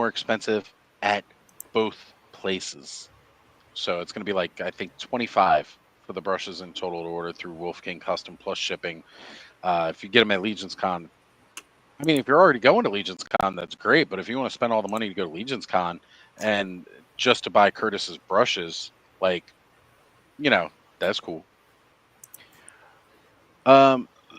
more expensive at both places. So it's going to be like, I think, 25 for the brushes in total to order through Wolf King Custom plus shipping. If you get them at Legion's Con, I mean, if you're already going to Legion's Con, that's great. But if you want to spend all the money to go to Legion's Con and just to buy Curtis's brushes, like, that's cool.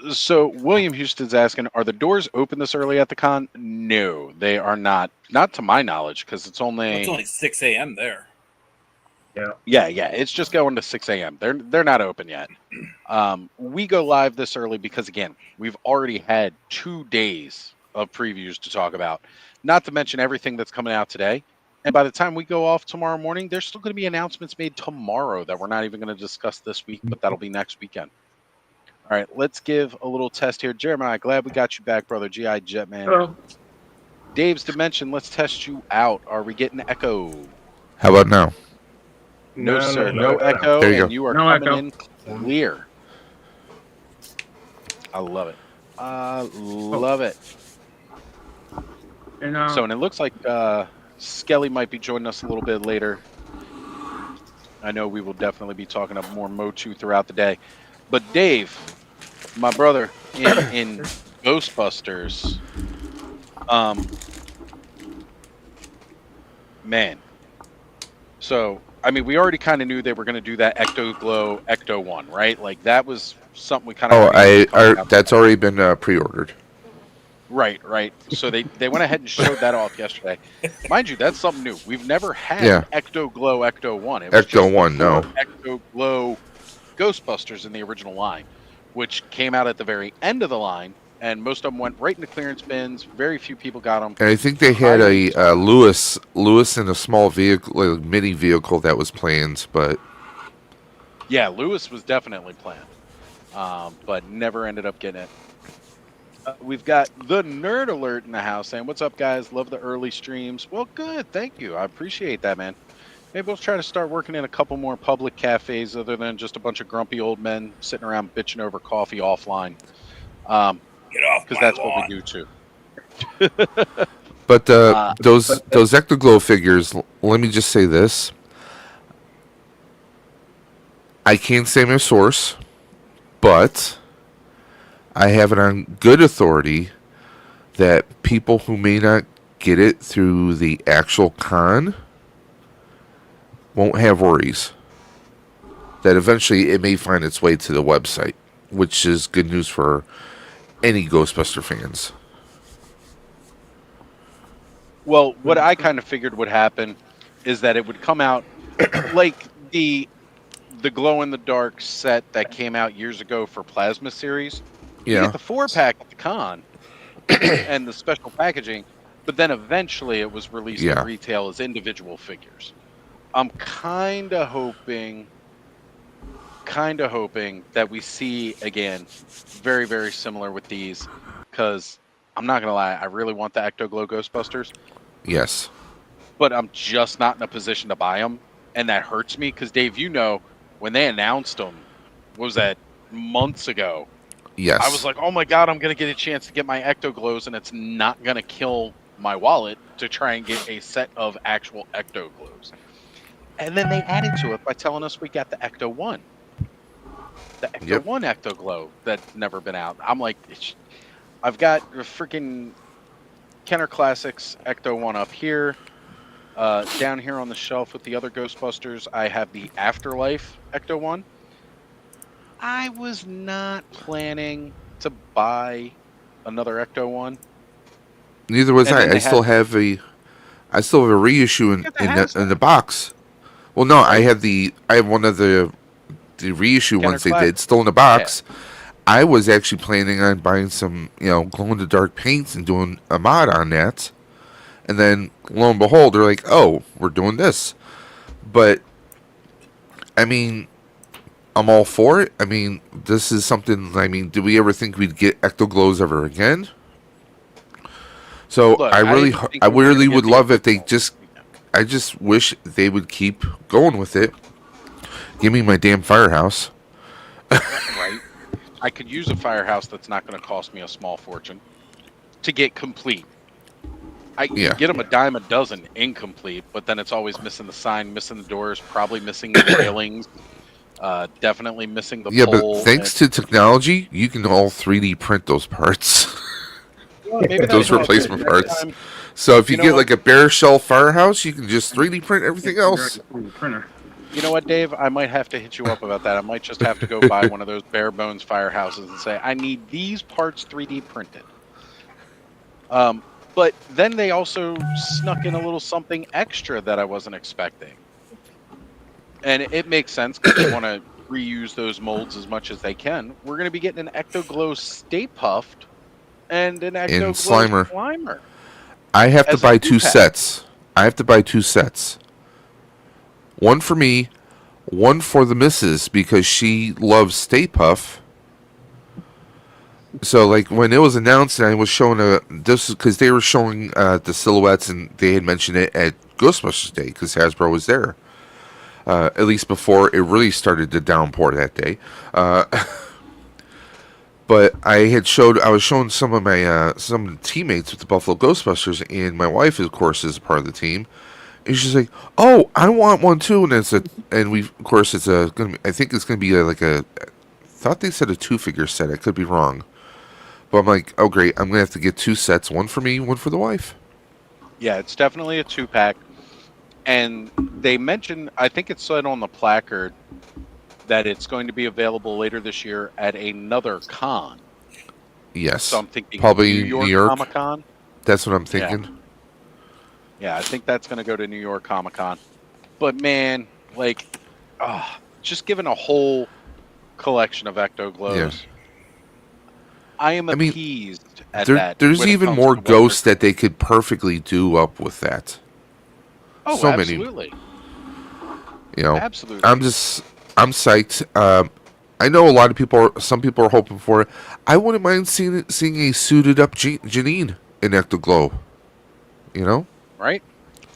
So William Houston's asking, are the doors open this early at the con? No, they are not. Not to my knowledge, because it's only 6 a.m. there. Yeah. It's just going to 6 a.m. They're not open yet. We go live this early because, again, we've already had 2 days of previews to talk about, not to mention everything that's coming out today. And by the time we go off tomorrow morning, there's still going to be announcements made tomorrow that we're not even going to discuss this week, but that'll be next weekend. All right, let's give a little test here. Jeremiah, glad we got you back, brother. G.I. Jetman. Hello. Dave's Dimension, let's test you out. Are we getting echo? How about now? No, sir. No echo. There you and go. You are No coming echo. in clear. I love it. I love it. And And it looks like Skelly might be joining us a little bit later. I know we will definitely be talking up more Motu throughout the day. But Dave, my brother, in Ghostbusters, man. So, I mean, we already kind of knew they were going to do that Ecto Glow Ecto 1, right? Like, that was something we kind of... That's already been pre-ordered. Right. So they went ahead and showed that off yesterday. Mind you, that's something new. We've never had Ecto Glow Ecto 1. It was Ecto 1, no. Ecto Glow Ghostbusters in the original line, which came out at the very end of the line, and most of them went right into clearance bins. Very few people got them. And I think they had a Lewis in a small vehicle, like mini vehicle that was planned, but yeah, Lewis was definitely planned, but never ended up getting it. We've got the Nerd Alert in the house saying, "What's up, guys? Love the early streams." Well, good, thank you. I appreciate that, man. Maybe we'll try to start working in a couple more public cafes other than just a bunch of grumpy old men sitting around bitching over coffee offline. Get off, because that's what we do too. But those Ectoglow figures, let me just say this. I can't say my source, but I have it on good authority that people who may not get it through the actual con won't have worries. That eventually it may find its way to the website, which is good news for any Ghostbuster fans. Well, what I kind of figured would happen is that it would come out like the glow-in-the-dark set that came out years ago for Plasma Series. You Yeah. get the 4-pack at the con and the special packaging, but then eventually it was released at retail as individual figures. I'm kind of hoping that we see, again, very, very similar with these, because I'm not going to lie, I really want the Ectoglow Ghostbusters. Yes. But I'm just not in a position to buy them, and that hurts me, because, Dave, you know, when they announced them, what was that, months ago? Yes. I was like, oh my God, I'm going to get a chance to get my Ectoglows, and it's not going to kill my wallet to try and get a set of actual Ectoglows. And then they added to it by telling us we got the Ecto 1. The Ecto 1 Ectoglow that's never been out. I'm like, I've got a freaking Kenner Classics Ecto 1 up here. Down here on the shelf with the other Ghostbusters, I have the Afterlife Ecto 1. I was not planning to buy another Ecto 1. Neither was I. I still have a reissue in the box. Well, no, I have one of the reissue ones they did still in the box. Yeah. I was actually planning on buying some, glow-in-the-dark paints and doing a mod on that. And then, lo and behold, they're like, oh, we're doing this. But, I mean, I'm all for it. I mean, this is something, do we ever think we'd get Ectoglows ever again? So, look, I really would love if they I just wish they would keep going with it. Give me my damn firehouse. Right. I could use a firehouse that's not going to cost me a small fortune to get complete. You get them a dime a dozen incomplete, but then it's always missing the sign, missing the doors, probably missing the railings, definitely missing the pole. But thanks to technology, you can all 3D print those parts. Maybe those replacement parts. So if you get like a bare shell firehouse, you can just 3D print everything else. You know what, Dave? I might have to hit you up about that. I might just have to go buy one of those bare bones firehouses and say, I need these parts 3D printed. But then they also snuck in a little something extra that I wasn't expecting. And it makes sense because they want to reuse those molds as much as they can. We're going to be getting an Ectoglow Stay Puffed and an Ectoglow Slimer. I have to buy 2 sets. I have to buy 2 sets. One for me, one for the missus because she loves Stay Puff. So, like, when it was announced and I was showing this because they were showing the silhouettes and they had mentioned it at Ghostbusters Day because Hasbro was there. At least before it really started to downpour that day. But I was showing some of my some teammates with the Buffalo Ghostbusters, and my wife, of course, is a part of the team. And she's like, "Oh, I want one too." And I think it's gonna be I thought they said a 2-figure set. I could be wrong. But I'm like, oh, great. I'm going to have to get 2 sets. One for me, one for the wife. Yeah, it's definitely a 2-pack. And they mentioned, I think it said on the placard, that it's going to be available later this year at another con. Yes. So I'm thinking probably New York Comic-Con. That's what I'm thinking. Yeah, I think that's going to go to New York Comic-Con. But, man, just given a whole collection of Ectoglows. Yeah. I am appeased at that. There's even more ghosts that they could perfectly do up with that. Oh, so absolutely. Many. Absolutely. I'm psyched. I know a lot of some people are hoping for it. I wouldn't mind seeing a suited up Janine in Ectoglow. Right?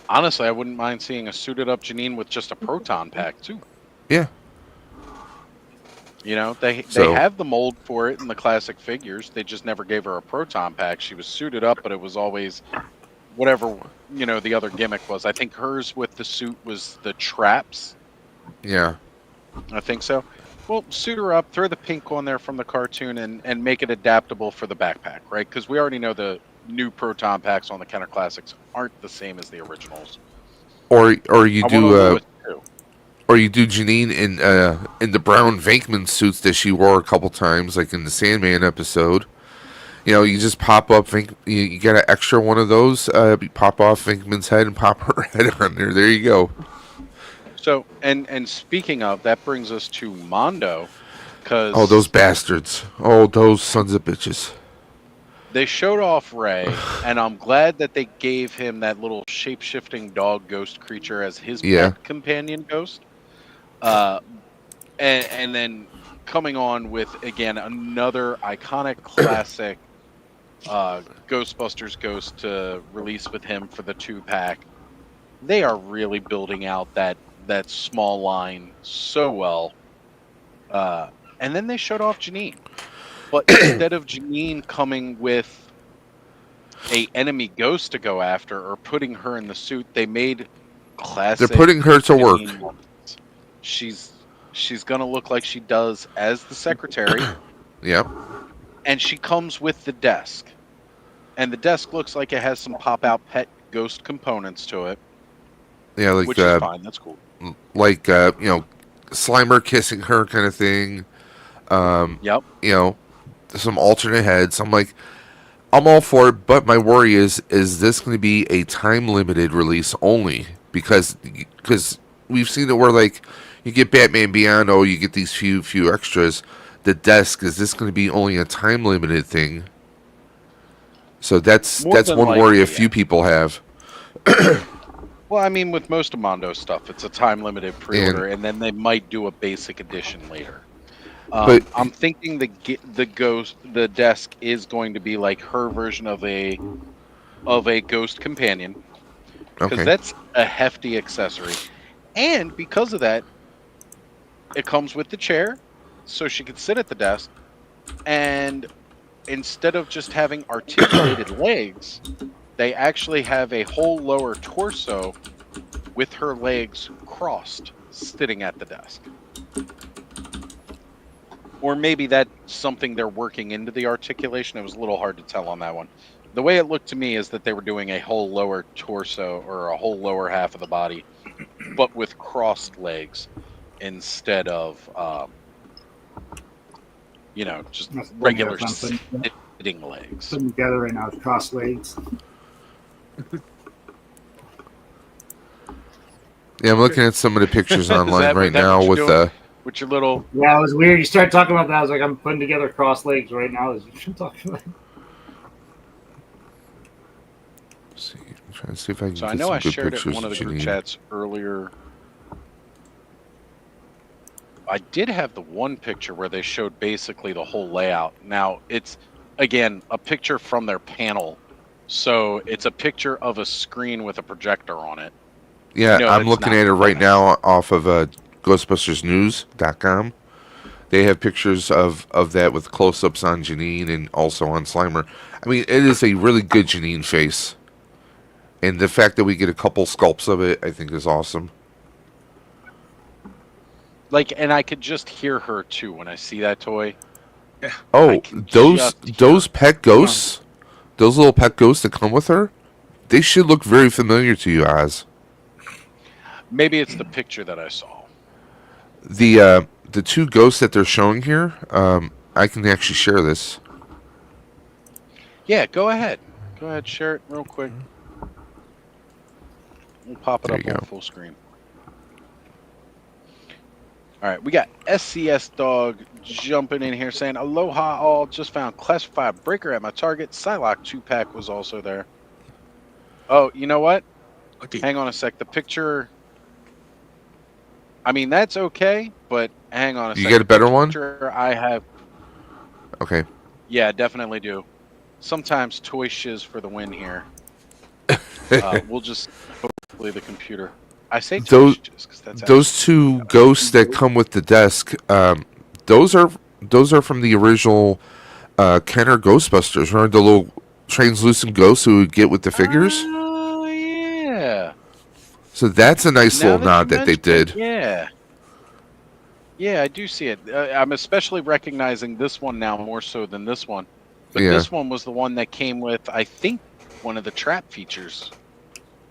Honestly, I wouldn't mind seeing a suited up Janine with just a proton pack, too. Yeah. They have the mold for it in the classic figures. They just never gave her a proton pack. She was suited up, but it was always whatever, the other gimmick was. I think hers with the suit was the traps. Yeah. I think so. Well, suit her up, throw the pink on there from the cartoon, and make it adaptable for the backpack, right? Because we already know the new proton packs on the Kenner Classics aren't the same as the originals. Or you do Janine in the brown Venkman suits that she wore a couple times, like in the Sandman episode. You just pop up, you get an extra one of those, you pop off Venkman's head and pop her head on there. There you go. So, and speaking of, that brings us to Mondo. Oh, those bastards. Oh, those sons of bitches. They showed off Ray, and I'm glad that they gave him that little shape-shifting dog ghost creature as his pet companion ghost. And then coming on with, again, another iconic classic Ghostbusters ghost to release with him for the 2-pack. They are really building out that small line so well. And then they showed off Janine. But instead of Janine coming with a enemy ghost to go after or putting her in the suit, they made classic. They're putting her to Janine work. She's gonna look like she does as the secretary. Yep. And she comes with the desk. And the desk looks like it has some pop-out pet ghost components to it. Yeah, like which is fine. That's cool. Like Slimer kissing her kind of thing. Yep. Some alternate heads. I'm all for it, but my worry is this going to be a time limited release only? Because we've seen it where you get Batman Beyond, you get these few extras. The desk, is this going to be only a time limited thing? So that's one worry a few people have. Well, I mean, with most of Mondo's stuff, it's a time limited pre-order, and then they might do a basic edition later. But I'm thinking the desk is going to be like her version of a ghost companion, because that's a hefty accessory, and because of that, it comes with the chair, so she can sit at the desk, and instead of just having articulated legs, they actually have a whole lower torso with her legs crossed, sitting at the desk. Or maybe that's something they're working into the articulation. It was a little hard to tell on that one. The way it looked to me is that they were doing a whole lower torso or a whole lower half of the body, but with crossed legs instead of, just regular sitting legs. Putting together right now is cross legs. Yeah, I'm looking at some of the pictures online right now with with your little. Yeah, it was weird. You started talking about that. I was like, I'm putting together cross legs right now. As you talking about. See, I'm trying to see if I can. So get I know some I good shared it in pictures one of the group Janine. chats earlier. I did have the one picture where they showed basically the whole layout. Now it's again a picture from their panel, so it's a picture of a screen with a projector on it. Yeah, I'm looking at it right now off of GhostbustersNews.com. They have pictures of that with close-ups on Janine and also on Slimer. I mean, it is a really good Janine face. And the fact that we get a couple sculpts of it, I think is awesome. And I could just hear her, too, when I see that toy. Yeah. Oh, those pet ghosts, those little pet ghosts that come with her, they should look very familiar to you, Oz. Maybe it's the picture that I saw. The two ghosts that they're showing here, I can actually share this. Yeah, go ahead. Go ahead, share it real quick. We'll pop it up on full screen. All right, we got SCS Dog jumping in here saying, "Aloha all, just found classified breaker at my target. Psylocke 2-pack was also there." Oh, you know what? Okay. Hang on a sec. The picture... I mean, that's okay, but hang on a second. You get a better one? I have... Okay. Yeah, definitely do. Sometimes toy shiz for the win here. We'll just... Hopefully the computer... I say toy shiz because that's... Those two ghosts that come with the desk, those are from the original Kenner Ghostbusters. Remember the little translucent ghosts who would get with the figures? Oh, yeah. So that's a nice little nod that they did. Yeah. Yeah, I do see it. I'm especially recognizing this one now more so than this one. But this one was the one that came with, I think, one of the trap features.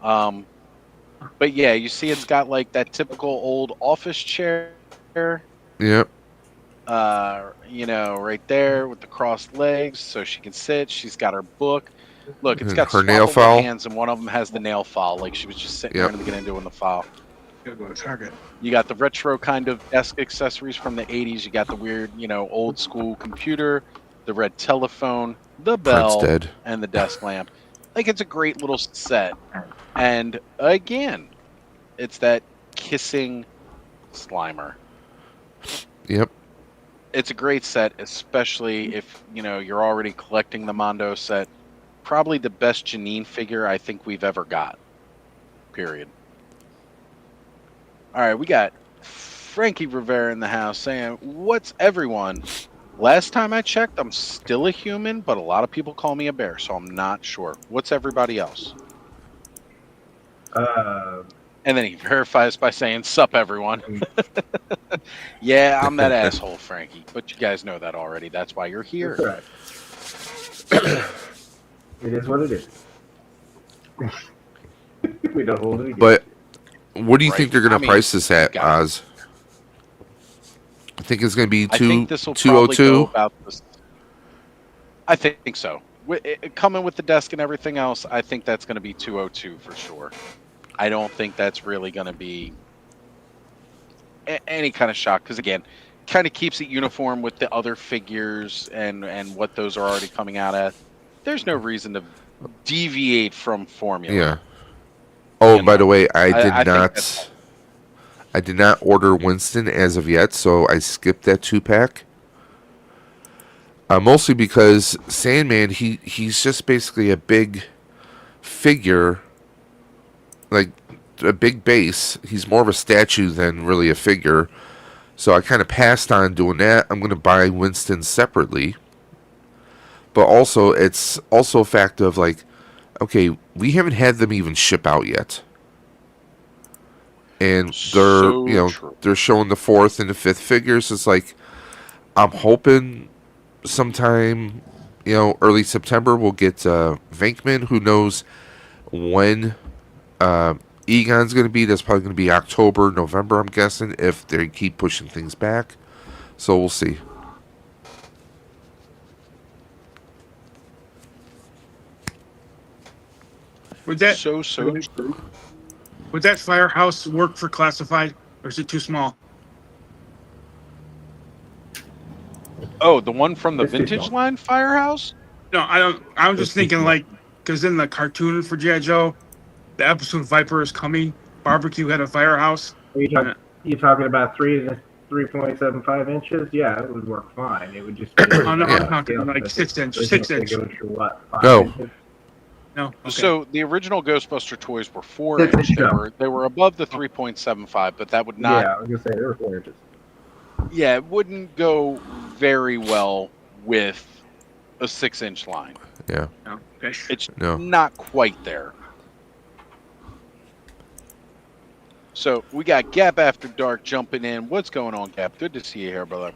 But yeah, you see it's got like that typical old office chair. Yep. Right there with the crossed legs so she can sit. She's got her book. Look, it's got her nail file hands, and one of them has the nail file. Like she was just sitting there in the beginning doing the file. Gotta go to Target. You got the retro kind of desk accessories from the 80s. You got the weird, old school computer, the red telephone, the bell, and the desk lamp. Like, it's a great little set. And again, it's that kissing Slimer. Yep. It's a great set, especially if, you're already collecting the Mondo set. Probably the best Janine figure I think we've ever got. Period. All right, we got Frankie Rivera in the house saying, "What's everyone? Last time I checked, I'm still a human, but a lot of people call me a bear, so I'm not sure. What's everybody else?" And then he verifies by saying, "Sup, everyone." Yeah, I'm that asshole, Frankie, but you guys know that already. That's why you're here. That's right. It is what it is. We don't hold it against. But what do you think they're going to price this at, Oz? I think it's going to be 202. I think so. Coming with the desk and everything else, I think that's going to be 202 for sure. I don't think that's really going to be any kind of shock because, again, kind of keeps it uniform with the other figures and what those are already coming out at. There's no reason to deviate from formula. Yeah. Oh, by the way, I did not order Winston as of yet, so I skipped that 2-pack. Mostly because Sandman, he's just basically a big figure, like a big base. He's more of a statue than really a figure. So I kind of passed on doing that. I'm going to buy Winston separately. But also, it's also a fact of, like, Okay, we haven't had them even ship out yet. And So true. they're showing the 4th and the 5th figures. It's like, I'm hoping sometime, early September we'll get Venkman. Who knows when Egon's going to be? That's probably going to be October, November, I'm guessing, if they keep pushing things back. So we'll see. Would that So true. would that firehouse work for classified, or is it too small? Oh, the one from the It's too vintage small. line Firehouse? No, I don't. I'm just It's too thinking small. like, because in the cartoon for G.I. Joe, the episode Viper is Coming, Barbecue had a firehouse. Are you talking about 3.75 inches? Yeah, it would work fine. It would just be Oh no, Yeah. I'm talking like 6 inch, It's 6 not inch. gonna go to what, 5 No. inches? No, okay. So the original Ghostbuster toys were 4 Six inch. inch, They no. were above the 3.75, but that would not. Yeah, I was gonna say they were 4 inches. Yeah, it wouldn't go very well with a 6-inch line. Yeah. No, okay. It's No. not quite there. So we got Gap After Dark jumping in. What's going on, Gap? Good to see you here, brother.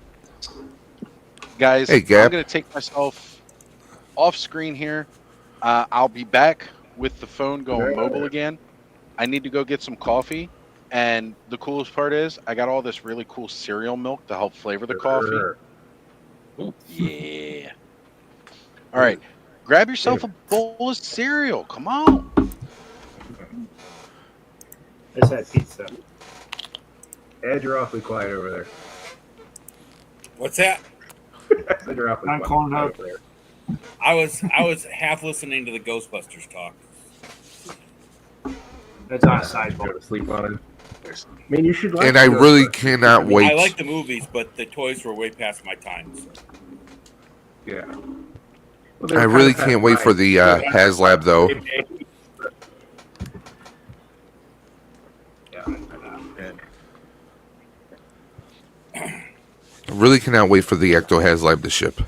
Guys, Hey, Gap. I'm going to take myself off screen here. I'll be back with the phone going mobile again. I need to go get some coffee. And the coolest part is I got all this really cool cereal milk to help flavor the coffee. Sure. Yeah. All right. Grab yourself a bowl of cereal. Come on. I just had pizza. Ed, you're awfully quiet over there. What's that? I said you're awfully I'm quiet calling over out. there. I was half listening to the Ghostbusters talk. That's on a Go sideboard. to sleep on it. I mean, you should like And I Ghostbusters. really cannot wait. I like the movies, but the toys were way past my time. So. Yeah. Well, they're I really kind of can't wait for the HasLab, though. I really cannot wait for the Ecto HasLab to ship.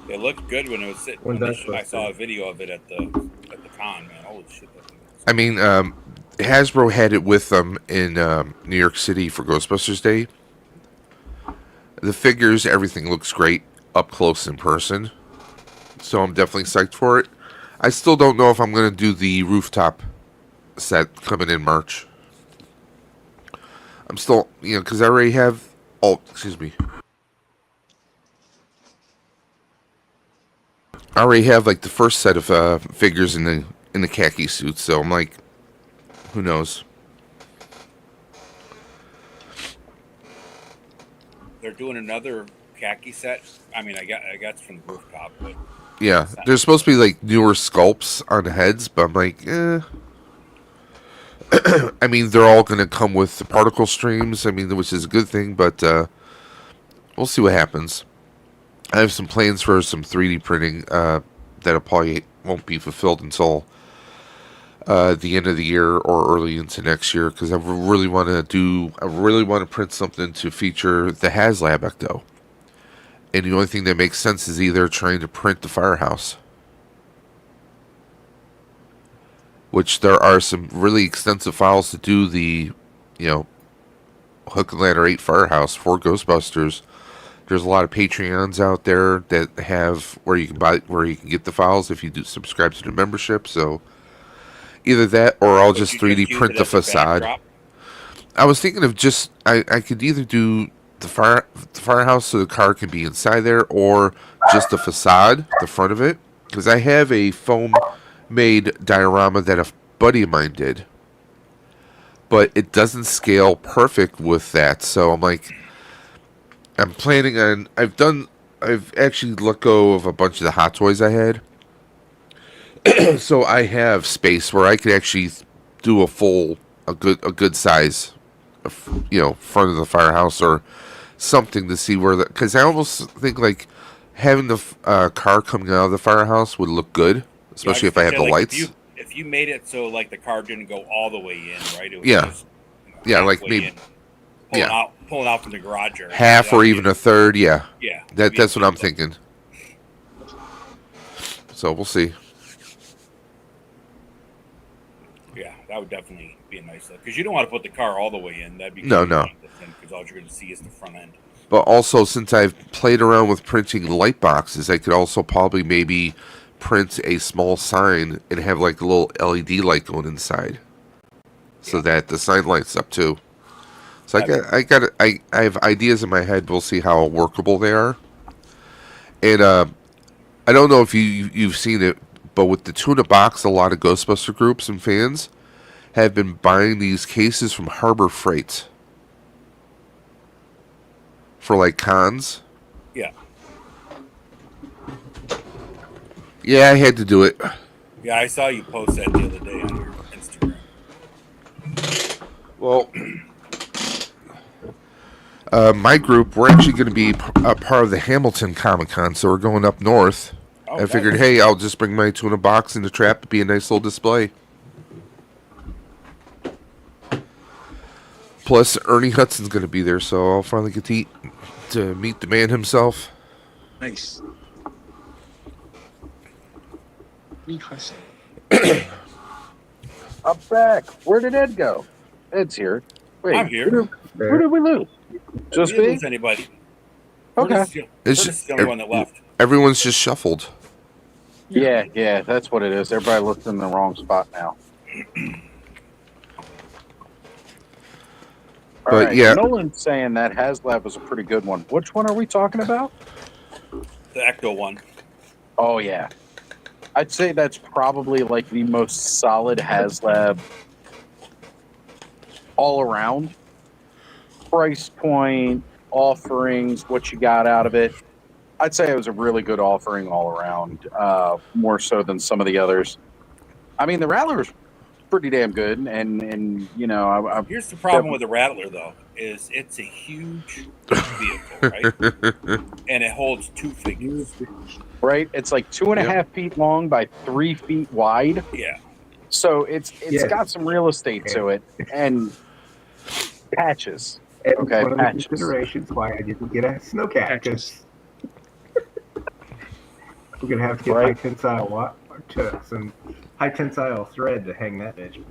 It looked good when it was sitting. When's that supposed I saw to a video of it at the con, man. Holy shit! That thing was- I mean, Hasbro had it with them in New York City for Ghostbusters Day. The figures, everything looks great up close in person. So I'm definitely psyched for it. I still don't know if I'm going to do the rooftop set coming in March. I'm still, because I already have... Oh, excuse me. I already have, like, the first set of figures in the khaki suits, so I'm like, who knows? They're doing another khaki set. I mean, I got it's from the rooftop, but Yeah, there's supposed to be, like, newer sculpts on the heads, but I'm like, I mean, they're all going to come with the particle streams, I mean, which is a good thing, but we'll see what happens. I have some plans for some 3D printing that probably won't be fulfilled until the end of the year or early into next year, because I really want to print something to feature the HasLab Ecto. And the only thing that makes sense is either trying to print the Firehouse, which there are some really extensive files to do the, Hook and Ladder 8 Firehouse for Ghostbusters. There's a lot of Patreons out there that have where you can get the files if you do subscribe to the membership. So either that or I'll just 3D print the facade. I was thinking of just I could either do the Firehouse so the car can be inside there, or just the facade, the front of it, because I have a foam made diorama that a buddy of mine did, but it doesn't scale perfect with that. So I'm like, I'm planning on. I've actually let go of a bunch of the Hot Toys I had, so I have space where I could actually do a good size, front of the Firehouse or something to see where because I almost think like having the car coming out of the Firehouse would look good, especially if I have the lights. If you made it so like the car didn't go all the way in, right? It was Yeah. just, Like halfway maybe in, pulling out from the garage area. half or even a third. Yeah, Yeah. that's what I'm thinking. So we'll see. Yeah, that would definitely be a nice look. Because you don't want to put the car all the way in. That'd be No. Because all you're going to see is the front end. But also, since I've played around with printing light boxes, I could also probably maybe print a small sign and have like a little LED light going inside, so that the sign lights up too. So I have ideas in my head. We'll see how workable they are. And I don't know if you've seen it, but with the tuna box, a lot of Ghostbuster groups and fans have been buying these cases from Harbor Freight for like cons. Yeah. Yeah, I had to do it. Yeah, I saw you post that the other day on your Instagram. Well, my group, we're actually going to be a part of the Hamilton Comic Con, so we're going up north. Oh, I figured, nice. hey, I'll just bring my tuna box in the trap. It'd be a nice little display. Plus, Ernie Hudson's going to be there, so I'll finally get to meet the man himself. Nice. I'm back. Where did Ed go? Ed's here. Wait, I'm here. Where did we lose? Just We didn't me? lose anybody. Okay. Curtis is the only one that left. Everyone's just shuffled. Yeah, that's what it is. Everybody looks in the wrong spot now. All But right, yeah. Nolan's saying that HasLab was a pretty good one. Which one are we talking about? The Ecto one. Oh, yeah. I'd say that's probably like the most solid HasLab all around. Price point, offerings, what you got out of it. I'd say it was a really good offering all around, more so than some of the others. I mean, the Rattler's pretty damn good, and you know, Here's the problem with the Rattler, though, is it's a huge vehicle, right? And it holds 2 figures. right? It's like 2.5 feet long by 3 feet wide. Yeah. So it's Yeah. got some real estate to it, and patches. And Okay, one of the patches. considerations why I didn't get a snowcat, because we're gonna have to get Right. some high tensile thread to hang that bitch.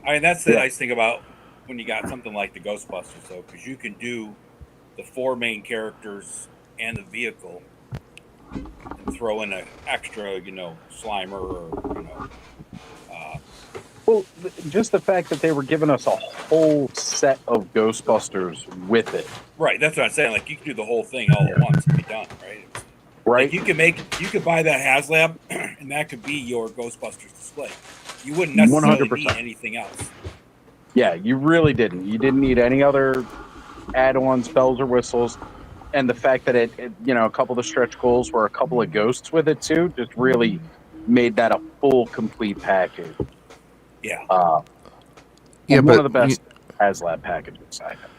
I mean, that's the nice thing about when you got something like the Ghostbusters, though, because you can do the 4 main characters and the vehicle and throw in an extra, Slimer or, Well, just the fact that they were giving us a whole set of Ghostbusters with it, right. That's what I'm saying. Like, you can do the whole thing all at once and be done, right? right? Like you could buy that HasLab, and that could be your Ghostbusters display. You wouldn't necessarily 100%. need anything else. Yeah, you really didn't. You didn't need any other add-ons, bells or whistles. And the fact that it a couple of the stretch goals were a couple of ghosts with it too, just really made that a full, complete package. Yeah. Yeah, one but of the best HasLab packages I have.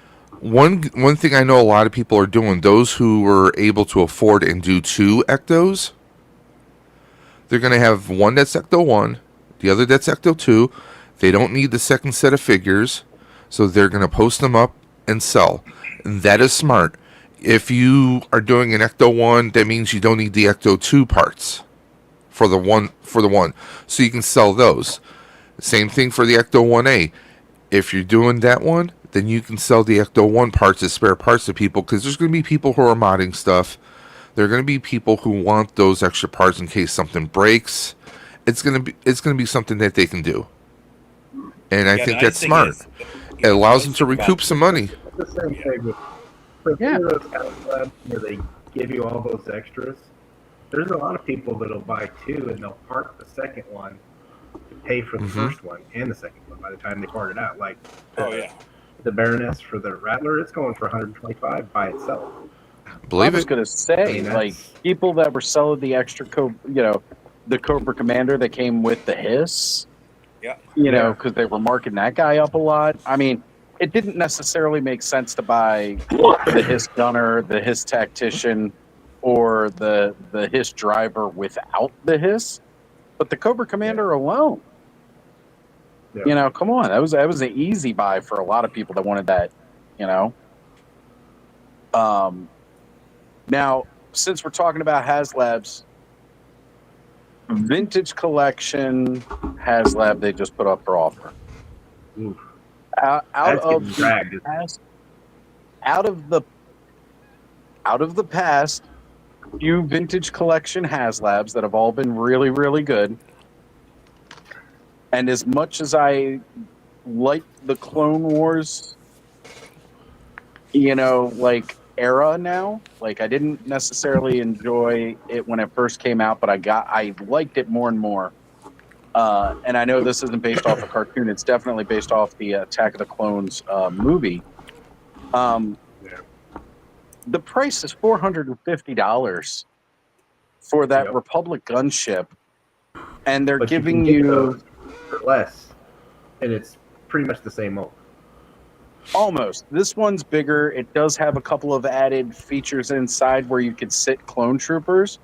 One thing I know a lot of people are doing, those who were able to afford and do 2 Ectos, they're going to have one that's Ecto 1, the other that's Ecto 2. They don't need the second set of figures, so they're going to post them up and sell. And that is smart. If you are doing an Ecto 1, that means you don't need the Ecto 2 parts for the one. So you can sell those. Same thing for the Ecto 1A. If you're doing that one, then you can sell the Ecto 1 parts as spare parts to people, because there's going to be people who are modding stuff. There are going to be people who want those extra parts in case something breaks. It's going to be something that they can do. And I think that's smart. It allows them to recoup some money. It's the same thing with those HasLabs where they give you all those extras. There's a lot of people that'll buy 2 and they'll part the second one to pay for the first one and the second one by the time they part it out. Like the Baroness for the Rattler, it's going for $125 by itself. Believe I was it. going to say, like, people that were selling the extra, the Cobra Commander that came with the Hiss, because they were marking that guy up a lot. I mean, it didn't necessarily make sense to buy the Hiss Gunner, the Hiss Tactician, or the Hiss Driver without the Hiss, but the Cobra Commander alone. Yeah. Come on, that was an easy buy for a lot of people that wanted that. Now, since we're talking about HasLabs, Vintage Collection HasLab they just put up for offer. Oof. Out That's of getting the dragged. past, out of the past few Vintage Collection HasLabs that have all been really, really good. And as much as I like the Clone Wars, like era now, like I didn't necessarily enjoy it when it first came out, but I liked it more and more. And I know this isn't based off a cartoon; it's definitely based off the Attack of the Clones movie. The price is $450 for that Republic gunship, and they're But giving you can get you those for less, and it's pretty much the same mold. almost. This one's bigger. It does have a couple of added features inside where you could sit clone troopers.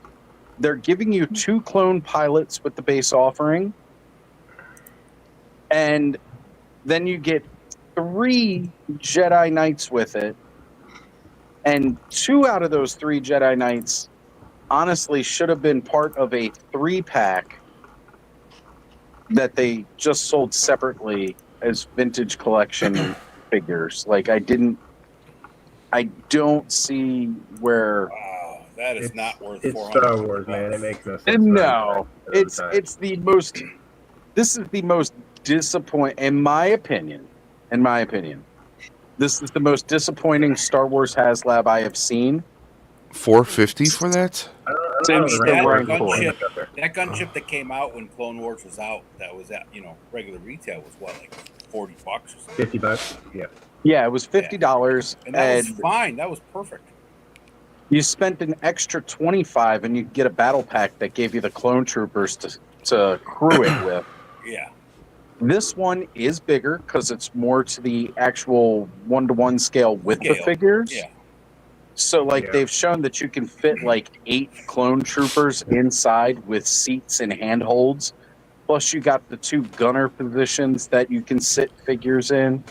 They're giving you 2 clone pilots with the base offering, and then you get 3 Jedi Knights with it. And 2 out of those 3 Jedi Knights honestly should have been part of a 3-pack that they just sold separately as Vintage Collection figures. Like I don't see where. Wow, that is not worth. It's $400. Star Wars, man. It makes no sense. No, it's the most. This is the most disappointing, in my opinion. This is the most disappointing Star Wars HasLab I have seen. $450 for that? Since that the rank that gunship that came out when Clone Wars was out, that was at regular retail was what, like $40 or something. $50, yeah. Yeah, it was $50, and that was fine. That was perfect. You spent an extra $25, and you get a battle pack that gave you the clone troopers to crew it with. Yeah. This one is bigger because it's more to the actual 1-to-1 scale with the figures. Yeah. So, they've shown that you can fit, 8 clone troopers inside with seats and handholds. Plus, you got the 2 gunner positions that you can sit figures in.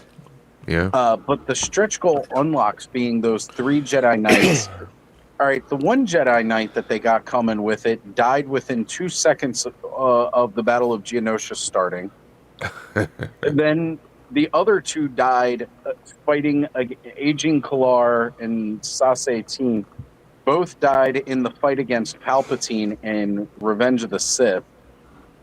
Yeah. But the stretch goal unlocks being those 3 Jedi Knights. All right, the 1 Jedi Knight that they got coming with it died within 2 seconds of the Battle of Geonosis starting. And then the other 2 died fighting Aging Kalar and Sasay. Both died in the fight against Palpatine in Revenge of the Sith.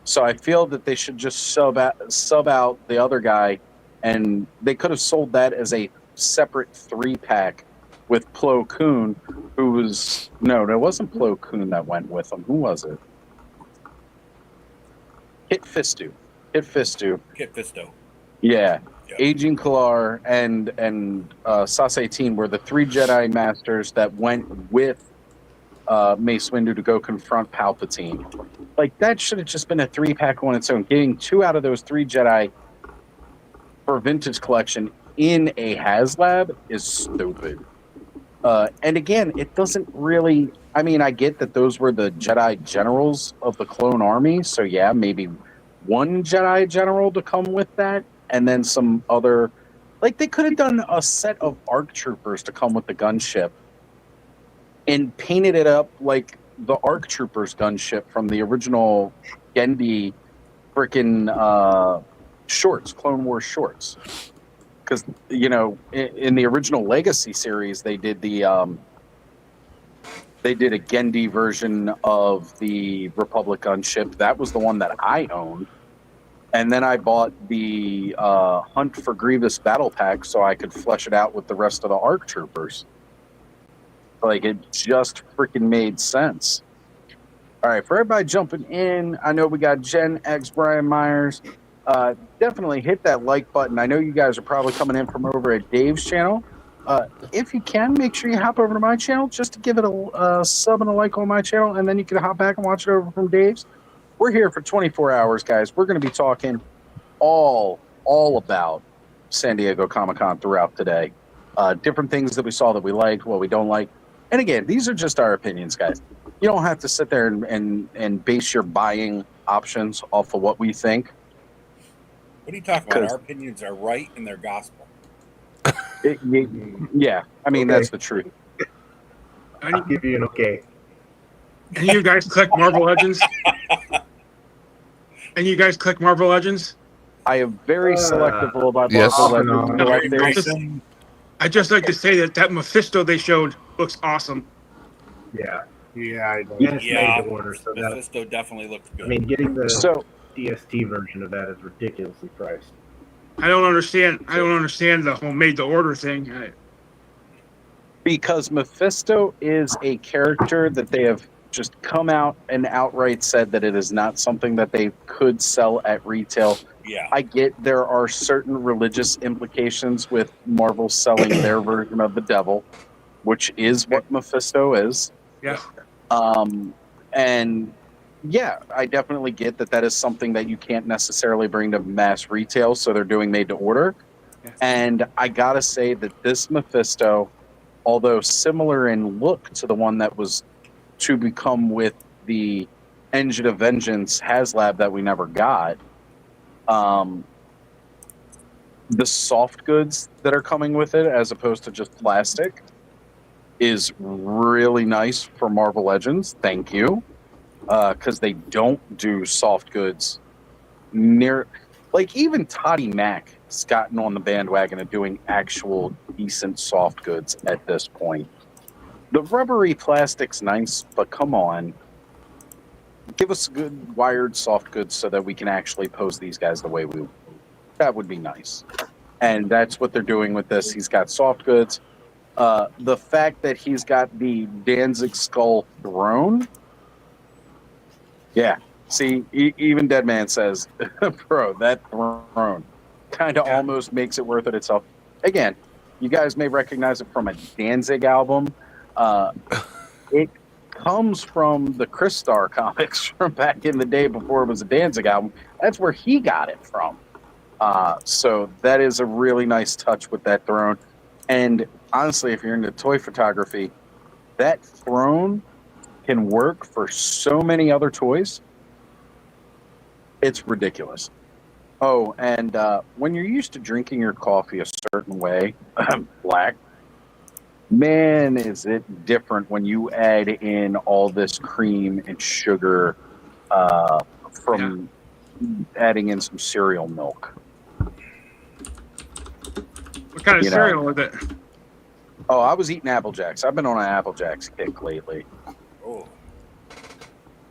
So I feel that they should just sub out the other guy, and they could have sold that as a separate 3-pack with Plo Koon, who was... No, it wasn't Plo Koon that went with them. Who was it? Kit Fisto. Yeah. Aging Kalar and Sasay were the 3 Jedi Masters that went with Mace Windu to go confront Palpatine. That should have just been a 3-pack on its own. Getting 2 out of those 3 Jedi for Vintage Collection in a HasLab is stupid. And again, it doesn't really... I mean, I get that those were the Jedi generals of the Clone Army, so yeah, maybe 1 Jedi general to come with that, and then some other... they could have done a set of ARC troopers to come with the gunship and painted it up like the ARC troopers gunship from the original Gendy frickin' shorts, Clone Wars shorts. Because, in the original Legacy series, they did a Gendy version of the Republic gunship. That was the one that I owned. And then I bought the Hunt for Grievous battle pack so I could flesh it out with the rest of the ARC troopers. It just freaking made sense. All right, for everybody jumping in, I know we got Jen X, Brian Myers. Definitely hit that like button. I know you guys are probably coming in from over at Dave's channel. If you can, make sure you hop over to my channel just to give it a sub and a like on my channel, and then you can hop back and watch it over from Dave's. We're here for 24 hours, guys. We're going to be talking all about San Diego Comic-Con throughout today. Different things that we saw that we liked, what we don't like. And again, these are just our opinions, guys. You don't have to sit there and base your buying options off of what we think. What are you talking about? Our opinions are right and they're gospel. Yeah, I mean, that's the truth. I'll give you an okay. Any of you guys collect Marvel Legends? And you guys collect Marvel Legends? I am very selective about Yes. Marvel Off and Legends on. collecting. I'd just like to say that Mephisto they showed looks awesome. Yeah. Yeah, I know. And it's Yeah, made to order, so that, Mephisto definitely looked good. I mean, getting the So DST version of that is ridiculously priced. I don't understand the whole made to order thing. because Mephisto is a character that they have just come out and outright said that it is not something that they could sell at retail. Yeah. I get there are certain religious implications with Marvel selling their version of the devil, which is what Mephisto is. Yeah. And yeah, I definitely get that that is something that you can't necessarily bring to mass retail, so they're doing made to order. Yeah. And I gotta say that this Mephisto, although similar in look to the one that was to become with the Engine of Vengeance HasLab that we never got, the soft goods that are coming with it, as opposed to just plastic, is really nice for Marvel Legends. Thank you. Because they don't do soft goods near, like even Toddy Mac has gotten on the bandwagon of doing actual decent soft goods at this point. The rubbery plastic's nice, but come on, give us good wired soft goods so that we can actually pose these guys the way we. That would be nice, and that's what they're doing with this. He's got soft goods. The fact that he's got the Danzig skull throne. Yeah. See, even Deadman says, bro, that throne kind of almost makes it worth it itself. Again, you guys may recognize it from a Danzig album. It comes from the Crystar comics from back in the day before it was a Danzig album. That's where he got it from. So that is a really nice touch with that throne. And honestly, if you're into toy photography, that throne can work for so many other toys. It's ridiculous. Oh, and when you're used to drinking your coffee a certain way, black, man, is it different when you add in all this cream and sugar from adding in some cereal milk. What kind of cereal is it? Oh, I was eating Apple Jacks. I've been on an Apple Jacks kick lately. Oh.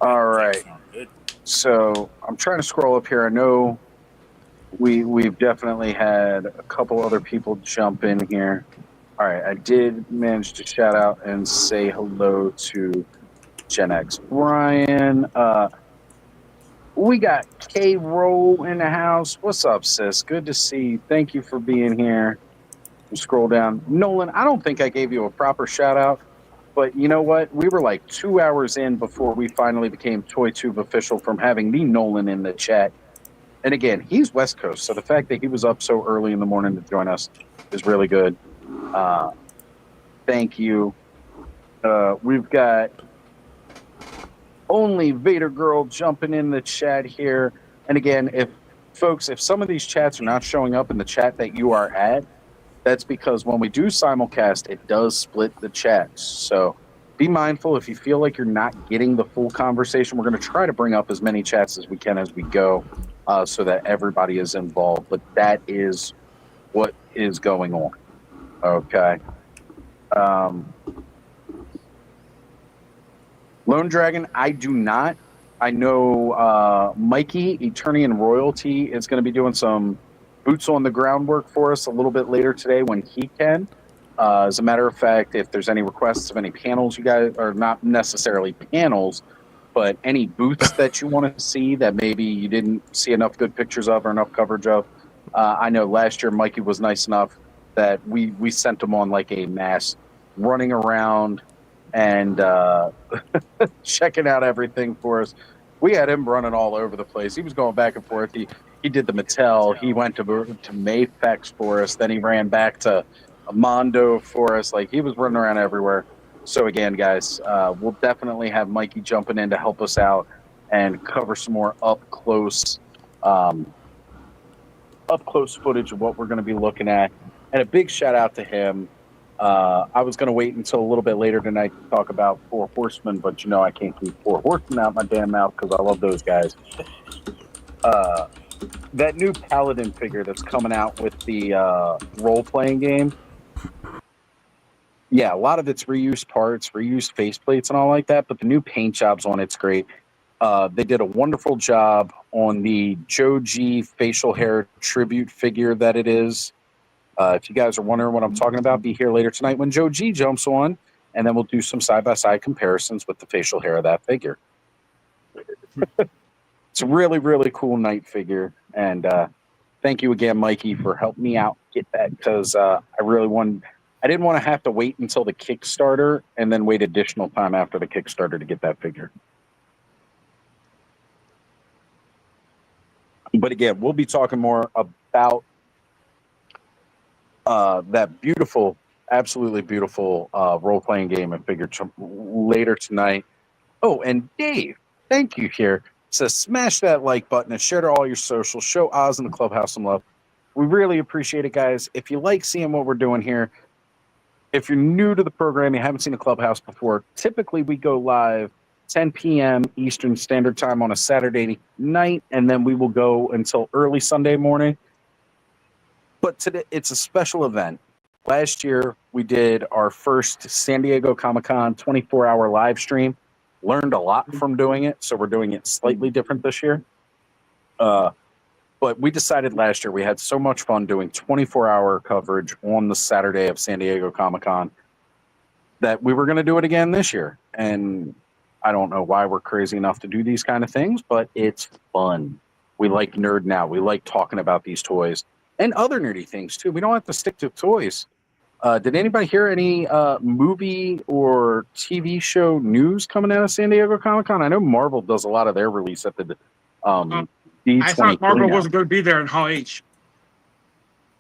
All right. Good. So I'm trying to scroll up here. I know we've definitely had a couple other people jump in here. All right, I did manage to shout out and say hello to Gen X Brian. We got K Roll in the house. What's up, sis? Good to see you. Thank you for being here. Scroll down. Nolan, I don't think I gave you a proper shout out, but you know what? We were like 2 hours in before we finally became ToyTube official from having the Nolan in the chat. And again, he's West Coast, so the fact that he was up so early in the morning to join us is really good. Thank you. We've got Only Vader Girl jumping in the chat here. And again, if some of these chats are not showing up in the chat that you are at, that's because when we do simulcast, it does split the chats. So be mindful if you feel like you're not getting the full conversation. We're going to try to bring up as many chats as we can as we go so that everybody is involved. But that is what is going on. Okay. Lone Dragon, I do not. I know Mikey, Eternian Royalty, is going to be doing some boots on the ground work for us a little bit later today when he can. As a matter of fact, if there's any requests of any panels you guys, or not necessarily panels, but any booths that you want to see that maybe you didn't see enough good pictures of or enough coverage of, I know last year Mikey was nice enough that we sent him on like a mass running around and checking out everything for us. We had him running all over the place. He was going back and forth. He did the Mattel. He went to Mayfex for us. Then he ran back to Mondo for us. Like, he was running around everywhere. So again, guys, we'll definitely have Mikey jumping in to help us out and cover some more up close footage of what we're going to be looking at. And a big shout out to him. I was going to wait until a little bit later tonight to talk about Four Horsemen, but I can't keep Four Horsemen out my damn mouth because I love those guys. that new Paladin figure that's coming out with the role-playing game. Yeah, a lot of it's reused parts, reused faceplates, and all like that. But the new paint jobs on it's great. They did a wonderful job on the Joe G facial hair tribute figure that it is. If you guys are wondering what I'm talking about, be here later tonight when Joe G jumps on, and then we'll do some side-by-side comparisons with the facial hair of that figure. It's a really, really cool Knight figure, and thank you again, Mikey, for helping me out get that, because I didn't want to have to wait until the Kickstarter and then wait additional time after the Kickstarter to get that figure. But again, we'll be talking more about that beautiful, absolutely beautiful role-playing game and figure later tonight. Oh, and Dave, thank you here. Says smash that like button and share to all your socials. Show Oz and the Clubhouse some love. We really appreciate it, guys. If you like seeing what we're doing here, if you're new to the program, you haven't seen the Clubhouse before, typically we go live 10 p.m. Eastern Standard Time on a Saturday night, and then we will go until early Sunday morning. But today, it's a special event. Last year, we did our first San Diego Comic-Con 24-hour live stream. Learned a lot from doing it, so we're doing it slightly different this year. But we decided last year we had so much fun doing 24-hour coverage on the Saturday of San Diego Comic-Con that we were going to do it again this year. And I don't know why we're crazy enough to do these kind of things, but it's fun. We like nerding out. We like talking about these toys and other nerdy things, too. We don't have to stick to toys. Did anybody hear any movie or TV show news coming out of San Diego Comic-Con? I know Marvel does a lot of their release at the D23. I thought Marvel wasn't going to be there in Hall H.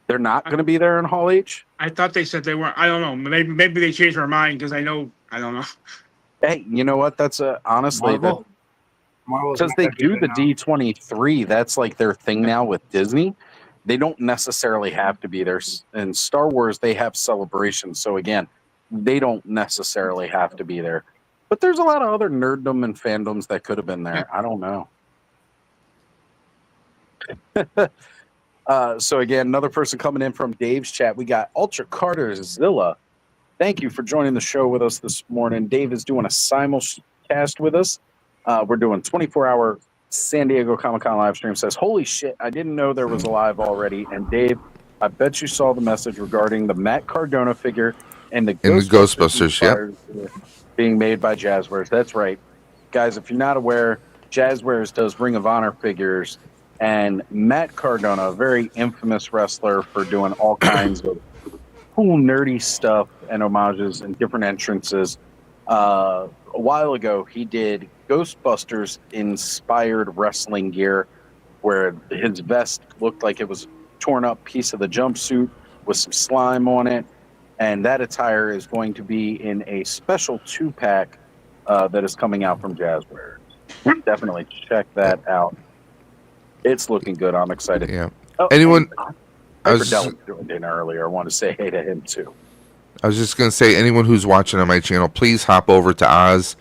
They're not going to be there in Hall H? I thought they said they weren't. I don't know. Maybe they changed their mind because I don't know. Hey, you know what? That's honestly, because they do the D23. That's like their thing now with Disney. They don't necessarily have to be there. In Star Wars, they have celebrations. So again, they don't necessarily have to be there. But there's a lot of other nerddom and fandoms that could have been there. I don't know. So again, another person coming in from Dave's chat. We got Ultra Carter Zilla. Thank you for joining the show with us this morning. Dave is doing a simulcast with us. We're doing 24-hour San Diego Comic-Con live stream. Says, holy shit, I didn't know there was a live already. And Dave, I bet you saw the message regarding the Matt Cardona figure and the Ghostbusters, yeah, being made by Jazzwares. That's right. Guys, if you're not aware, Jazzwares does Ring of Honor figures. And Matt Cardona, a very infamous wrestler for doing all kinds of cool, nerdy stuff and homages and different entrances. A while ago, he did Ghostbusters inspired wrestling gear where his vest looked like it was a torn up piece of the jumpsuit with some slime on it. And that attire is going to be in a special 2-pack that is coming out from Jazzware. Definitely check that out. It's looking good. I'm excited. Yeah. Oh, anyone? I was doing dinner earlier. I want to say hey to him too. I was just going to say, anyone who's watching on my channel, please hop over to Oz.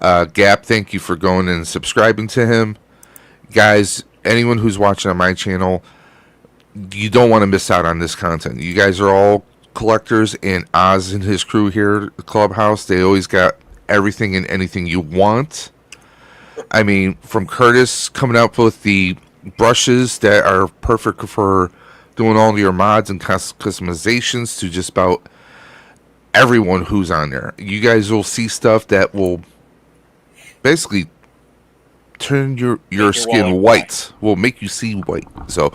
Gap, thank you for going and subscribing to him. Guys, anyone who's watching on my channel, you don't want to miss out on this content. You guys are all collectors, and Oz and his crew here at the Clubhouse, they always got everything and anything you want. I mean, from Curtis coming up with the brushes that are perfect for doing all your mods and customizations to just about everyone who's on there. You guys will see stuff that will basically turn your skin white. Will make you see white. So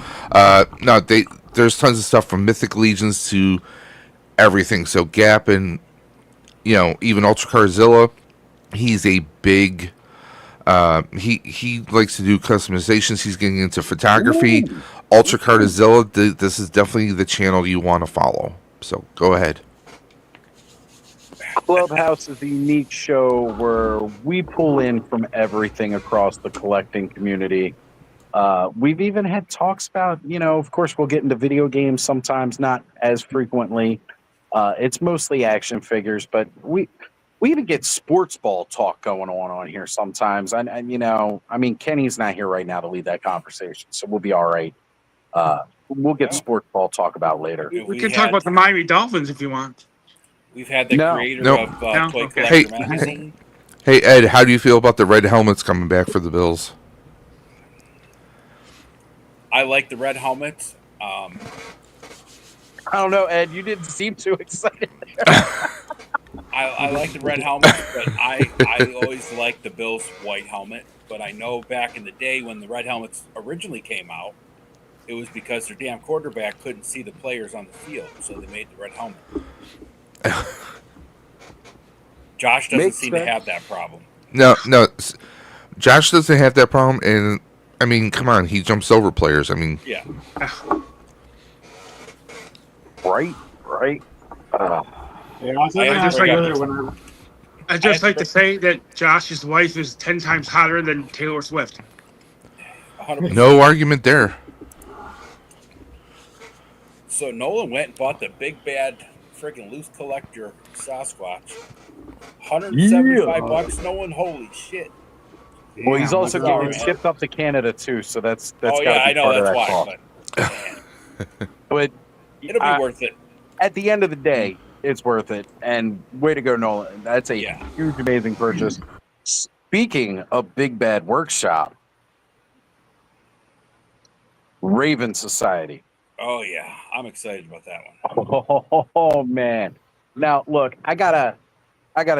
no, there's tons of stuff from Mythic Legions to everything. So Gap and even Ultra Carzilla, he's a big he likes to do customizations. He's getting into photography. Ooh. Ultra Carzilla, this is definitely the channel you want to follow. So go ahead. Clubhouse is a unique show where we pull in from everything across the collecting community. We've even had talks about, of course, we'll get into video games sometimes, not as frequently. It's mostly action figures, but We even get sports ball talk going on here sometimes. And you know, I mean, Kenny's not here right now to lead that conversation, so we'll be all right. We'll get sports ball talk about later. We can talk about the Miami Dolphins if you want. We've had the No. creator Nope. of No? Toy Okay. Collector Hey. Magazine. Hey Ed, how do you feel about the red helmets coming back for the Bills? I like the red helmets. I don't know, Ed. You didn't seem too excited. I like the red helmets, but I always liked the Bills' white helmet. But I know back in the day when the red helmets originally came out, it was because their damn quarterback couldn't see the players on the field, so they made the red helmet. Josh doesn't seem to have that problem. No, Josh doesn't have that problem, and I mean, come on, he jumps over players. I mean, Yeah. Right. Yeah, I was I gonna ask just like- earlier when I'd just like to say that Josh's wife is 10 times hotter than Taylor Swift. 100%. no argument there. So Nolan went and bought the big bad freaking loose collector Sasquatch. $175. Nolan, holy shit. Well, he's Yeah, also my getting God. shipped up to Canada too, so that's Oh got yeah, to be I know part of that's that why. cost. But But it'll be worth it. at the end of the day, it's worth it. And way to go, Nolan. That's a Yeah. huge, amazing purchase. Speaking of Big Bad Workshop, Raven Society. Oh yeah, I'm excited about that one. Oh man. Now look, I gotta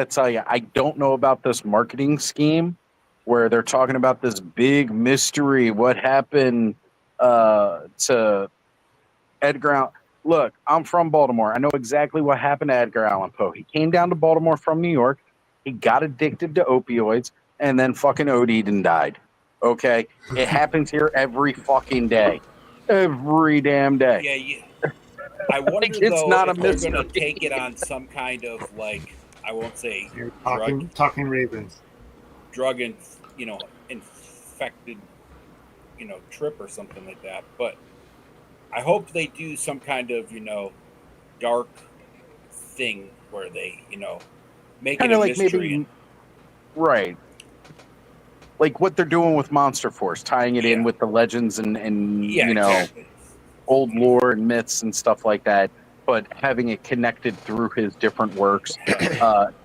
tell you, I don't know about this marketing scheme where they're talking about this big mystery. What happened to Edgar Allan? Look, I'm from Baltimore. I know exactly what happened to Edgar Allan Poe. He came down to Baltimore from New York. He got addicted to opioids and then fucking OD'd and died. Okay? It happens here every fucking day. Every damn day. Yeah. I wonder it's though not if a they're going to mystery. take it on some kind of like I won't say you're talking Ravens. drug and infected trip or something like that. But I hope they do some kind of dark thing where they make Kind it of a like mystery. maybe, right? Like what they're doing with Monster Force, tying it in Yeah. with the legends and Exactly. old lore and myths and stuff like that, but having it connected through his different works.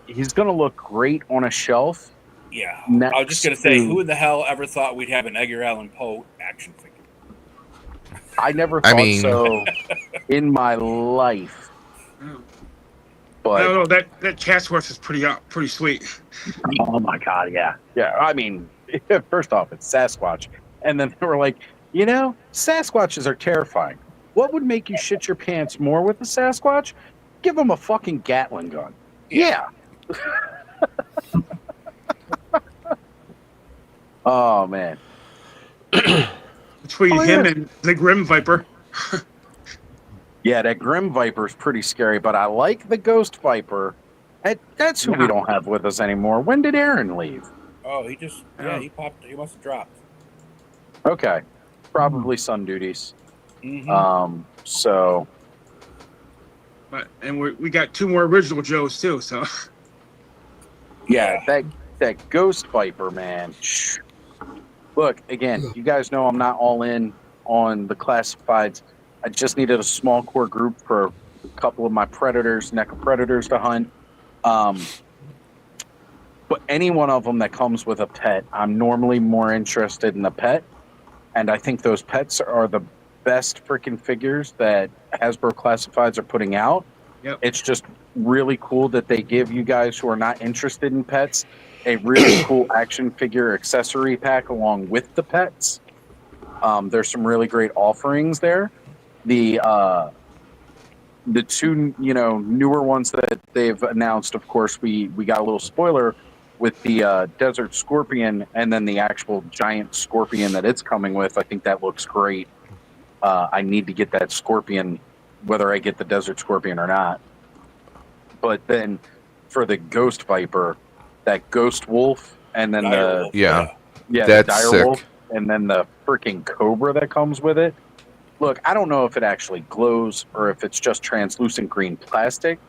He's going to look great on a shelf. Yeah. Next I was just going to say, to- who in the hell ever thought we'd have an Edgar Allan Poe action figure? I never I thought mean- so in my life. I But don't know. That Chatsworth is pretty sweet. oh my god, yeah. I mean, first off, it's Sasquatch, and then they were like, Sasquatches are terrifying. What would make you shit your pants more with a Sasquatch? Give him a fucking Gatling gun. Yeah. Oh man. Between him and the Grim Viper. Yeah, that Grim Viper is pretty scary, but I like the Ghost Viper. That's who we Yeah. don't have with us anymore. When did Aaron leave? Oh, he just he popped. He must have dropped. Okay, probably sun duties. Mm-hmm. So And we got 2 more original Joes too. So yeah, that Ghost Viper, man. Shh. Look, again, you guys know I'm not all in on the classifieds. I just needed a small core group for a couple of my predators, NECA predators to hunt. But any one of them that comes with a pet, I'm normally more interested in the pet. And I think those pets are the best freaking figures that Hasbro Classifieds are putting out. Yep. It's just really cool that they give you guys who are not interested in pets a really cool action figure accessory pack along with the pets. There's some really great offerings there. The 2 newer ones that they've announced, of course, we got a little spoiler with the Desert Scorpion and then the actual giant scorpion that it's coming with. I think that looks great. I need to get that scorpion, whether I get the Desert Scorpion or not. But then for the Ghost Viper, that Ghost Wolf, and then Direwolf, the That's dire sick. wolf, and then the freaking cobra that comes with it. Look, I don't know if it actually glows or if it's just translucent green plastic.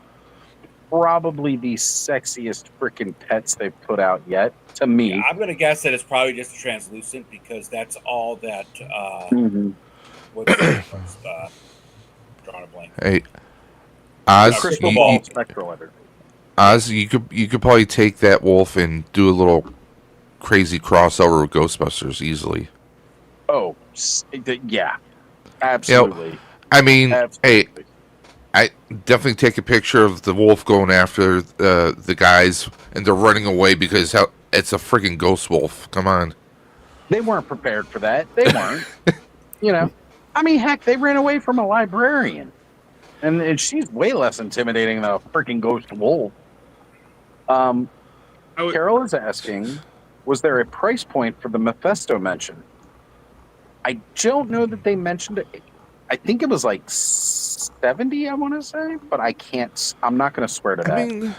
probably the sexiest freaking pets they've put out yet, to me. Yeah, I'm going to guess that it's probably just a translucent because that's all that. What's drawing a blank? Hey, Oz, Crystal ball spectral editor. Oz, you could probably take that wolf and do a little crazy crossover with Ghostbusters easily. Oh, yeah, absolutely. You know, I mean, absolutely. hey, I definitely take a picture of the wolf going after the guys, and they're running away because it's a freaking ghost wolf. Come on. They weren't prepared for that. They weren't. You know, I mean, heck, they ran away from a librarian, and she's way less intimidating than a freaking ghost wolf. Carol is asking, was there a price point for the Mephisto mention? I don't know that they mentioned it. I think it was like 70, I want to say, but I'm not going to swear to that. I mean,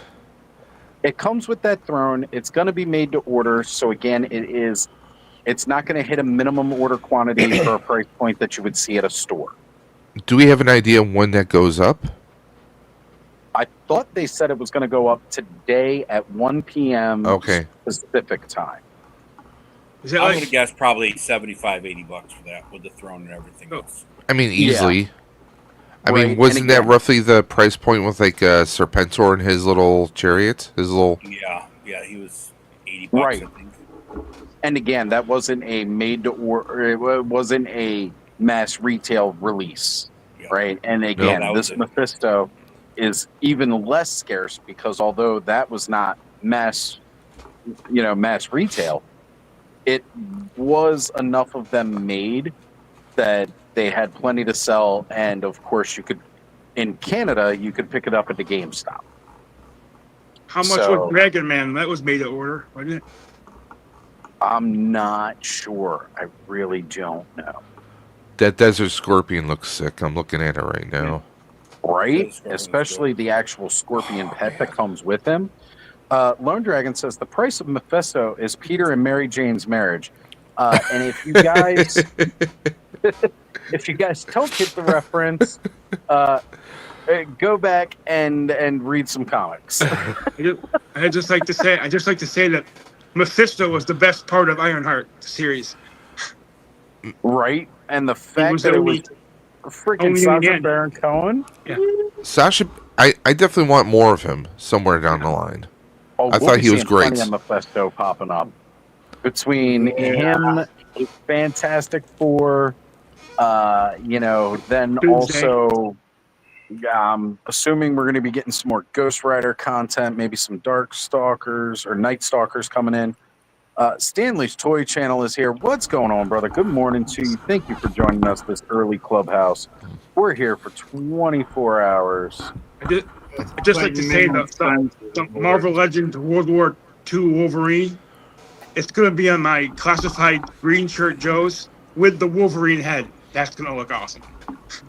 it comes with that throne. It's going to be made to order. So again, it's not going to hit a minimum order quantity for a price point that you would see at a store. Do we have an idea when that goes up? I thought they said it was going to go up today at 1 p.m. Pacific time. I'm going to guess probably $75, $80 for that with the throne and everything else. I mean, easily. Yeah. I right. mean, wasn't that roughly the price point with like Serpentor and his little chariot? His little. Yeah, he was $80, right. I think. And again, that wasn't a made to order. It wasn't a mass retail release, right? And again, this Mephisto is even less scarce because although that was not mass retail, it was enough of them made that they had plenty to sell. And of course, in Canada, you could pick it up at the GameStop. How much was Dragon Man? That was made to order, wasn't it? I'm not sure. I really don't know. That Desert Scorpion looks sick. I'm looking at it right now. Right? Especially the actual scorpion pet that comes with him. Lone Dragon says the price of Mephisto is Peter and Mary Jane's marriage. And if you guys don't get the reference, go back and read some comics. I just like to say that Mephisto was the best part of Ironheart series. Right? And the fact that it was freaking Sacha Baron Cohen. Yeah. Sacha, I definitely want more of him somewhere down the line. Oh, I thought he was great. Plenty of Mephisto popping up between him, Fantastic Four, then also, I'm assuming we're going to be getting some more Ghost Rider content, maybe some Dark Stalkers or Night Stalkers coming in. Stanley's Toy Channel is here. What's going on, brother? Good morning to you. Thank you for joining us this early Clubhouse. We're here for 24 hours. I'd just like to say the Marvel Legends World War II Wolverine, it's going to be on my classified green shirt Joe's with the Wolverine head. That's going to look awesome.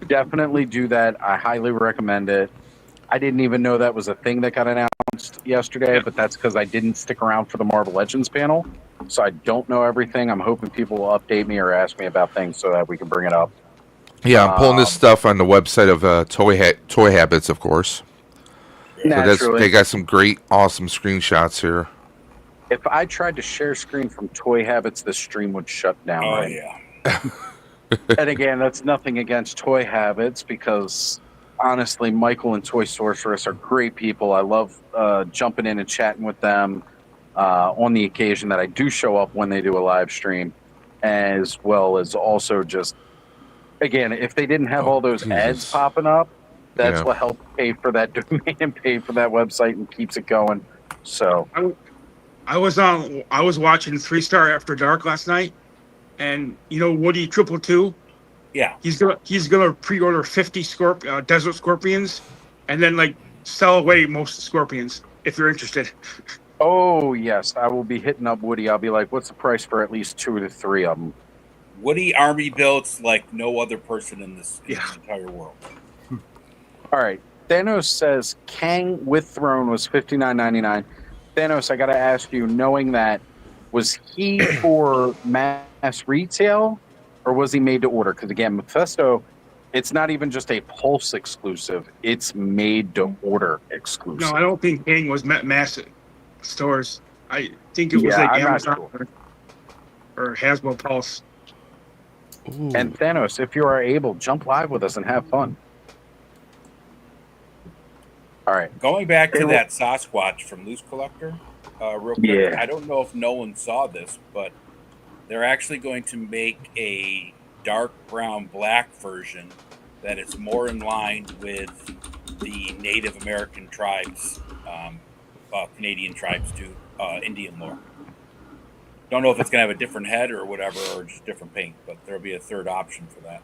Definitely do that. I highly recommend it. I didn't even know that was a thing that got announced yesterday, but that's because I didn't stick around for the Marvel Legends panel. So I don't know everything. I'm hoping people will update me or ask me about things so that we can bring it up. Yeah, I'm pulling this stuff on the website of Toy Habits, of course. So they got some great, awesome screenshots here. If I tried to share screen from Toy Habits, the stream would shut down. Oh, yeah. And again, that's nothing against Toy Habits because, honestly, Michael and Toy Sorceress are great people. I love jumping in and chatting with them on the occasion that I do show up when they do a live stream, as well as also just, again, if they didn't have all those ads popping up, that's what helped pay for that domain and pay for that website and keeps it going. So I was watching 3 Star After Dark last night, and Woody 222. Yeah, he's gonna pre-order 50 desert scorpions, and then sell away most scorpions if you're interested. Oh yes, I will be hitting up Woody. I'll be like, "What's the price for at least 2 to 3 of them?" Woody army builds like no other person in this entire world. All right. Thanos says Kang with Throne was $59.99. Thanos, I got to ask you, knowing that, was he for mass retail or was he made to order? Because again, Mephisto It's not even just a Pulse exclusive. It's made to order exclusive. No, I don't think King was mass stores. I think it was Yeah, like I'm not Amazon or Hasbro Pulse. Ooh. And Thanos, if you are able, jump live with us and have fun. All right. Going back to Hey, that Sasquatch from Loose Collector, real quick. Yeah. I don't know if Nolan saw this, but they're actually going to make a dark brown black version that is more in line with the Native American tribes, Canadian tribes do, Indian lore. Don't know if it's going to have a different head or whatever, or just different paint, but there'll be a third option for that.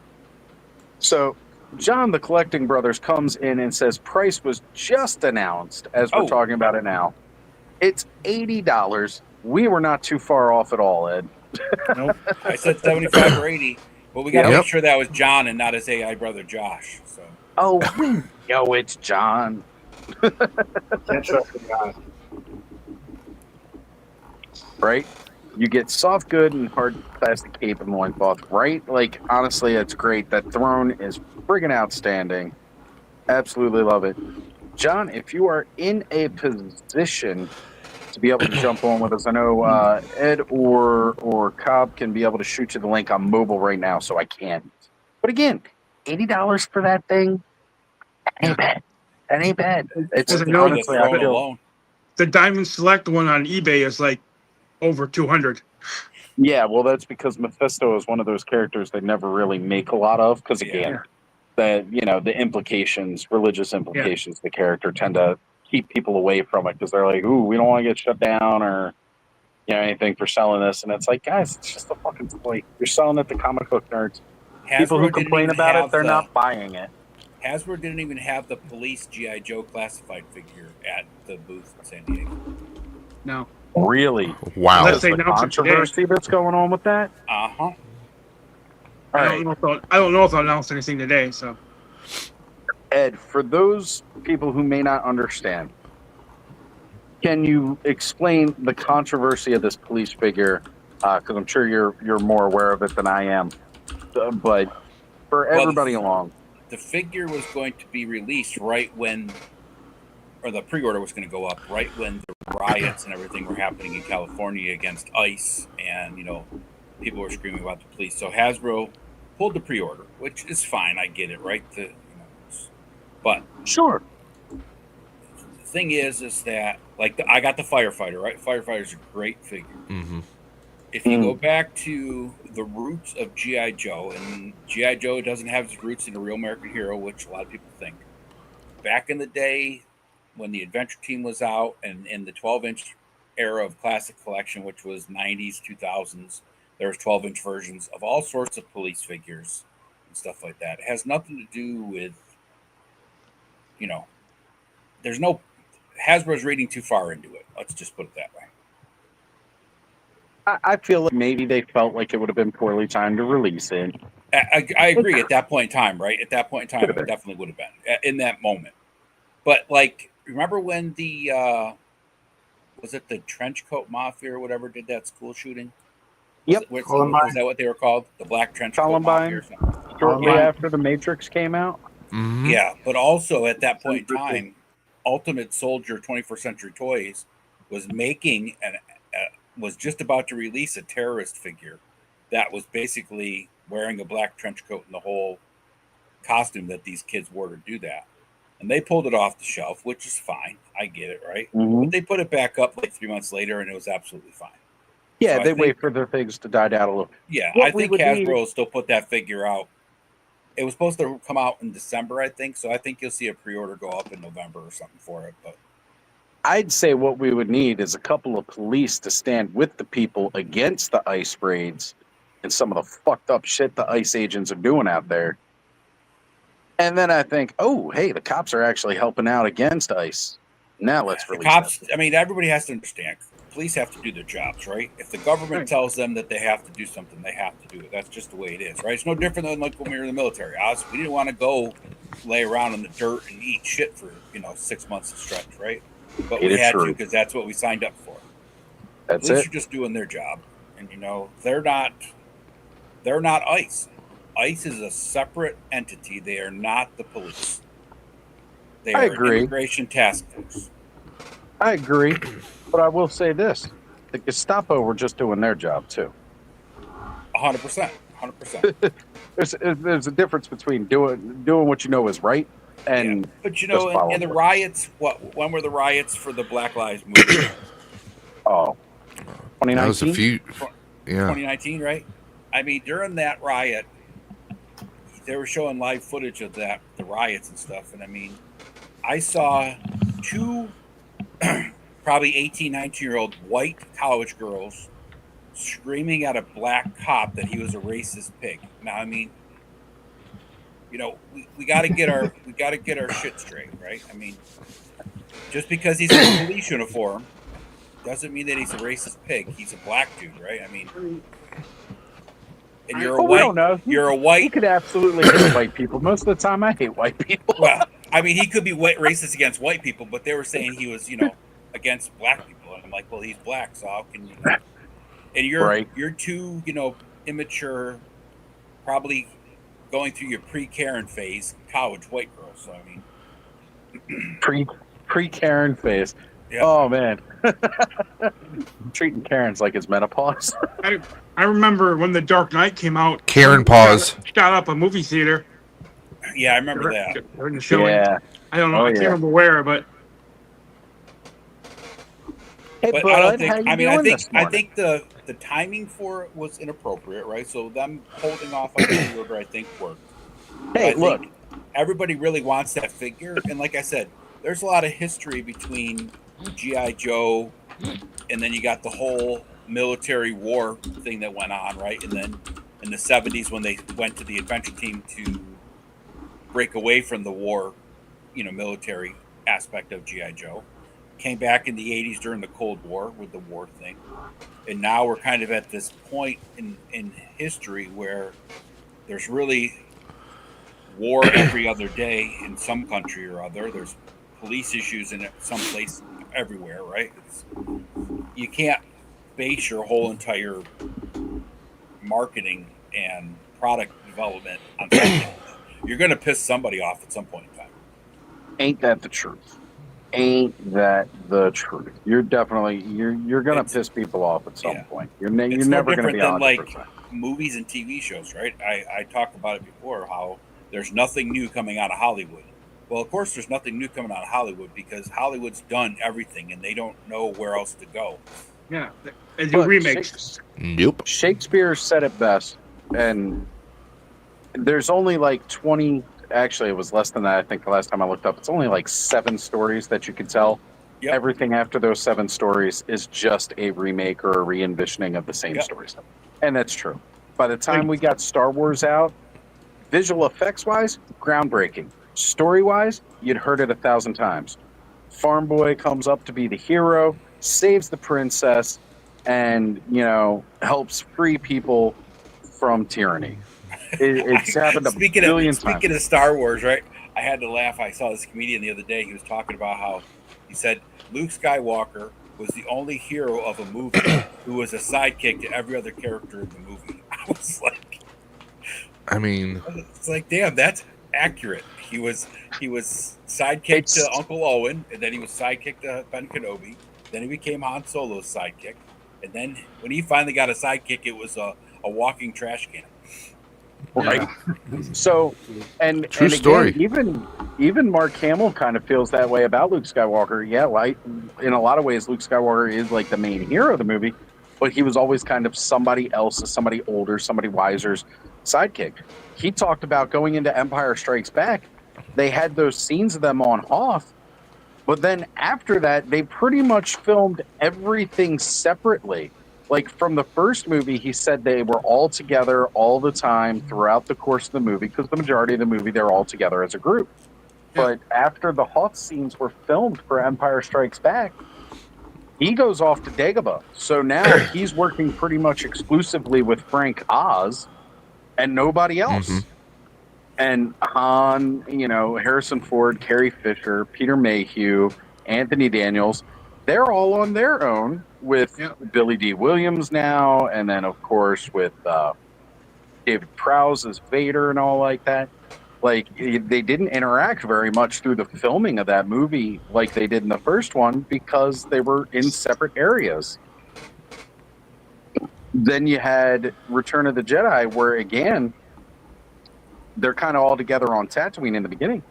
So John the Collecting Brothers comes in and says price was just announced as we're talking about it now. It's $80. We were not too far off at all, Ed. Nope. I said 75 or 80, but we got to Yep. make sure that was John and not his AI brother Josh. So. Oh, we know it's John. Can't trust the guy. Right? You get soft good and hard plastic cape and loincloth, right? Like, honestly, it's great. That throne is friggin' outstanding. Absolutely love it. John, if you are in a position to be able to jump on with us, I know Ed or Cobb can be able to shoot you the link on mobile right now, so I can't. But again, $80 for that thing, that ain't bad. That ain't bad. It's As I know, honestly, I feel alone. the Diamond Select one on eBay is like over 200. Yeah, well, that's because Mephisto is one of those characters they never really make a lot of because, again, the implications, religious implications, the character tend to keep people away from it because they're like, ooh, we don't want to get shut down or anything for selling this. And it's like, guys, it's just a fucking toy. You're selling it to comic book nerds. People who complain about it, they're not buying it. Hasbro didn't even have the police G.I. Joe classified figure at the booth in San Diego. No. Really? Wow. Unless they The announce it today. controversy that's going on with that? Uh-huh. All I right. don't know if they'll announce anything today. So, Ed, for those people who may not understand, can you explain the controversy of this police figure? Because I'm sure you're more aware of it than I am. But for everybody along, the figure was going to be released right when, or the pre-order was going to go up right when the riots and everything were happening in California against ICE, and people were screaming about the police. So Hasbro pulled the pre-order, which is fine. I get it, right? But sure. The thing is that I got the firefighter, right? Firefighter's a great figure. Mm-hmm. If you go back to the roots of G.I. Joe, and G.I. Joe doesn't have its roots in a real American hero, which a lot of people think. Back in the day, when the Adventure Team was out, and in the 12-inch era of Classic Collection, which was 90s, 2000s, there was 12-inch versions of all sorts of police figures and stuff like that. It has nothing to do with, there's no, Hasbro's reading too far into it. Let's just put it that way. I feel like maybe they felt like it would have been poorly timed to release it. I agree at that point in time, right? At that point in time, it definitely would have been in that moment. But remember when the was it the trench coat mafia or whatever did that school shooting? Yep. Was that what they were called? The black trench coat mafia or something? Shortly after the Matrix came out. Mm-hmm. Yeah, but also at that point in time, Ultimate Soldier 21st Century Toys was making was just about to release a terrorist figure that was basically wearing a black trench coat and the whole costume that these kids wore to do that. And they pulled it off the shelf, which is fine. I get it, right? Mm-hmm. But they put it back up 3 months later, and it was absolutely fine. Yeah, they wait for their things to die down a little. Yeah, I think Hasbro still put that figure out. It was supposed to come out in December, I think. So I think you'll see a pre-order go up in November or something for it. But I'd say what we would need is a couple of police to stand with the people against the ICE raids and some of the fucked up shit the ICE agents are doing out there. And then I think, oh, hey, the cops are actually helping out against ICE. Now let's release the cops. that. I mean, everybody has to understand. Police have to do their jobs, right? If the government tells them that they have to do something, they have to do it. That's just the way it is, right? It's no different than when we were in the military. We didn't want to go lay around in the dirt and eat shit for 6 months to stretch, right? But we had to because that's what we signed up for. That's Police it. are just doing their job, and they're not ICE. ICE is a separate entity. They are not the police. They I are agree. immigration task force. I agree, but I will say this: the Gestapo were just doing their job too. 100%. 100%. There's a difference between doing what you know is right and But you just know, following in the it. riots, when were the riots for the Black Lives Movement? Oh, That was a 2019. few. Yeah. 2019, right? I mean, during that riot, they were showing live footage of the riots and stuff. And I mean, I saw two probably 18, 19-year-old white college girls screaming at a black cop that he was a racist pig. Now, I mean, you know, we got to get our shit straight, right? I mean, just because he's in a police uniform doesn't mean that he's a racist pig. He's a black dude, right? I mean, and you're a We white. don't know. You're a He white. could absolutely hate white people. Most of the time, I hate white people. Well, I mean, he could be racist against white people, but they were saying he was, against black people. And I'm like, well, he's black, so how can you? And you're too, immature, probably going through your pre-Karen phase, college white girl. So I mean, pre-Karen phase. Yeah. Oh man, treating Karens like it's menopause. I remember when The Dark Knight came out. Karen pause. Shot up a movie theater. Yeah, I remember that. During the showing. Yeah. I don't know. I can't remember where, but. Hey, but bud, I don't think. how you I mean, doing I think the timing for it was inappropriate, right? So them holding off on the order, I think, worked. Hey, look, everybody really wants that figure, and like I said, there's a lot of history between G.I. Joe, and then you got the whole military war thing that went on, right? And then in the 70s when they went to the adventure team to break away from the war, military aspect of G.I. Joe. Came back in the 80s during the Cold War with the war thing. And now we're kind of at this point in history where there's really war every other day in some country or other. There's police issues in some place everywhere, right? You can't base your whole entire marketing and product development on something. You're going to piss somebody off at some point in time. Ain't that the truth? Ain't that the truth? You're definitely you're going to piss people off at some point. You're never going to be 100%. Like movies and TV shows, right? I talked about it before how there's nothing new coming out of Hollywood. Well, of course, there's nothing new coming out of Hollywood because Hollywood's done everything and they don't know where else to go. Yeah, they do remakes. Nope. Shakespeare said it best, and there's only like 20. Actually, it was less than that. I think the last time I looked up, it's only like 7 stories that you could tell. Yep. Everything after those 7 stories is just a remake or a re-envisioning of the same stories. And that's true. By the time we got Star Wars out, visual effects-wise, groundbreaking. Story-wise, you'd heard it 1,000 times. Farm boy comes up to be the hero, saves the princess, and, helps free people from tyranny. It's happened a billion times. Speaking of Star Wars, right? I had to laugh. I saw this comedian the other day. He was talking about how he said Luke Skywalker was the only hero of a movie who was a sidekick to every other character in the movie. I was like, it's like, damn, that's accurate. He was sidekick to Uncle Owen, and then he was sidekick to Ben Kenobi. Then he became Han Solo's sidekick, and then when he finally got a sidekick, it was a walking trash can. Right. Yeah. So, and true again, story. Even Mark Hamill kind of feels that way about Luke Skywalker. Yeah, like in a lot of ways, Luke Skywalker is like the main hero of the movie, but he was always kind of somebody else's, somebody older, somebody wiser's sidekick. He talked about going into Empire Strikes Back. They had those scenes of them on Hoth, but then after that, they pretty much filmed everything separately. Like from the first movie, he said they were all together all the time throughout the course of the movie, because the majority of the movie, they're all together as a group. Yeah. But after the Hoth scenes were filmed for Empire Strikes Back, he goes off to Dagobah. So now he's working pretty much exclusively with Frank Oz and nobody else. Mm-hmm. And Han, Harrison Ford, Carrie Fisher, Peter Mayhew, Anthony Daniels, they're all on their own with Billy D. Williams now, and then, of course, with David Prowse as Vader and all like that. Like, they didn't interact very much through the filming of that movie like they did in the first one because they were in separate areas. Then you had Return of the Jedi, where, again, they're kind of all together on Tatooine in the beginning.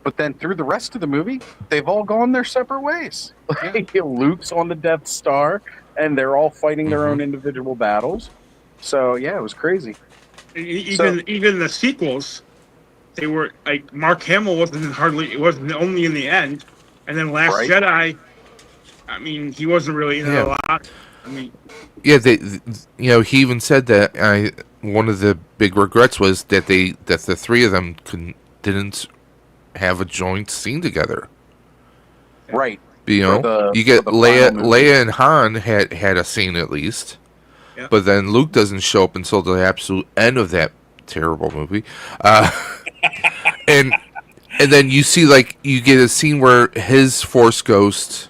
But then through the rest of the movie, they've all gone their separate ways. Like, Luke's on the Death Star, and they're all fighting their own individual battles. So, yeah, it was crazy. Even the sequels, they were like Mark Hamill it wasn't only in the end, and then Last Jedi. I mean, he wasn't really in it a lot. I mean, yeah, he even said that one of the big regrets was that the three of them didn't have a joint scene together. Right. You know, you get Leia and Han had a scene at least, but then Luke doesn't show up until the absolute end of that terrible movie. And then you see, like, you get a scene where his Force Ghost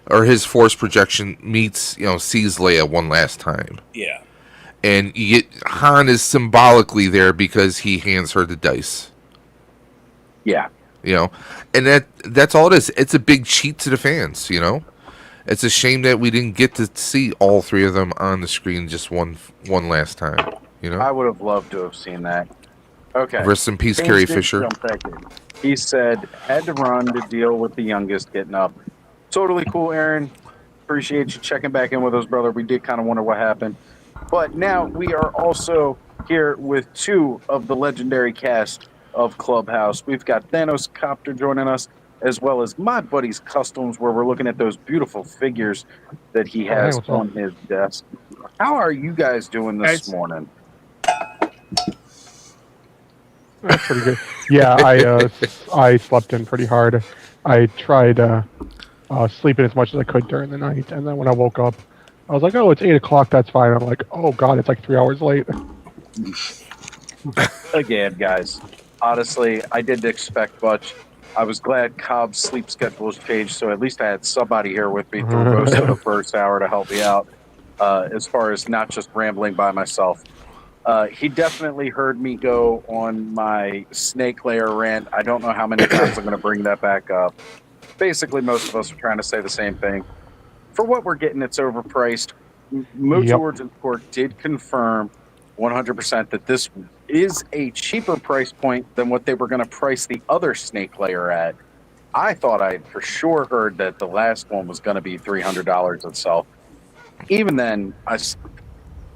or his Force projection sees Leia one last time. Yeah. And you get Han is symbolically there because he hands her the dice. Yeah. You know, and that's all it is. It's a big cheat to the fans, you know. It's a shame that we didn't get to see all three of them on the screen just one last time, you know. I would have loved to have seen that. Okay. Rest in peace, Carrie Fisher. He said, had to run to deal with the youngest getting up. Totally cool, Aaron. Appreciate you checking back in with us, brother. We did kind of wonder what happened. But now we are also here with two of the legendary cast of Clubhouse. We've got Thanos Copter joining us, as well as my buddy's Customs, where we're looking at those beautiful figures that he has on his desk. How are you guys doing this morning? That's pretty good. Yeah, I slept in pretty hard. I tried sleeping as much as I could during the night, and then when I woke up, I was like, "Oh, it's 8 o'clock. That's fine." I'm like, "Oh God, it's like 3 hours late." Again, guys, honestly, I didn't expect much. I was glad Cobb's sleep schedule was changed, so at least I had somebody here with me through most of the first hour to help me out, as far as not just rambling by myself. He definitely heard me go on my snake layer rant. I don't know how many times I'm going to bring that back up. Basically, most of us are trying to say the same thing. For what we're getting, it's overpriced. Mojo Origins Court did confirm 100% that this is a cheaper price point than what they were going to price the other snake layer at. I thought I for sure heard that the last one was going to be $300 itself. Even then,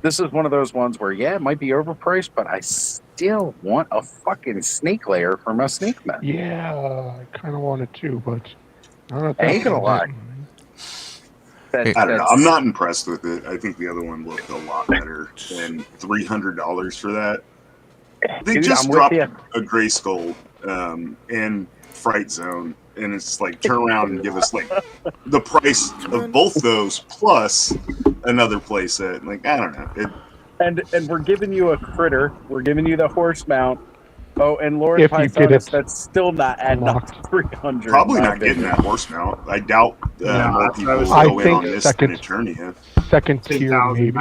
this is one of those ones where, yeah, it might be overpriced, but I still want a fucking snake layer for my snake man. Yeah, I kind of want it too, but I ain't gonna lie. I don't know. I'm not impressed with it. I think the other one looked a lot better than $300 for that. They just dropped a Gray Skull and Fright Zone, and it's like turn around and give us like the price of both those plus another playset. Like, I don't know. And we're giving you a critter. We're giving you the horse mount. Oh, and Lord Pythonus, that's still not adding up to 300. Probably not getting that horse mount. I doubt more people will go in on this than Eternia. Second tier, maybe.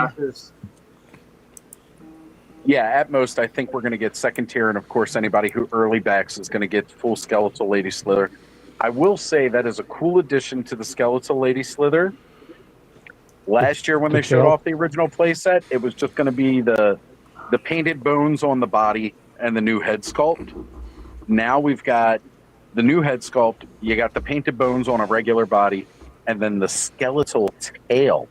Yeah, at most, I think we're going to get second tier, and of course, anybody who early backs is going to get full Skeletal Lady Slither. I will say that is a cool addition to the Skeletal Lady Slither. Last year, when they showed off the original playset, it was just going to be the painted bones on the body and the new head sculpt. Now we've got the new head sculpt. You got the painted bones on a regular body, and then the skeletal tail.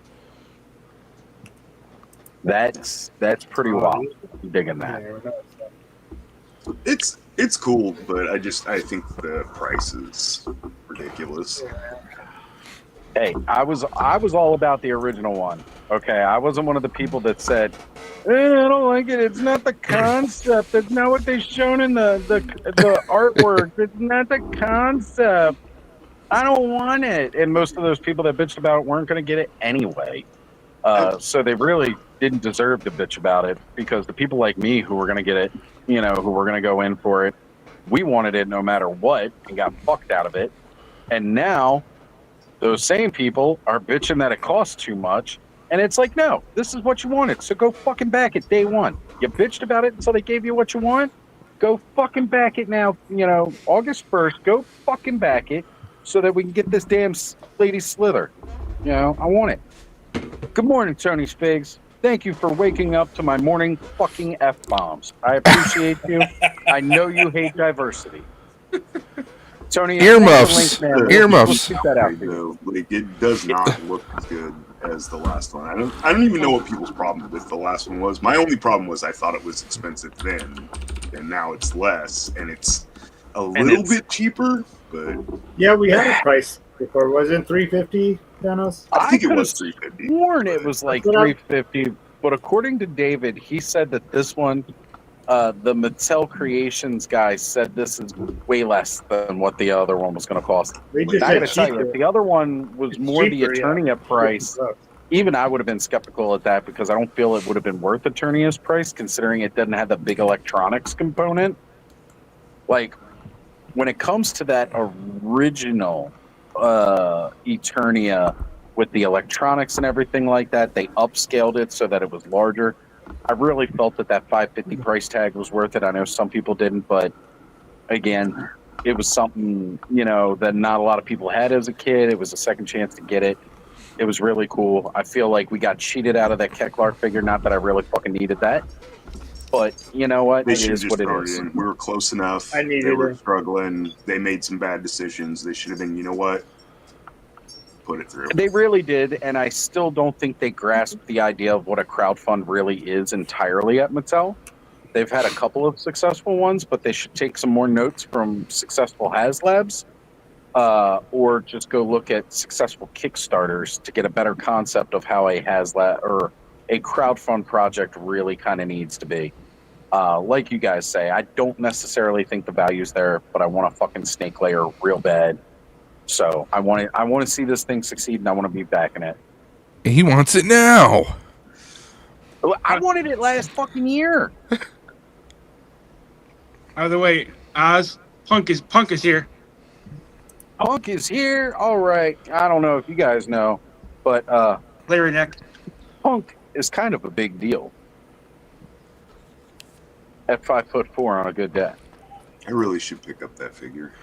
That's pretty wild. I'm digging that. It's cool, but I think the price is ridiculous. Hey, I was all about the original one. Okay, I wasn't one of the people that said, I don't like it. It's not the concept. That's not what they've shown in the artwork. It's not the concept. I don't want it. And most of those people that bitched about it weren't going to get it anyway. So they really didn't deserve to bitch about it, because the people like me who were going to get it, who were going to go in for it, we wanted it no matter what and got fucked out of it. And now those same people are bitching that it costs too much And it's like, no, this is what you wanted. So go fucking back it day one. You bitched about it until they gave you what you want. Go fucking back it now, August 1st. Go fucking back it so that we can get this damn lady Slither. I want it. Good morning, Tony Spigs. Thank you for waking up to my morning fucking F-bombs. I appreciate you. I know you hate diversity. Tony, earmuffs. Earmuffs. Like, it does not look as good as the last one. I don't even know what people's problem with the last one was. My only problem was I thought it was expensive then, and now it's less, and it's a little bit cheaper. But yeah, we had a price before. Was it $350, Thanos? I think it was $350. Sworn it was like $350, but according to David, he said that this one, the Mattel Creations guy said this is way less than what the other one was going to cost. I gotta tell you, if the other one was more the Eternia price, even I would have been skeptical at that because I don't feel it would have been worth Eternia's price considering it doesn't have the big electronics component. Like, when it comes to that original Eternia with the electronics and everything like that, they upscaled it so that it was larger. I really felt that $550 price tag was worth it. I know some people didn't, but again, it was something, that not a lot of people had as a kid. It was a second chance to get it. It was really cool. I feel like we got cheated out of that Keklar figure. Not that I really fucking needed that, but you know what? It is what it is. We were close enough. They were struggling. They made some bad decisions. They should have been, put it through. They really did, and I still don't think they grasped the idea of what a crowdfund really is entirely at Mattel. They've had a couple of successful ones, but they should take some more notes from successful HasLabs, or just go look at successful Kickstarters to get a better concept of how a HasLab or a crowdfund project really kind of needs to be. Like you guys say, I don't necessarily think the value's there, but I want a fucking snake layer real bad. So I want to see this thing succeed, and I want to be back in it. He wants it now. I wanted it last fucking year. By the way, Oz, Punk is here. Punk is here. All right. I don't know if you guys know, but Larry next. Punk is kind of a big deal at 5'4" on a good day. I really should pick up that figure.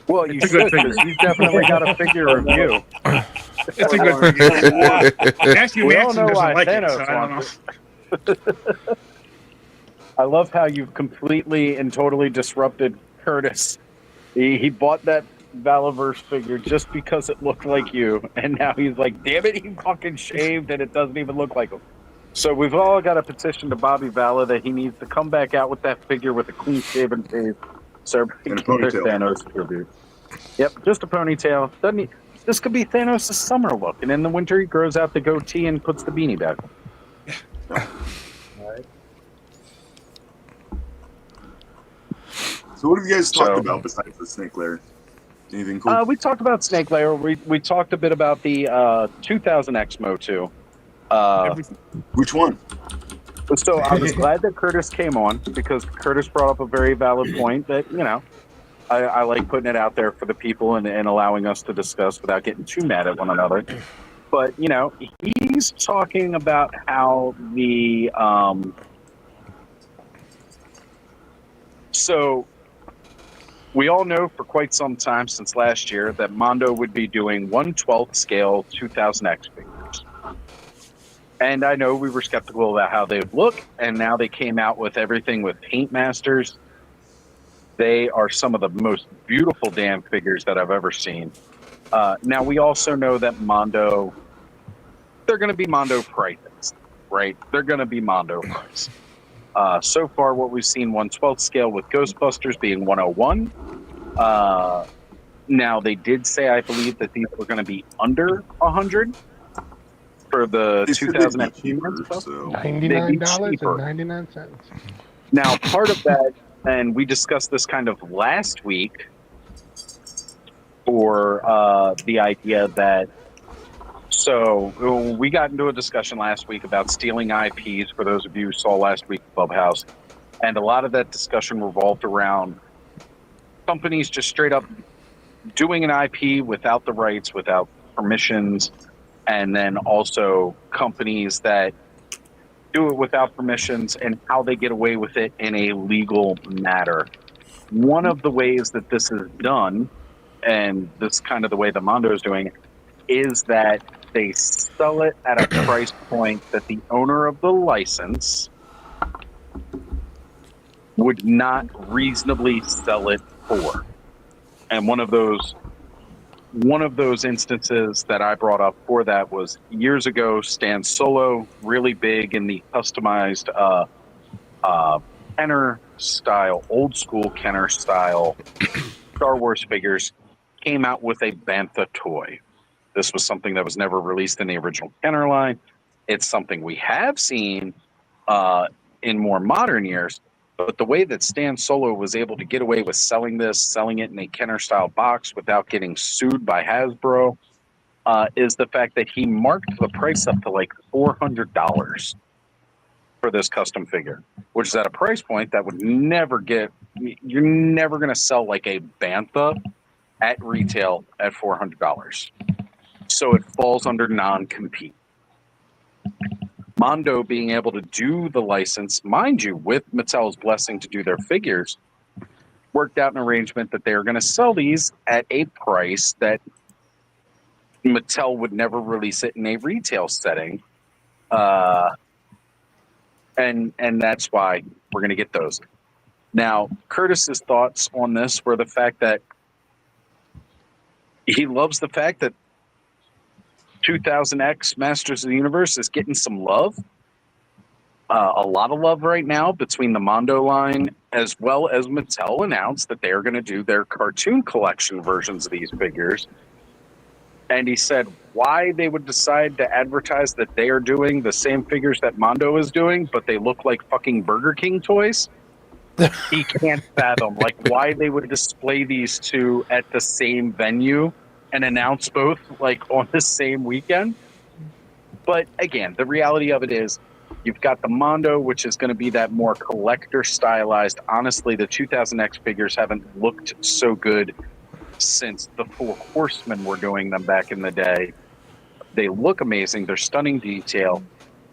Well, you should, because you definitely got a figure of you. It's a good figure. Actually, we all know why like Thanos wants it. I love how you've completely and totally disrupted Curtis. He bought that Valaverse figure just because it looked like you, and now he's like, damn it, he fucking shaved and it doesn't even look like him. So we've all got a petition to Bobby Vala that he needs to come back out with that figure with a clean-shaven face. So their Thanos tribute. Yep, just a ponytail. Doesn't he? This could be Thanos' summer look, and in the winter he grows out the goatee and puts the beanie back on. Alright. So what have you guys talked about besides the snake lair? Anything cool? We talked about Snake Lair. We talked a bit about the 2000 Exmo too. Which one? So I was glad that Curtis came on because Curtis brought up a very valid point that, I like putting it out there for the people and allowing us to discuss without getting too mad at one another. But, he's talking about how the... So we all know for quite some time since last year that Mondo would be doing 1/12 scale 2000X figures. And I know we were skeptical about how they would look, and now they came out with everything with Paint Masters. They are some of the most beautiful damn figures that I've ever seen. Now, we also know that Mondo, they're going to be Mondo prices, right? They're going to be Mondo price. So far, what we've seen 1/12 scale with Ghostbusters being 101. Now, they did say, I believe, that these were going to be under 100. For the 2018 stuff, $99.99. Now, part of that, and we discussed this kind of last week, for the idea that, so we got into a discussion last week about stealing IPs, for those of you who saw last week Clubhouse, and a lot of that discussion revolved around companies just straight up doing an IP without the rights, without permissions, and then also companies that do it without permissions and how they get away with it in a legal matter. One of the ways that this is done, and this is kind of the way the Mondo is doing it, is that they sell it at a price point that the owner of the license would not reasonably sell it for. And one of those instances that I brought up for that was years ago, Stan Solo, really big in the customized Kenner style, old school Kenner style Star Wars figures, came out with a Bantha toy. This was something that was never released in the original Kenner line. It's something we have seen in more modern years, but the way that Stan Solo was able to get away with selling it in a Kenner style box without getting sued by Hasbro, is the fact that he marked the price up to like $400 for this custom figure, which is at a price point that would never get, you're never going to sell like a Bantha at retail at $400. So it falls under non-compete. Mondo being able to do the license, mind you, with Mattel's blessing to do their figures, worked out an arrangement that they are going to sell these at a price that Mattel would never release it in a retail setting. And that's why we're going to get those. Now, Curtis's thoughts on this were the fact that he loves the fact that 2000X Masters of the Universe is getting some love. A lot of love right now between the Mondo line, as well as Mattel announced that they are going to do their cartoon collection versions of these figures. And he said why they would decide to advertise that they are doing the same figures that Mondo is doing, but they look like fucking Burger King toys. He can't fathom like why they would display these two at the same venue and announce both like on the same weekend. But again, the reality of it is you've got the Mondo, which is going to be that more collector stylized. Honestly, the 2000X figures haven't looked so good since the Four Horsemen were doing them back in the day. They look amazing. They're stunning detail.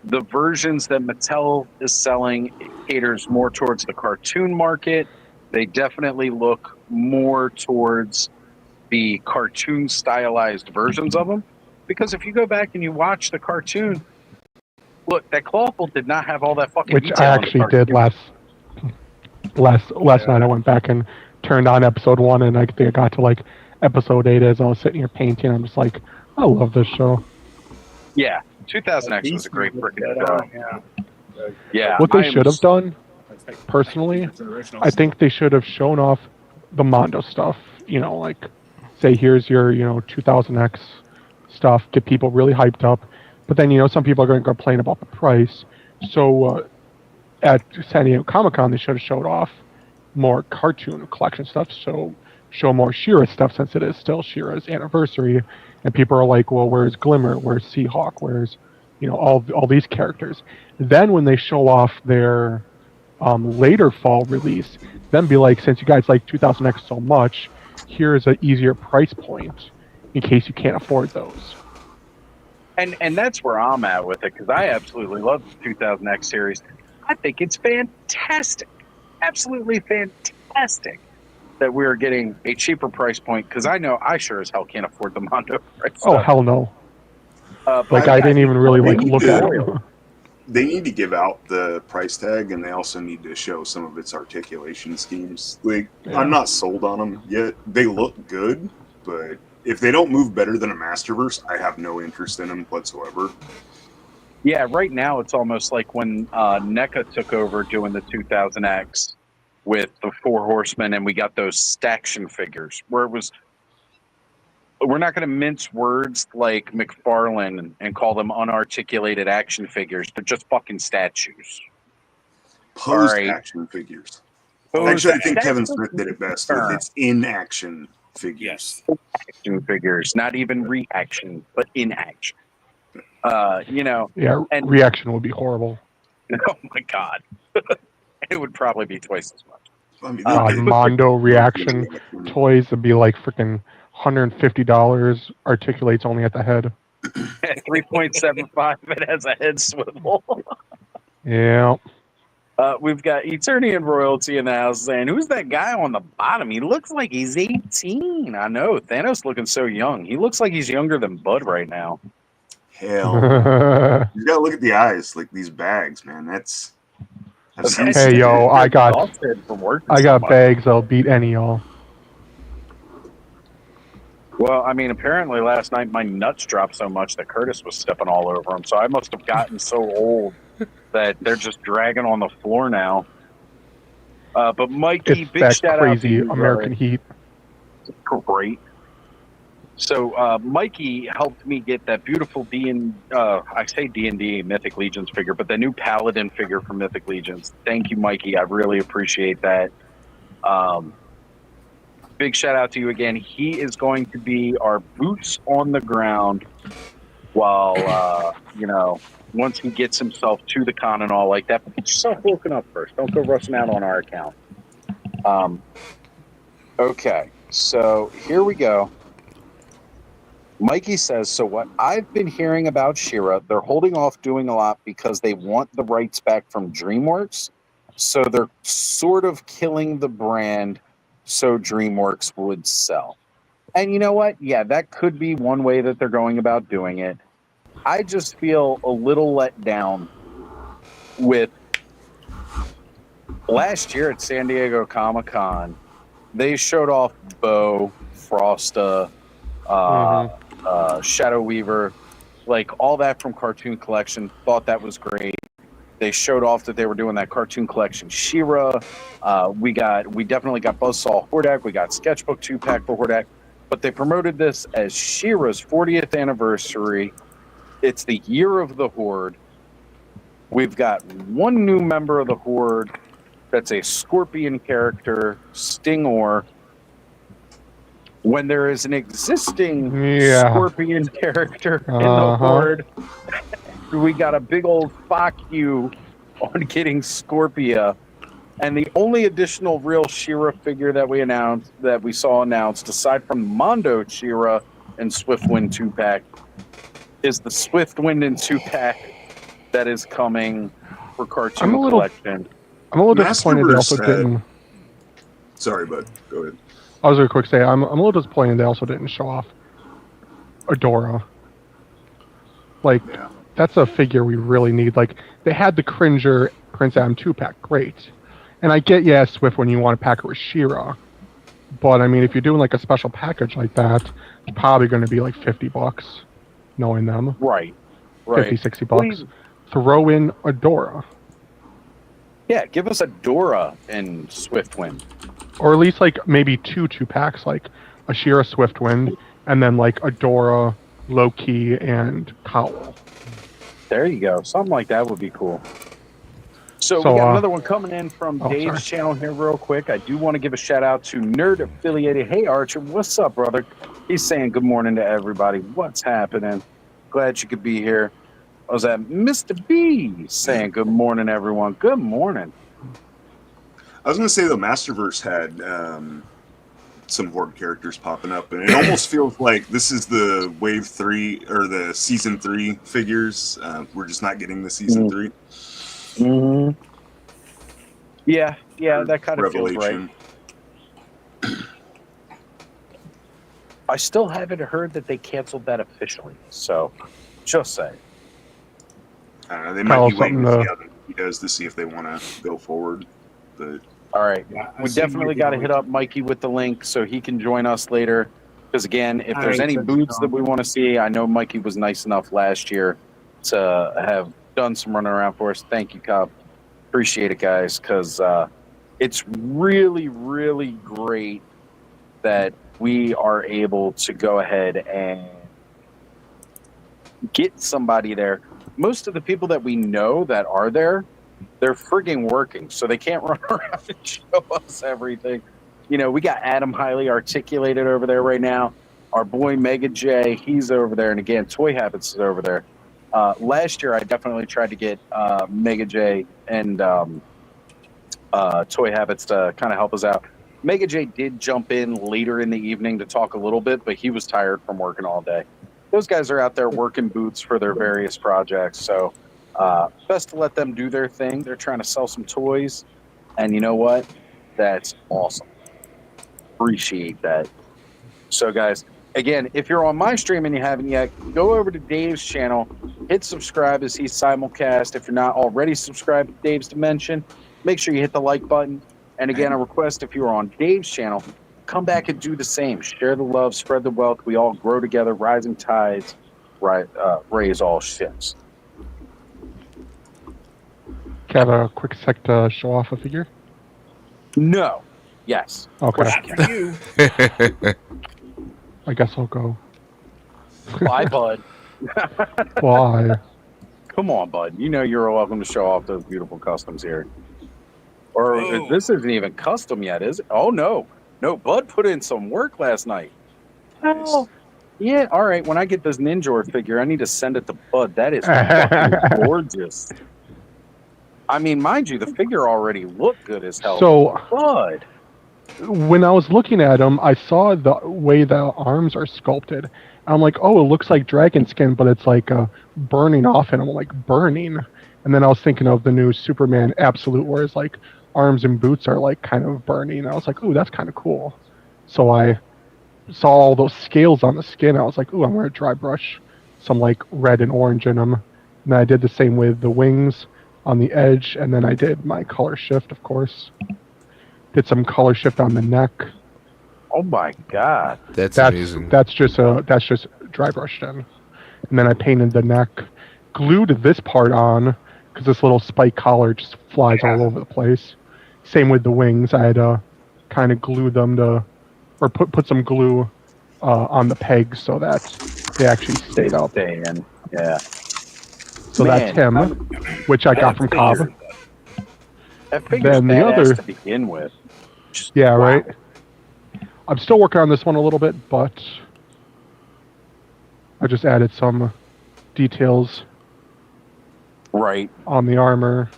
The versions that Mattel is selling caters more towards the cartoon market. They definitely look more towards the cartoon stylized versions of them. Because if you go back and you watch the cartoon, look, that Clawful did not have all that fucking which detail I actually did last night. I went back and turned on episode 1, and I think I got to like episode 8 as I was sitting here painting. I'm just like, I love this show. Yeah, 2000X was a great freaking show. Yeah. What they should have done, personally, I think they should have shown off the Mondo stuff. You know, like, say, here's your, 2000X stuff, get people really hyped up. But then, some people are going to complain about the price. So at San Diego Comic-Con, they should have showed off more cartoon collection stuff. So show more She-Ra stuff, since it is still She-Ra's anniversary. And people are like, well, where's Glimmer? Where's Seahawk? Where's, all these characters? Then when they show off their later fall release, then be like, since you guys like 2000X so much, here's an easier price point in case you can't afford those. And that's where I'm at with it, because I absolutely love the 2000X series. I think it's fantastic. Absolutely fantastic that we're getting a cheaper price point, because I know I sure as hell can't afford the Mondo price. Oh, hell no. I didn't even really look at it. They need to give out the price tag, and they also need to show some of its articulation schemes. I'm not sold on them yet. They look good, but if they don't move better than a Masterverse, I have no interest in them whatsoever. Yeah, right now it's almost like when NECA took over doing the 2000X with the Four Horsemen, and we got those Staction figures, where it was, we're not going to mince words like McFarlane and call them unarticulated action figures. They're just fucking statues. Posed action figures. Actually, I think Kevin Smith did it best with its in-action figures. Yes. Action figures, not even reaction, but in action. Yeah, and reaction would be horrible. Oh my god. It would probably be twice as much. I mean, Mondo reaction toys would be like freaking $150, articulates only at the head. At 3.75, it has a head swivel. Yeah. We've got Eternian Royalty in the house saying, who's that guy on the bottom? He looks like he's 18. I know. Thanos looking so young. He looks like he's younger than Bud right now. Hell. You gotta look at the eyes, like these bags, man. That's. Hey, yo, I got bags. I'll beat any y'all. Well, I mean, apparently last night my nuts dropped so much that Curtis was stepping all over them. So I must have gotten so old that they're just dragging on the floor now. But Mikey, it's big that shout crazy out to you, American Heat. Great. So Mikey helped me get that beautiful I say D&D Mythic Legions figure, but the new Paladin figure from Mythic Legions. Thank you, Mikey. I really appreciate that. Big shout out to you again. He is going to be our boots on the ground while, once he gets himself to the con and all like that. But get yourself woken up first. Don't go rushing out on our account. Okay, so here we go. Mikey says, so what I've been hearing about She-Ra, they're holding off doing a lot because they want the rights back from DreamWorks. So they're sort of killing the brand so DreamWorks would sell. And you know what? Yeah, that could be one way that they're going about doing it. I just feel a little let down with last year at San Diego Comic-Con. They showed off Bo, Frosta, Shadow Weaver, like all that from Cartoon Collection. Thought that was great. They showed off that they were doing that Cartoon Collection She-Ra. We definitely got Buzzsaw Hordak. We got Sketchbook 2-pack for Hordak. But they promoted this as She-Ra's 40th anniversary. It's the year of the Horde. We've got one new member of the Horde that's a Scorpion character, Stingor. When there is an existing Scorpion character in the Horde, we got a big old fuck you on getting Scorpia. And the only additional real She-Ra figure that we saw announced, aside from Mondo She-Ra and Swiftwind 2-pack, is the Swiftwind and 2-pack that is coming for Cartoon Collection. I'm a little disappointed they also didn't. Sorry, bud. Go ahead. I was going to quick say, I'm a little disappointed they also didn't show off Adora. Like, that's a figure we really need. Like, they had the Cringer Prince Adam 2-pack, great. And I get, Swift when you want to pack it with She-Ra. But, I mean, if you're doing, like, a special package like that, it's probably going to be, like, $50, knowing them. Right. 50, $60. Please. Throw in Adora. Yeah, give us Adora and Swiftwind. Or at least, like, maybe two packs, like a She-Ra Swiftwind, and then, like, Adora, Loki, and Cowl. There you go. Something like that would be cool. So we got another one coming in from Dave's channel here real quick. I do want to give a shout-out to Nerd Affiliated. Hey, Archer, what's up, brother? He's saying good morning to everybody. What's happening? Glad you could be here. I was at Mr. B saying good morning, everyone. Good morning. I was going to say the Masterverse had some Horde characters popping up, and it almost feels like this is the Wave 3 or the Season 3 figures. We're just not getting the Season 3. Mm-hmm. Yeah, that kind of feels right. I still haven't heard that they canceled that officially, so just say. They might be waiting to see how he does to see if they want to go forward. But all right, we definitely got to hit up Mikey with the link so he can join us later. Because again, if there's any boots that we want to see, I know Mikey was nice enough last year to have done some running around for us. Thank you, Cobb. Appreciate it, guys, because it's really, really great that we are able to go ahead and get somebody there. Most of the people that we know that are there, they're frigging working, so they can't run around and show us everything. You know, we got Adam highly articulated over there right now. Our boy Mega J, he's over there, and again, Toy Habits is over there. Last year, I definitely tried to get Mega J and Toy Habits to kind of help us out. Mega J did jump in later in the evening to talk a little bit, but he was tired from working all day. those guys are out there working boots for their various projects. So best to let them do their thing. They're trying to sell some toys. And you know what? That's awesome. Appreciate that. So, guys, again, if you're on my stream and you haven't yet, go over to Dave's channel, hit subscribe as he's simulcast. If you're not already subscribed to Dave's Dimension, make sure you hit the like button. And again, a request, if you're on Dave's channel, come back and do the same. Share the love, spread the wealth. We all grow together. Rising tides raise all ships. Can I have a quick sec to show off a figure? No. Yes. Okay. You. I guess I'll go. Bye, bud. Why? Come on, bud. You know you're welcome to show off those beautiful customs here. Or Oh. this isn't even custom yet, is it? Oh, no. No, Bud put in some work last night. Oh, yeah. All right. When I get this Ninja figure, I need to send it to Bud. That is fucking gorgeous. I mean, mind you, the figure already looked good as hell. So, Bud. when I was looking at him, I saw the way the arms are sculpted. I'm like, oh, it looks like dragon skin, but it's like burning off, and I'm like, burning. And then I was thinking of the new Superman Absolute, where his like arms and boots are like kind of burning. I was like, ooh, that's kind of cool. So I saw all those scales on the skin. I was like, ooh, I'm gonna dry brush some like red and orange in them. And then I did the same with the wings on the edge, and then I did my color shift, of course. Did some color shift on the neck. Oh my god. That's amazing. That's just dry brushed in. And then I painted the neck, glued this part on because this little spike collar just flies all over the place. Same with the wings. I had kind of glued them to, or put some glue on the pegs so that they actually stayed up. In. Yeah. So Man, that's him, which I got from Cobb. That figure's Then the badass other- to begin with. Just, Yeah, wow. right. I'm still working on this one a little bit, but I just added some details Right. on the armor.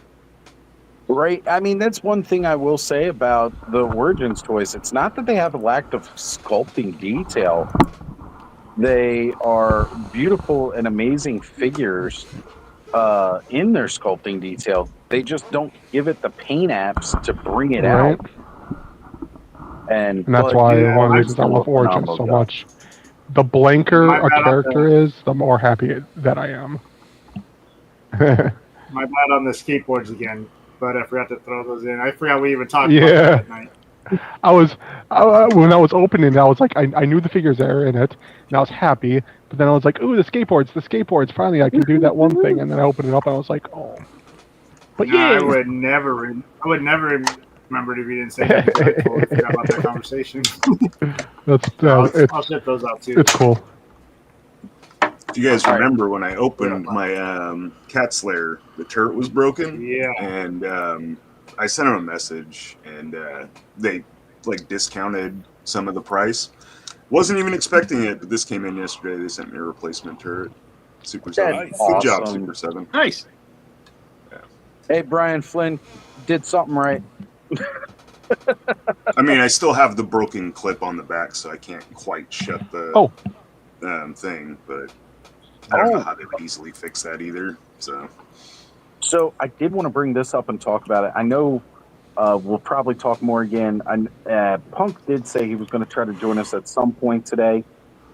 Right. I mean, that's one thing I will say about the Origins toys. It's not that they have a lack of sculpting detail. They are beautiful and amazing figures in their sculpting detail. They just don't give it the paint apps to bring it Right. out. And And that's but, why yeah, one of the I'm reasons I still love working on Origins those so guys. much. The blanker My a bad on character is, the more happy that I am. My bad on the skateboards again, but I forgot to throw those in. I forgot we even talked Yeah. about that night. When I was opening, I was like, I knew the figures there in it, and I was happy. But then I was like, ooh, the skateboards! Finally, I can do that one thing. And then I opened it up, and I was like, oh. But No, yeah, I would never remember if you didn't say that. I totally forgot about that conversation. that's I'll ship those out too. it's cool. If you guys remember when I opened my cat slayer, the turret was broken. Yeah. And I sent them a message, and they like discounted some of the price. Wasn't even expecting it, but this came in yesterday. They sent me a replacement turret. Super 7. That's Good job, awesome. Super 7. Nice. Hey, Brian Flynn did something right. I mean, I still have the broken clip on the back, so I can't quite shut the thing, but I don't know how they would easily fix that either. So I did want to bring this up and talk about it. I know we'll probably talk more again. Punk did say he was going to try to join us at some point today.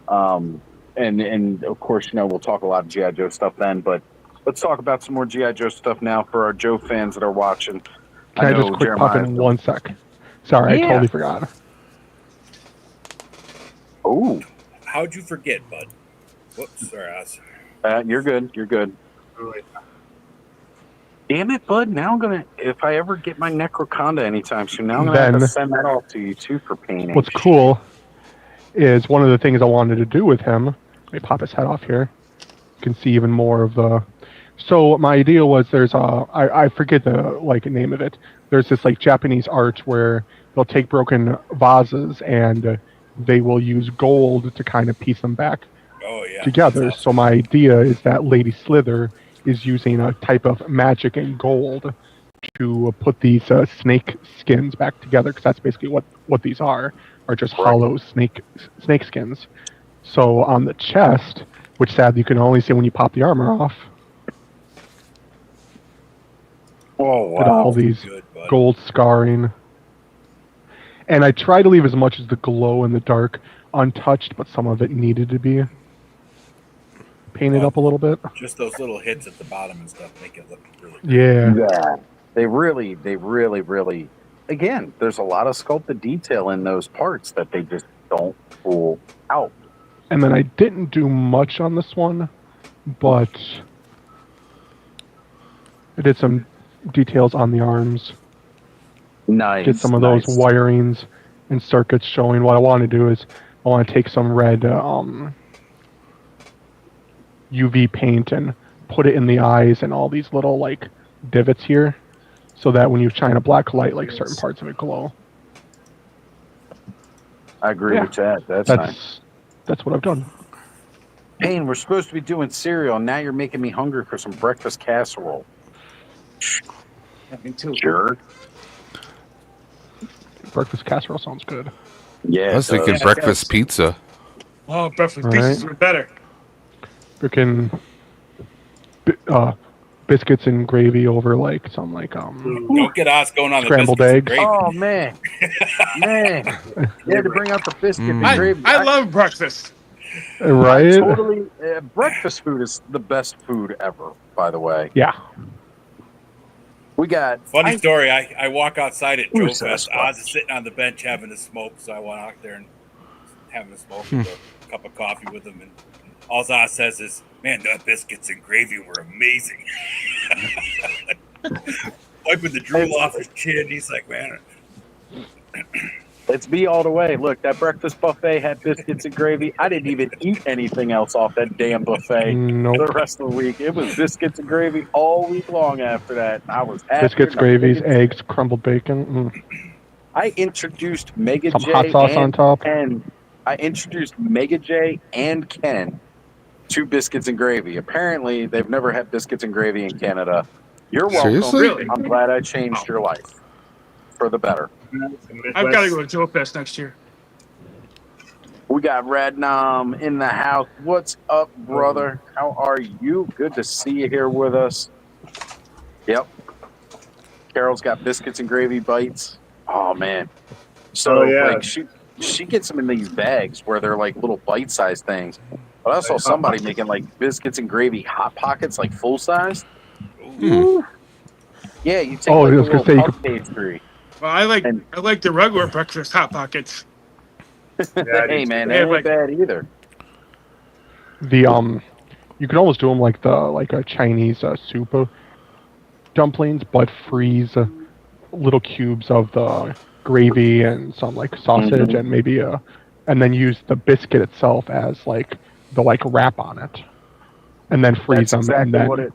And of course, we'll talk a lot of G.I. Joe stuff then, but let's talk about some more G.I. Joe stuff now for our Joe fans that are watching. Can I just quick pop in 1 sec? Sorry, I totally forgot. Oh. How'd you forget, bud? Whoops, sorry. You're good. You're good. Damn it, bud. Now I'm going to, if I ever get my Necroconda anytime soon, now I'm going to have to send that off to you too for painting. What's cool is one of the things I wanted to do with him. Let me pop his head off here. You can see even more of the. So my idea was there's I forget the name of it. There's this Japanese art where they'll take broken vases and they will use gold to kind of piece them back together. So my idea is that Lady Slither is using a type of magic and gold to put these snake skins back together, because that's basically what these are just hollow snake skins. So on the chest, which sadly you can only see when you pop the armor off. Oh wow! With all these gold scarring. And I try to leave as much as the glow in the dark untouched, but some of it needed to be painted up a little bit. Just those little hits at the bottom and stuff make it look really good. Yeah. They really, again, there's a lot of sculpted detail in those parts that they just don't pull out. And then I didn't do much on this one, but I did some details on the arms. Nice. Get some of those wirings and circuits showing. What I want to do is I want to take some red UV paint and put it in the eyes and all these little like divots here, so that when you shine a black light, like certain parts of it glow. I agree with that. That's nice. That's what I've done. Payne, we're supposed to be doing cereal, and now you're making me hungry for some breakfast casserole. Me too. Sure. Breakfast casserole sounds good. Yeah. I was thinking breakfast pizza. Oh, breakfast pizza's better. Freaking biscuits and gravy over like some like Don't get us going on scrambled the eggs. Oh man, man! You had to bring out the biscuit and gravy. I love breakfast. Right? Totally. Breakfast food is the best food ever. By the way. Yeah. We got funny story. I walk outside at Ooh, Joe Fest. Oz is sitting on the bench having a smoke, so I went out there and having a smoke with a cup of coffee with him, and all Oz says is, "Man, the biscuits and gravy were amazing." Wiping the drool off his chin, he's like, "Man." It's me all the way. Look, that breakfast buffet had biscuits and gravy. I didn't even eat anything else off that damn buffet the rest of the week. It was biscuits and gravy all week long after that. I was happy. Biscuits, gravies, eggs, crumbled bacon. I introduced Mega Some J hot sauce and on top. Ken. I introduced Mega J and Ken to biscuits and gravy. Apparently, they've never had biscuits and gravy in Canada. You're welcome. Seriously? I'm glad I changed your life for the better. I've got to go to Joe Fest next year. We got Radnom in the house. What's up, brother? How are you? Good to see you here with us. Yep. Carol's got biscuits and gravy bites. Oh man. So like she gets them in these bags where they're like little bite-sized things. But I saw somebody making like biscuits and gravy hot pockets, like full size. Yeah, you take like a little puff pastry. Well, I like the regular breakfast hot pockets. Hey man, they ain't bad either. The you can almost do them like a Chinese soup dumplings, but freeze little cubes of the gravy and some like sausage and maybe and then use the biscuit itself as like the like wrap on it, and then freeze them. Exactly and then what it.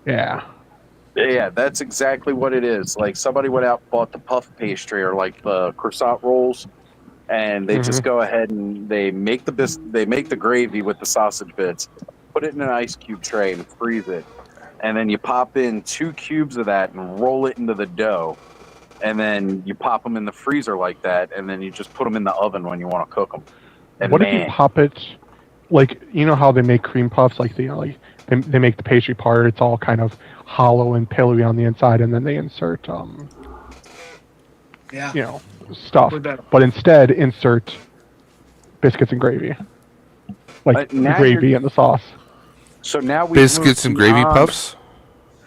Yeah, that's exactly what it is. Like somebody went out and bought the puff pastry or like the croissant rolls, and they just go ahead and they make the gravy with the sausage bits, put it in an ice cube tray and freeze it, and then you pop in 2 cubes of that and roll it into the dough, and then you pop them in the freezer like that, and then you just put them in the oven when you want to cook them. And what if you pop it, like you know how they make cream puffs, like they make the pastry part, it's all kind of hollow and pillowy on the inside, and then they insert stuff, but instead insert biscuits and gravy, like the gravy and the sauce. So now we biscuits and gravy puffs.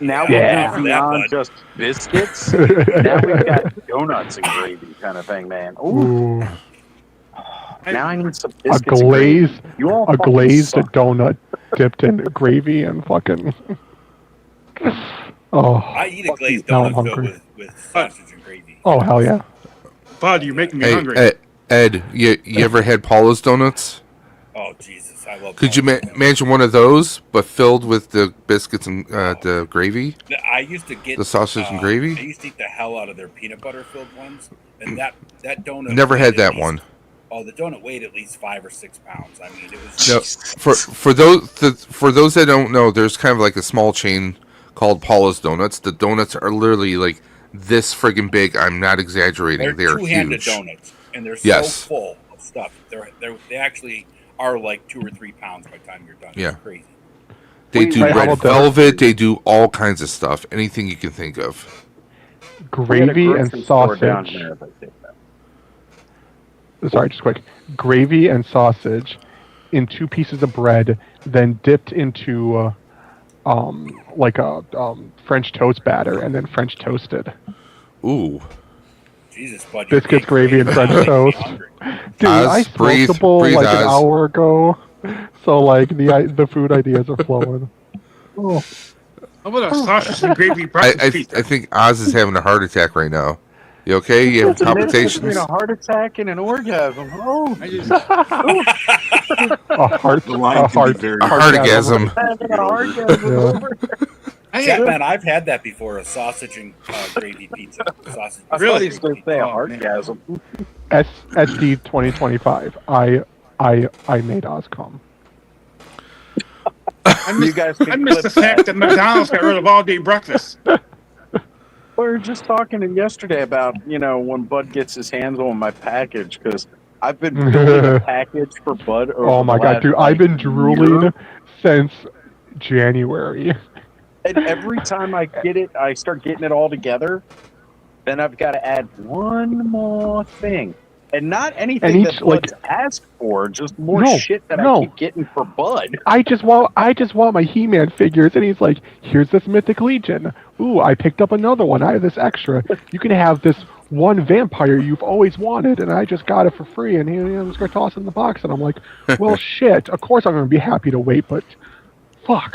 Now we're beyond just biscuits. Now we've got donuts and gravy kind of thing, man. Ooh. Now I need some biscuits. A glazed donut dipped in gravy and fucking. I eat a glazed donut with sausage and gravy. Oh hell yeah! Bud, you're making me hungry. Ed, you ever had Paula's donuts? Oh Jesus, I love. Could you imagine one of those, but filled with the biscuits and the gravy? I used to get the sausage and gravy. I used to eat the hell out of their peanut butter filled ones, and that donut. Never had that one. Oh, the donut weighed at least 5 or 6 pounds. I mean, it was. No, for those that don't know, there's kind of like a small chain called Paula's Donuts. The donuts are literally like this friggin' big. I'm not exaggerating. They're two-handed huge. donuts, and they're so full of stuff. They actually are like 2 or 3 pounds by the time you're done. Yeah. It's crazy. They do red velvet. They do all kinds of stuff. Anything you can think of. Gravy and sausage. Sorry, just quick. Gravy and sausage in 2 pieces of bread, then dipped into like a French toast batter, and then French toasted. Ooh. Jesus, bud. Biscuits, gravy, and French toast. Dude, I smoked the bowl like an hour ago, so like the food ideas are flowing. Oh. How about a sausage and gravy breakfast pizza? I think Oz is having a heart attack right now. You okay? You have palpitations? Between a heart attack and an orgasm. Oh, a heartgasm. Yeah, man, I've had that before. A sausage and gravy pizza. Sausage. Really? I was going to say a heartgasm. SD 2025. I made Oz come. I missed the fact that McDonald's got rid of all-day breakfast. We were just talking yesterday about, when Bud gets his hands on my package, because I've been building a package for Bud over Oh my god, dude, I've been drooling since January. And every time I get it, I start getting it all together, then I've got to add one more thing. And not anything that Bud's asked for, just more shit that I keep getting for Bud. I just want my He-Man figures, and he's like, here's this Mythic Legion. Ooh, I picked up another one. I have this extra. You can have this one vampire you've always wanted, and I just got it for free. And I'm just going to toss it in the box. And I'm like, well, shit. Of course I'm going to be happy to wait, but fuck.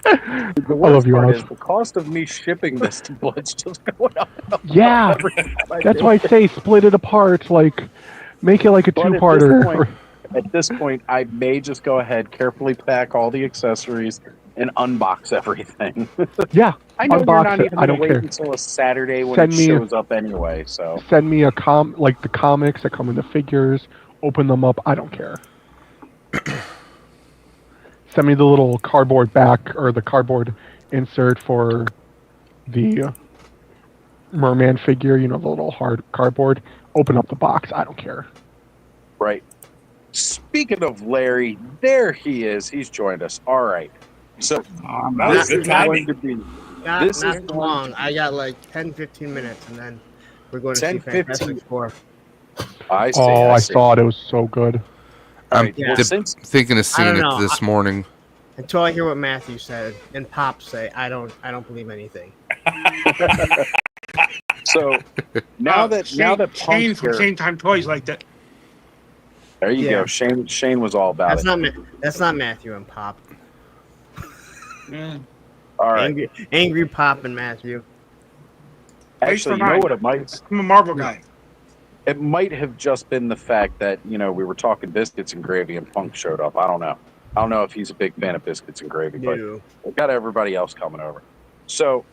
The worst part is the cost of me shipping this to Bud's just going up. Yeah, that's why I say split it apart. Like, make it like a two-parter. At this point, I may just go ahead, carefully pack all the accessories, and unbox everything. Yeah, I know unbox you're not even I don't wait care. until a Saturday when it shows up anyway. So send me like the comics that come in the figures. Open them up. I don't care. Send me the little cardboard back or the cardboard insert for the merman figure, the little hard cardboard. Open up the box. I don't care. Right. Speaking of Larry, there he is. He's joined us. All right. So this is going to be not long. I got like 10, 15 minutes, and then we're going to 10, see Fantastic Four. I see. I saw it. It was so good. I'm thinking of seeing it this morning. Until I hear what Matthew said and Pop say, I don't believe anything. So now that Shane from Shane Time Toys like that. There you go. Shane was all about it. That's not Matthew and Pop. All right. Angry Pop and Matthew. Actually, you know what it might? I'm a Marvel guy. It might have just been the fact that, we were talking biscuits and gravy and Punk showed up. I don't know. I don't know if he's a big fan of biscuits and gravy, but we've got everybody else coming over. So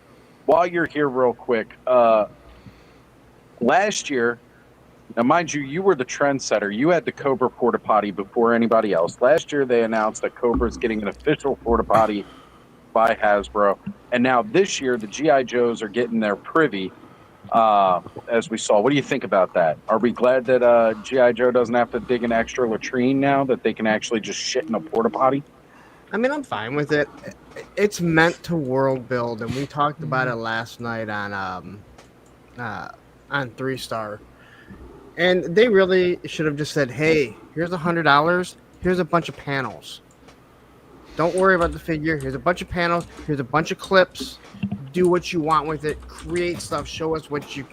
while you're here real quick, last year, now mind you, you were the trendsetter. You had the Cobra porta potty before anybody else. Last year they announced that Cobra's getting an official porta potty by Hasbro. And now this year the G.I. Joes are getting their privy. As we saw, what do you think about that? Are we glad that G.I. Joe doesn't have to dig an extra latrine now, that they can actually just shit in a porta potty? I mean, I'm fine with it. It's meant to world build, and we talked about it last night on 3-Star. And they really should have just said, hey, here's $100, here's a bunch of panels. Don't worry about the figure. Here's a bunch of panels, here's a bunch of clips. Do what you want with it. Create stuff. Show us what you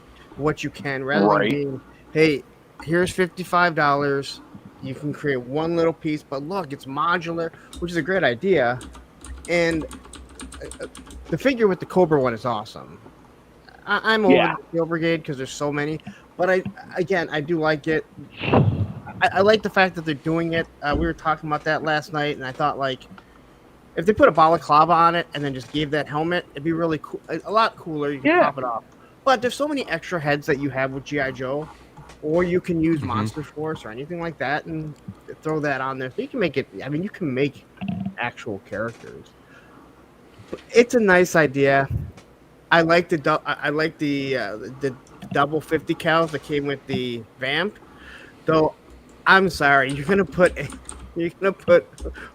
can. Rather than being, hey, here's $55. You can create one little piece, but look, it's modular, which is a great idea. And the figure with the Cobra one is awesome. I'm over the Steel Brigade because there's so many, but I do like it. I like the fact that they're doing it. We were talking about that last night, and I thought if they put a balaclava on it and then just gave that helmet, it'd be really cool. A lot cooler. You can pop it off. But there's so many extra heads that you have with G.I. Joe, or you can use Monster Force or anything like that and throw that on there. So you can make it. I mean, you can make actual characters. It's a nice idea. I like the double 50 cals that came with the Vamp, though. I'm sorry. You're gonna put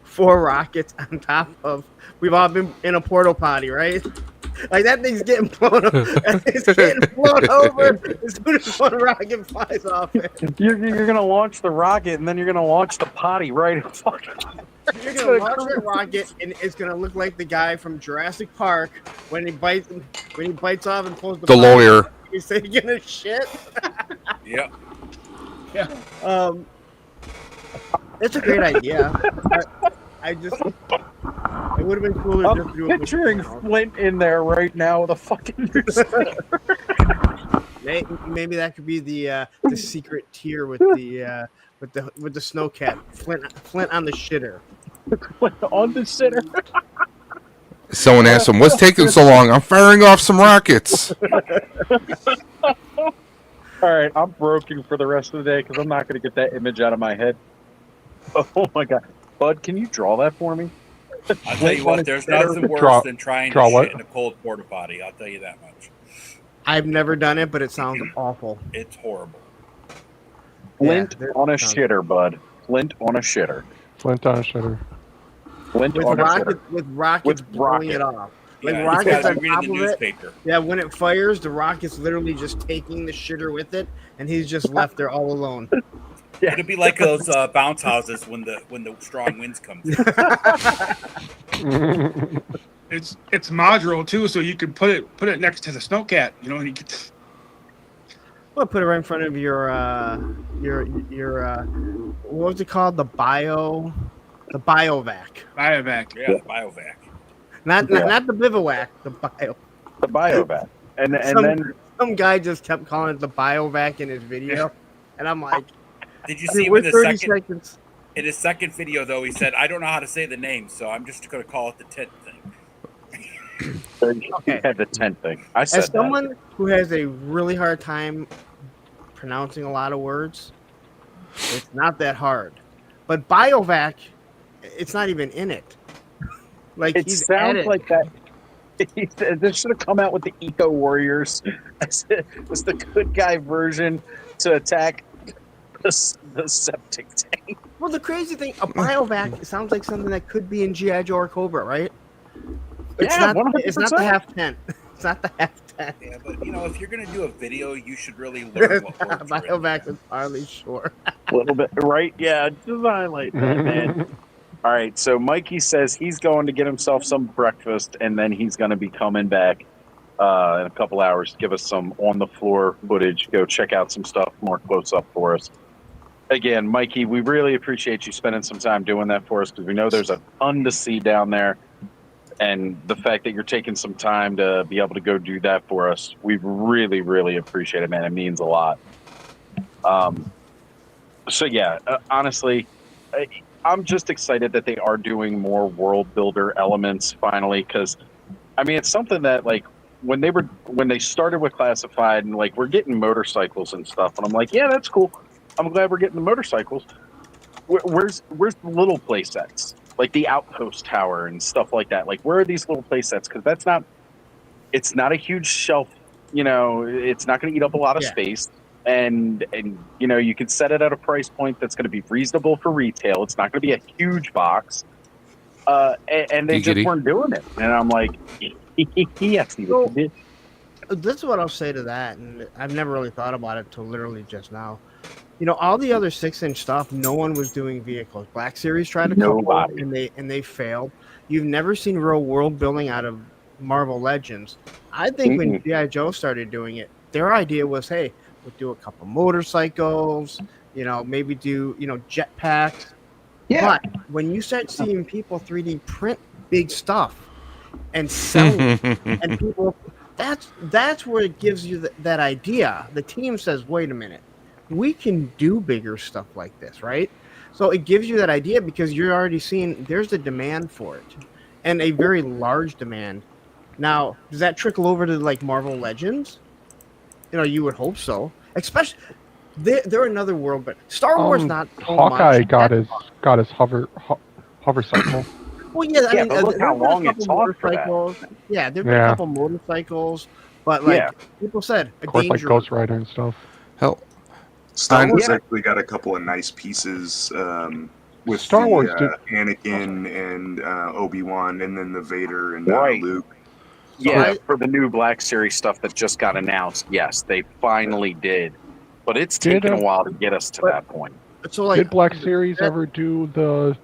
4 rockets on top of. We've all been in a portal potty, right? Like that thing's getting blown up. It's getting blown over as soon as one rocket flies off it. You're gonna launch the rocket and then you're gonna launch the potty right. You're gonna launch that rocket and it's gonna look like the guy from Jurassic Park when he bites off and pulls the lawyer. He's saying you're gonna shit. Yep. Yeah. It's a great idea. I just it would have been cooler just to do it. Picturing Flint in there right now with a fucking Maybe that could be the secret tier with the snowcat. Flint on the shitter. Flint on the shitter. Someone asked him, "What's taking so long?" I'm firing off some rockets. All right, I'm broken for the rest of the day because I'm not going to get that image out of my head. Oh my god, Bud, can you draw that for me? I'll tell you what, there's nothing worse than trying to shit in a cold porta potty. I'll tell you that much. I've never done it, but it sounds awful. It's horrible. Flint on a shitter, Bud. Flint on a shitter. Flint on a shitter. Flint on a shitter. With rockets blowing it off. Like Yeah, rockets on reading top the of newspaper. it. Yeah, when it fires, the rocket's literally just taking the shitter with it, and he's just left there all alone. Yeah. It'd be like those bounce houses when the strong winds come through. It's modular too, so you can put it next to the snowcat. You know, and you get. Well, put it right in front of your what was it called? The biovac. Biovac. Yeah, the biovac. Not the bivouac. The biovac. And then some guy just kept calling it the biovac in his video, and I'm like, did you see with in 30 seconds? In his second video, though, he said, "I don't know how to say the name, so I'm just going to call it the tent thing." Okay. Had the tent thing. I said As someone who has a really hard time pronouncing a lot of words, it's not that hard. But biovac, it's not even in it. Like it he's sounds added. like that. This should have come out with the Eco Warriors as the good guy version to attack the septic tank. Well, the crazy thing, a biovac sounds like something that could be in G.I. Joe or Cobra, right? It's Yeah, not. 100%. It's not the half tent. It's not the half tent. Yeah, but if you're going to do a video, you should really learn what words are in Biovac is Harley Shore. A little bit, right? Yeah, just highlight that, man. All right, so Mikey says he's going to get himself some breakfast, and then he's going to be coming back in a couple hours to give us some on-the-floor footage. Go check out some stuff more close up for us. Again, Mikey, we really appreciate you spending some time doing that for us because we know there's a ton to see down there. And the fact that you're taking some time to be able to go do that for us, we really, really appreciate it, man. It means a lot. So, yeah, honestly, I'm just excited that they are doing more world builder elements finally because, I mean, it's something that, like, when they started with Classified and, like, we're getting motorcycles and stuff, and I'm like, yeah, that's cool. I'm glad we're getting the motorcycles. Where's the little play sets? Like the Outpost Tower and stuff like that. Like, where are these little play sets? Because it's not a huge shelf. You know, it's not going to eat up a lot of space. And you know, you can set it at a price point that's going to be reasonable for retail. It's not going to be a huge box. And they just weren't doing it. And I'm like, yes, So, this is what I'll say to that. And I've never really thought about it till literally just now. You know, all the other 6-inch stuff, no one was doing vehicles. Black Series tried to come up and they failed. You've never seen real world building out of Marvel Legends. I think when G.I. Joe started doing it, their idea was, hey, we'll do a couple motorcycles, you know, maybe do, you know, jetpacks. Yeah. But when you start seeing people 3D print big stuff and sell it, and people, that's where it gives you that idea. The team says, wait a minute. We can do bigger stuff like this, right? So it gives you that idea because you're already seeing there's a demand for it and a very large demand. Now, does that trickle over to like Marvel Legends? You know, you would hope so. Especially, they're another world, but Star Wars not so Hawkeye much. got his hover cycle. Well, yeah, I mean, but look how long it took for motorcycles. Yeah, there've been a couple motorcycles, but like people said, of course, like Ghost Rider and stuff. Hell, Star Wars actually got a couple of nice pieces with Star Wars Anakin and Obi-Wan, and then the Vader and Luke. Yeah, for the new Black Series stuff that just got announced, yes, they finally did. But it's taken a while to get us to that point. So, like, did Black Series ever do the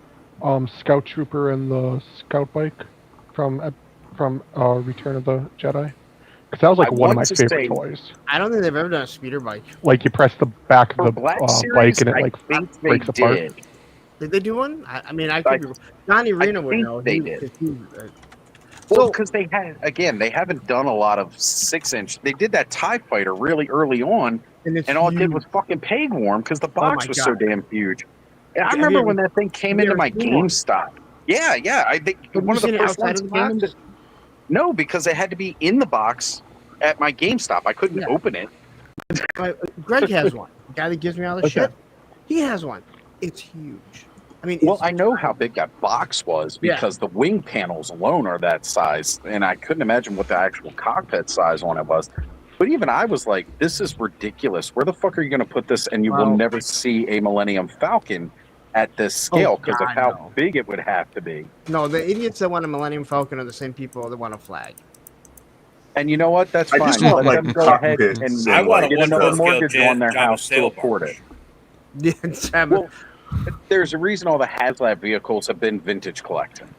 Scout Trooper and the Scout Bike from Return of the Jedi? Because that was like one of my favorite toys. I don't think they've ever done a speeder bike. Like you press the back of the Black bike Series, and it I like think breaks they apart. did. Did they do one? I mean, I could be. Johnny Reno would know. They did. Well, because they haven't done a lot of 6-inch. They did that TIE Fighter really early on, and all it did was fucking peg warm because the box was so damn huge. And I remember when that thing came into my GameStop. Yeah, I think one of the first ones came into. No, because it had to be in the box at my GameStop. I couldn't open it. Greg has one. The guy that gives me all the shit. He has one. It's huge. I mean, I know how big that box was because the wing panels alone are that size, and I couldn't imagine what the actual cockpit size on it was. But even I was like, this is ridiculous. Where the fuck are you going to put this? And you will never see a Millennium Falcon at this scale because of how big it would have to be. No, the idiots that want a Millennium Falcon are the same people that want a flag. And you know what? That's fine. I just want, Let them go ahead and I want get another mortgage on their house to afford it. Yeah, well, there's a reason all the HasLab vehicles have been vintage collecting.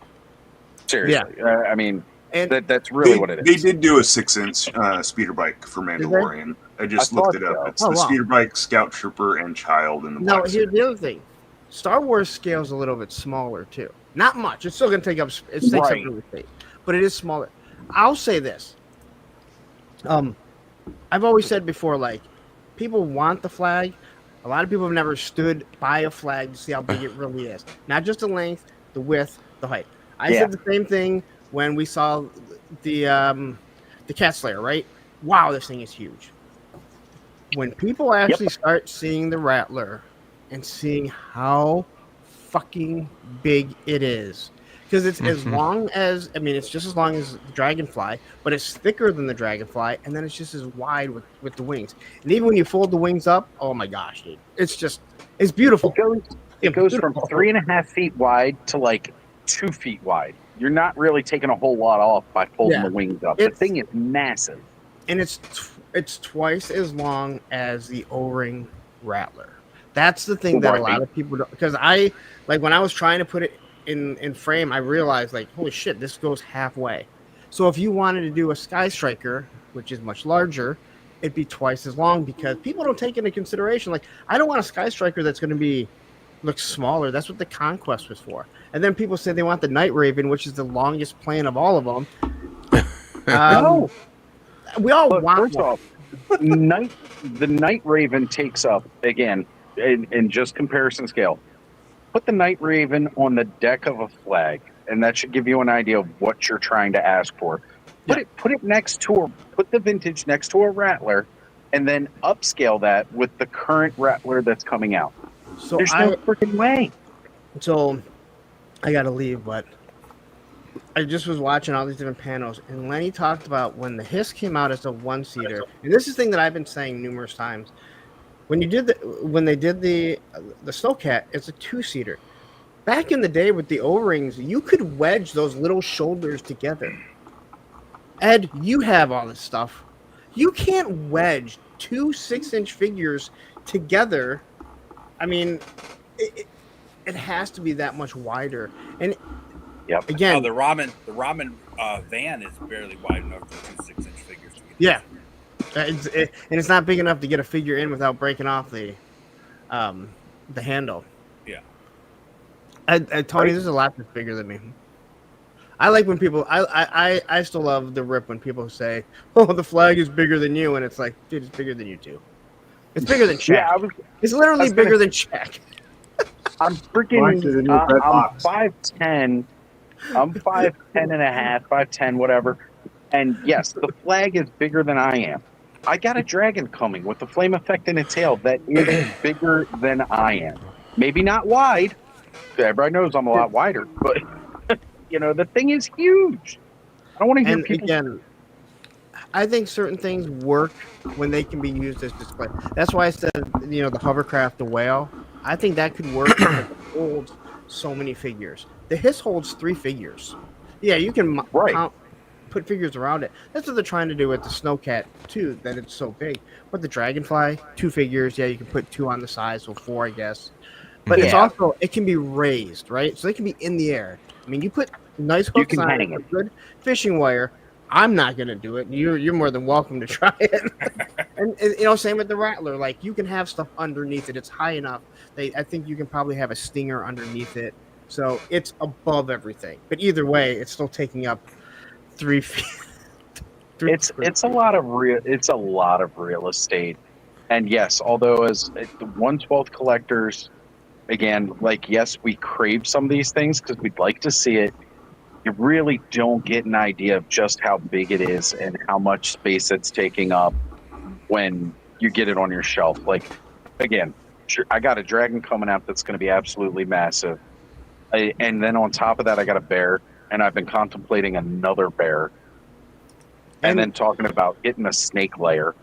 Seriously. I mean, that's really what it is. They did do a 6-inch speeder bike for Mandalorian. I just looked it up. It's the speeder bike, Scout Trooper, and Child in the Now, Black here's the other thing. Star Wars scale's a little bit smaller, too. Not much. It's still going to take up space, but it is smaller. I'll say this. I've always said before, like, people want the flag. A lot of people have never stood by a flag to see how big it really is. Not just the length, the width, the height. I said the same thing when we saw the Cat Slayer, right? Wow, this thing is huge. When people actually start seeing the Rattler and seeing how fucking big it is, because it's as long as, I mean, it's just as long as the Dragonfly, but it's thicker than the Dragonfly, and then it's just as wide with the wings. And even when you fold the wings up, oh my gosh, dude, it's beautiful. It goes from 3.5 feet wide to like 2 feet wide. You're not really taking a whole lot off by folding the wings up. The thing is massive. And it's twice as long as the O-ring Rattler. That's the thing that a lot of people don't, because when I was trying to put it in frame, I realized, like, holy shit, this goes halfway. So if you wanted to do a Sky Striker, which is much larger, it'd be twice as long, because people don't take into consideration, like, I don't want a Sky Striker that's going to look smaller. That's what the Conquest was for. And then people say they want the Night Raven, which is the longest plane of all of them. No. We all want first off, the Night Raven takes up, again, in just comparison scale, put the Night Raven on the deck of a flag, and that should give you an idea of what you're trying to ask for. Put it next to put the vintage next to a Rattler, and then upscale that with the current Rattler that's coming out. So there's no freaking way. So I gotta leave, but I just was watching all these different panels, and Lenny talked about when the Hiss came out as a 1-seater, and this is the thing that I've been saying numerous times. When they did the Snowcat, it's a 2-seater. Back in the day with the O-rings, you could wedge those little shoulders together. Ed, you have all this stuff. You can't wedge 2 6-inch figures together. I mean, it has to be that much wider. And again, the ramen van is barely wide enough for 2 6-inch figures. Yeah. And it's not big enough to get a figure in without breaking off the handle. Yeah. Tony, this is a lot bigger than me. I like when people. I still love the rip when people say, "Oh, the flag is bigger than you," and it's like, dude, it's bigger than you too. It's bigger than Czech. It's literally bigger than Czech. I'm freaking. I'm 5'10". I'm 5'10 and a half, 5'10", whatever. And yes, the flag is bigger than I am. I got a dragon coming with the flame effect in its tail that is bigger than I am. Maybe not wide. Everybody knows I'm a lot wider, but the thing is huge. I don't want to hear people. Again, I think certain things work when they can be used as display. That's why I said, the hovercraft, the whale. I think that could work because it holds so many figures. The Hiss holds 3 figures. Yeah, you can put figures around it. That's what they're trying to do with the Snowcat too. That it's so big. But the Dragonfly, 2 figures. Yeah, you can put 2 on the side, so 4, I guess. But it's also it can be raised, right? So they can be in the air. I mean, you put nice hooks on it with good fishing wire. I'm not gonna do it. You're more than welcome to try it. and same with the Rattler. Like you can have stuff underneath it. It's high enough. I think you can probably have a stinger underneath it. So it's above everything. But either way, it's still taking up 3 feet. It's a lot of real estate. And yes, although as the 1/12 collectors, again, like yes, we crave some of these things because we'd like to see it. You really don't get an idea of just how big it is and how much space it's taking up when you get it on your shelf. Like, again, I got a dragon coming out that's going to be absolutely massive. And then on top of that, I got a bear, and I've been contemplating another bear. And then talking about getting a snake layer.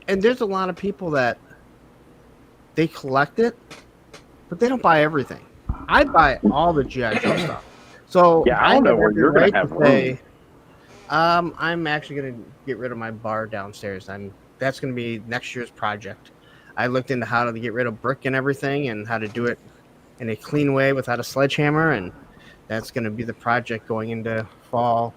And there's a lot of people that they collect it, but they don't buy everything. I buy all the G.I. Joe stuff. So yeah, I don't know where you're going to have room. I'm actually going to get rid of my bar downstairs. That's going to be next year's project. I looked into how to get rid of brick and everything and how to do it in a clean way without a sledgehammer, and that's going to be the project going into fall.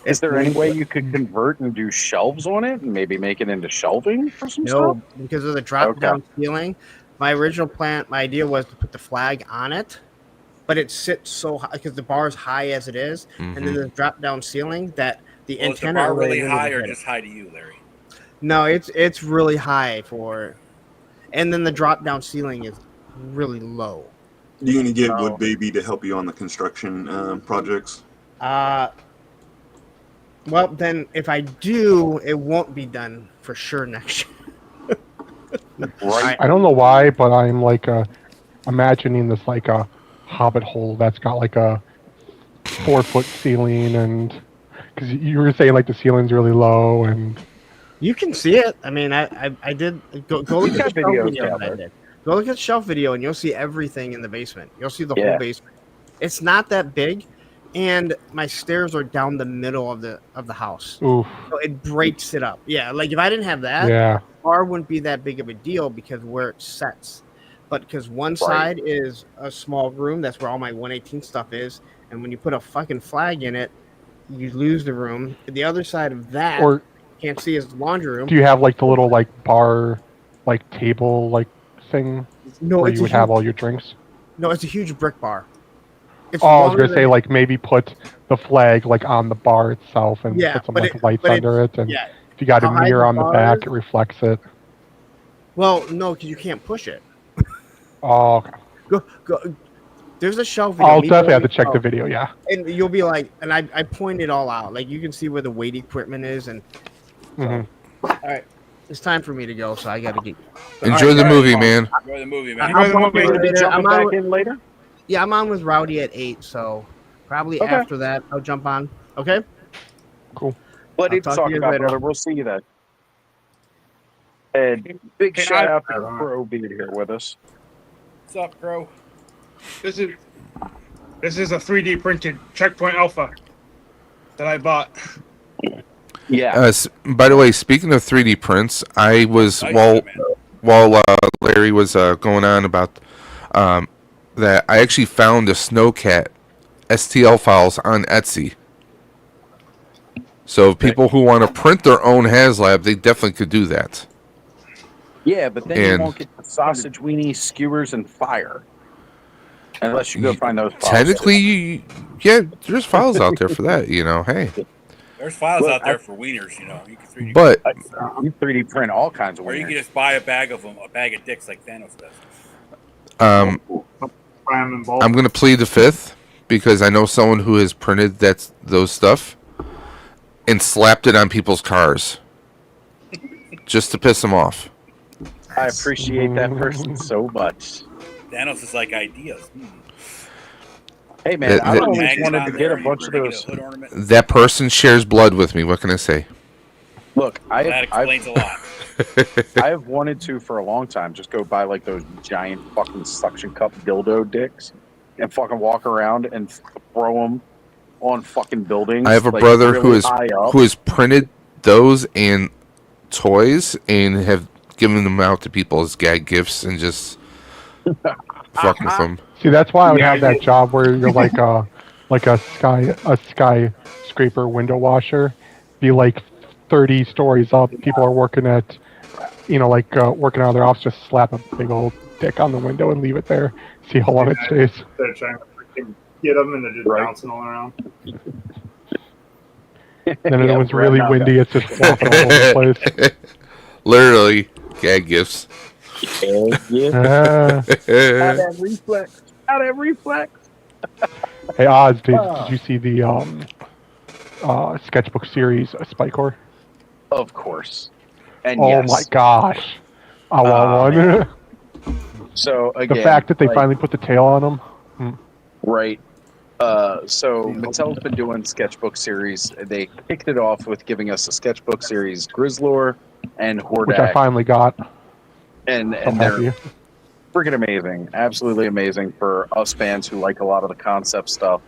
Is there any way you could convert and do shelves on it and maybe make it into shelving for some stuff? No, because of the drop-down ceiling. My original plan, my idea was to put the flag on it, but it sits so high because the bar is high as it is, and then the drop-down ceiling that the antenna. Is the bar really high or just high to you, Larry? No, it's really high for, and then the drop-down ceiling is really low. You gonna get Wood Baby to help you on the construction projects? Well, then if I do, it won't be done for sure next year. Right. I don't know why, but I'm like imagining this like a hobbit hole that's got like a 4-foot ceiling, and because you were saying like the ceiling's really low, and you can see it. I mean, I did go look at the shelf video that I did. Go look at the shelf video, and you'll see everything in the basement. You'll see the whole basement. It's not that big. And my stairs are down the middle of the house. Oof. So it breaks it up. Yeah, like if I didn't have that, the bar wouldn't be that big of a deal because where it sets. But because one side is a small room, that's where all my 118 stuff is. And when you put a fucking flag in it, you lose the room. The other side of that, you can't see, is the laundry room. Do you have like the little like bar, like table like thing where you would have all your drinks? No, it's a huge brick bar. I was gonna say like maybe put the flag like on the bar itself and put some like lights under it, and if you got a mirror on the back, it reflects it. Well, no, because you can't push it. Oh, okay. Go. There's a shelf video. I'll definitely have to check the video. Yeah. And you'll be like, and I point it all out. Like you can see where the weight equipment is, and. All right, it's time for me to go, so I got to get. Enjoy the movie, man. Enjoy the movie, man. I'm back in later. Yeah, I'm on with Rowdy at 8, so probably after that I'll jump on. Okay. Cool. Plenty to talk about, brother. We'll see you then. And big shout out to Crow being here with us. What's up, Crow? This is a 3D printed Checkpoint Alpha that I bought. Yeah. By the way, speaking of 3D prints, I was while Larry was going on about that, I actually found a Snowcat STL files on Etsy. So people who want to print their own HasLab, they definitely could do that. Yeah, but then you won't get the sausage weenie, skewers, and fire. Unless you go find those files. Technically, there's files out there for that, hey. There's files out there for wieners, You can 3D but you 3D print all kinds of wieners. Or you can just buy a bag of them, a bag of dicks like Thanos does. I'm going to plead the fifth because I know someone who has printed those stuff and slapped it on people's cars just to piss them off. I appreciate that person so much. Thanos is like ideas. Hey man, That- I that- always Magnets wanted on to there, get a you bunch of can get a those. hood ornament. That person shares blood with me. What can I say? Look, Well, that explains a lot. I have wanted to for a long time. Just go buy like those giant fucking suction cup dildo dicks and fucking walk around and throw them on fucking buildings. I have a like, brother really high up. who has printed those and toys and have given them out to people as gag gifts and just fucking with them. See, that's why I would Yeah, have that I- job where you're like a skyscraper window washer, be like 30 stories up. People are working at, working out of their office, just slap a big old dick on the window and leave it there. See how long it stays. They're trying to freaking get them and they're just Right. bouncing all around. Then if Yeah, it was really right now, windy, it's just flopping all over the place. Literally, gag gifts. Yeah. Ah. How that reflex? How that reflex? Hey Oz, did you see the sketchbook series Spycore? Of course. And Oh yes. my gosh, I want one. man. So again, The fact that they like, finally put the tail on them. right. So Mattel's been doing sketchbook series. They kicked it off with giving us a sketchbook series, Grizzlor and Hordak, Which I finally got. and I'm they're happy. freaking amazing, absolutely amazing for us fans who like a lot of the concept stuff.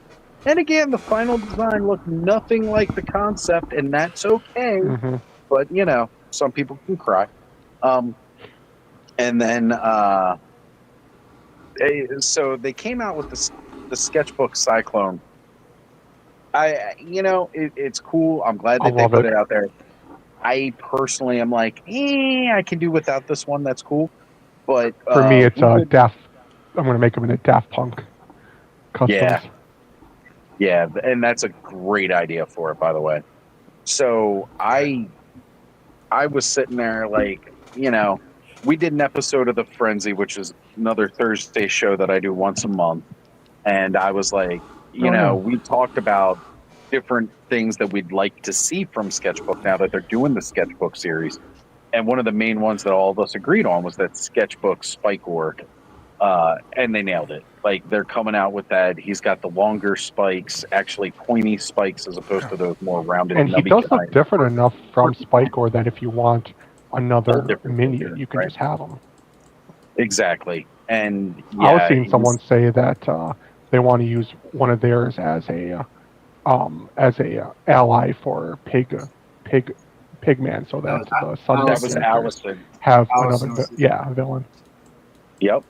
And again, the final design looked nothing like the concept, and that's okay. Mhm. But some people can cry. And then so they came out with the sketchbook Cyclone. It's cool. I'm glad I that they love put it. it out there. I personally am like, I can do without this one. That's cool. But For me, it's we could- Daft. I'm gonna make them in a Daft Punk customs. Yeah, and that's a great idea for it, by the way. So I was sitting there like, we did an episode of The Frenzy, which is another Thursday show that I do once a month. And I was like, we talked about different things that we'd like to see from Sketchbook now that they're doing the Sketchbook series. And one of the main ones that all of us agreed on was that Sketchbook Spycore. And they nailed it. Like, they're coming out with that. He's got the longer spikes, actually pointy spikes as opposed to those more rounded. And he nubby does look kinds. different enough from Spycore that if you want another Different minion, figure, you can right? just have them. Exactly. And I was seeing he's- someone say that they want to use one of theirs as a ally for Pigman, so that the Sun that was characters Allison. have Allison. another villain. Yep.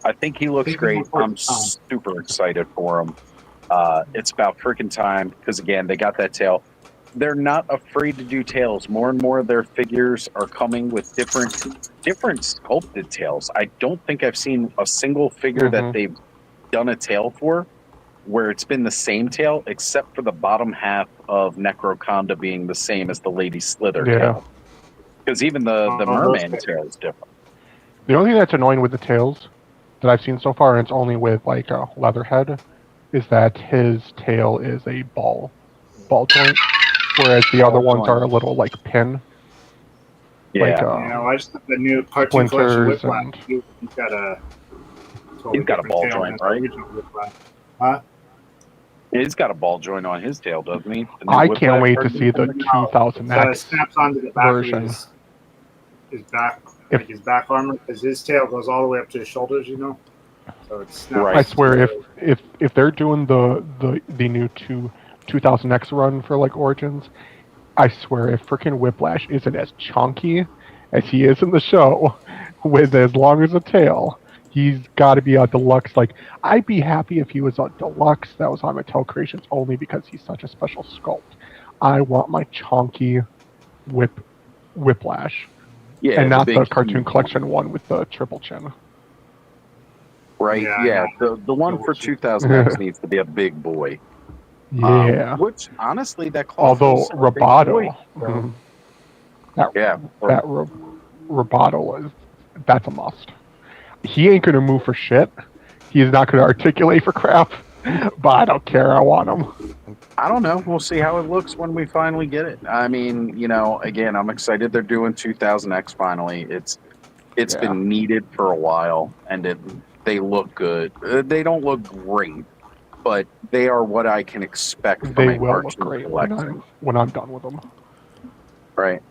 I think he looks great. I'm super excited for him. It's about freaking time because, again, they got that tail. They're not afraid to do tails. More and more of their figures are coming with different sculpted tails. I don't think I've seen a single figure that they've done a tail for where it's been the same tail except for the bottom half of Necroconda being the same as the Lady Slither tail. Because even the merman tail is different. The only thing that's annoying with the tails that I've seen so far, and it's only with like a Leatherhead, is that his tail is a ball joint, whereas the other ones are a little like pin. Yeah. Like, I just the new cartoon collection splinters Whiplash. and He's got a He's got a ball tail joint, than right? the original Whiplash. Huh? He's got a ball joint on his tail, doesn't he? The new I Whiplash can't wait to version? see the It 2000X snaps onto the back version. of his back, like his back armor, because his tail goes all the way up to his shoulders. So it's snaps. Right. I swear, if they're doing the new 2000X run for like Origins, I swear if freaking Whiplash isn't as chunky as he is in the show, with as long as a tail, he's got to be a deluxe. Like, I'd be happy if he was a deluxe that was on Mattel Creations only because he's such a special sculpt. I want my chunky Whiplash, Yeah, and not big the cartoon huge collection one with the triple chin. Right, Yeah, the one for 2000X needs to be a big boy. Yeah. Which, honestly, that calls Although for a big Roboto, boy. Roboto that's a must. He ain't gonna move for shit. He's not gonna articulate for crap. But I don't care. I want him. I don't know. We'll see how it looks when we finally get it. I mean, again, I'm excited they're doing 2000X finally. It's been needed for a while, and they look good. They don't look great, but they are what I can expect from They a will look cartoon great collector. when I'm done with them. Right.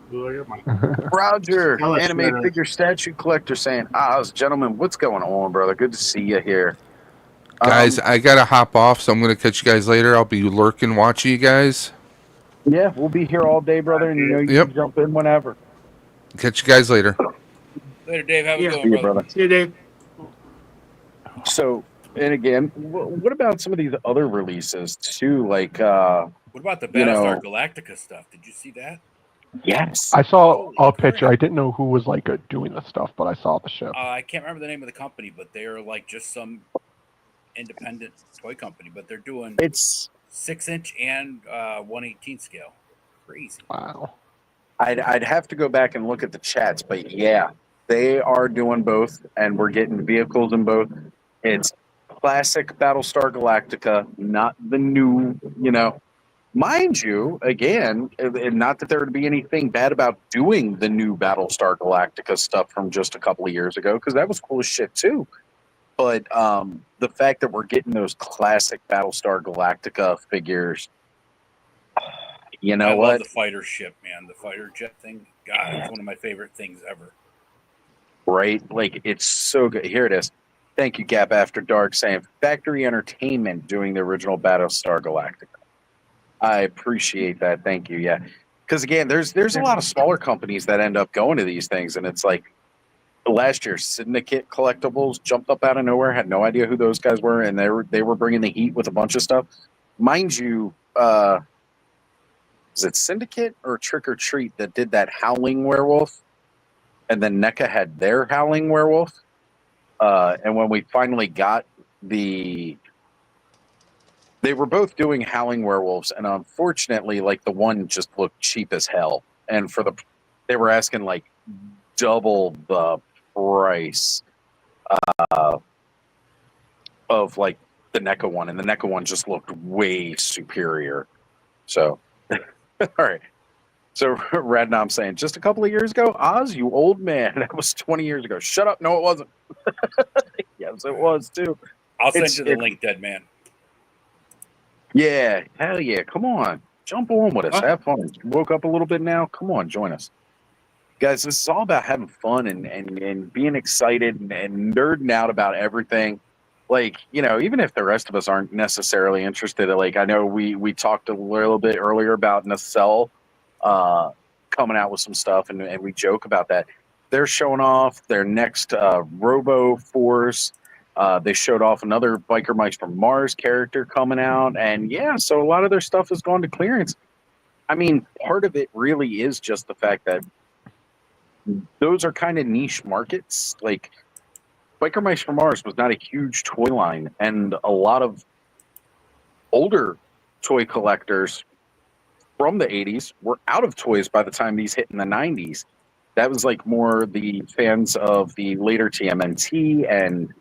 Roger, Tell us anime better. figure statue collector, saying, gentlemen, what's going on, brother? Good to see you here. Guys, I gotta hop off, so I'm gonna catch you guys later. I'll be lurking, watching you guys. Yeah, we'll be here all day, brother, and you can jump in whenever. Catch you guys later. Later, Dave. Have a good See one, you, brother. See you, Dave. So, and again, what about some of these other releases too? Like, what about the Battlestar know, Galactica stuff? Did you see that? Yes. I saw a picture. I didn't know who was like doing the stuff, but I saw the ship. I can't remember the name of the company, but they are like just some independent toy company, but they're doing 6-inch and 1/18 scale. Crazy. Wow. I'd have to go back and look at the chats, but yeah, they are doing both, and we're getting vehicles in both. It's classic Battlestar Galactica, not the new, Mind you, again, and not that there would be anything bad about doing the new Battlestar Galactica stuff from just a couple of years ago, because that was cool as shit too. But the fact that we're getting those classic Battlestar Galactica figures, I love the fighter ship, man. The fighter jet thing. God, it's one of my favorite things ever. Right? Like, it's so good. Here it is. Thank you, Gap After Dark, saying Factory Entertainment doing the original Battlestar Galactica. I appreciate that. Thank you. Yeah. Because again, there's a lot of smaller companies that end up going to these things, and it's like last year, Syndicate Collectibles jumped up out of nowhere. Had no idea who those guys were, and they were bringing the heat with a bunch of stuff. Mind you, is it Syndicate or Trick or Treat that did that Howling Werewolf, and then NECA had their Howling Werewolf, and when we finally got they were both doing Howling Werewolves, and unfortunately, like, the one just looked cheap as hell. And they were asking like double the price of like the NECA one, and the NECA one just looked way superior. So, all right. So Radnom saying, just a couple of years ago, Oz, you old man. That was 20 years ago. Shut up. No, it wasn't. Yes, it was too. I'll send you the link, Dead Man. Yeah, hell yeah. Come on. Jump on with us. Have fun. You woke up a little bit now? Come on, join us. Guys, this is all about having fun and being excited and nerding out about everything. Like, even if the rest of us aren't necessarily interested, like, I know we talked a little bit earlier about Nacelle coming out with some stuff, and we joke about that. They're showing off their next Robo Force. They showed off another Biker Mice from Mars character coming out, and yeah, so a lot of their stuff has gone to clearance. I mean, part of it really is just the fact that those are kind of niche markets. Like, Biker Mice from Mars was not a huge toy line, and a lot of older toy collectors from the 80s were out of toys by the time these hit in the 90s. That was like more the fans of the later TMNT, and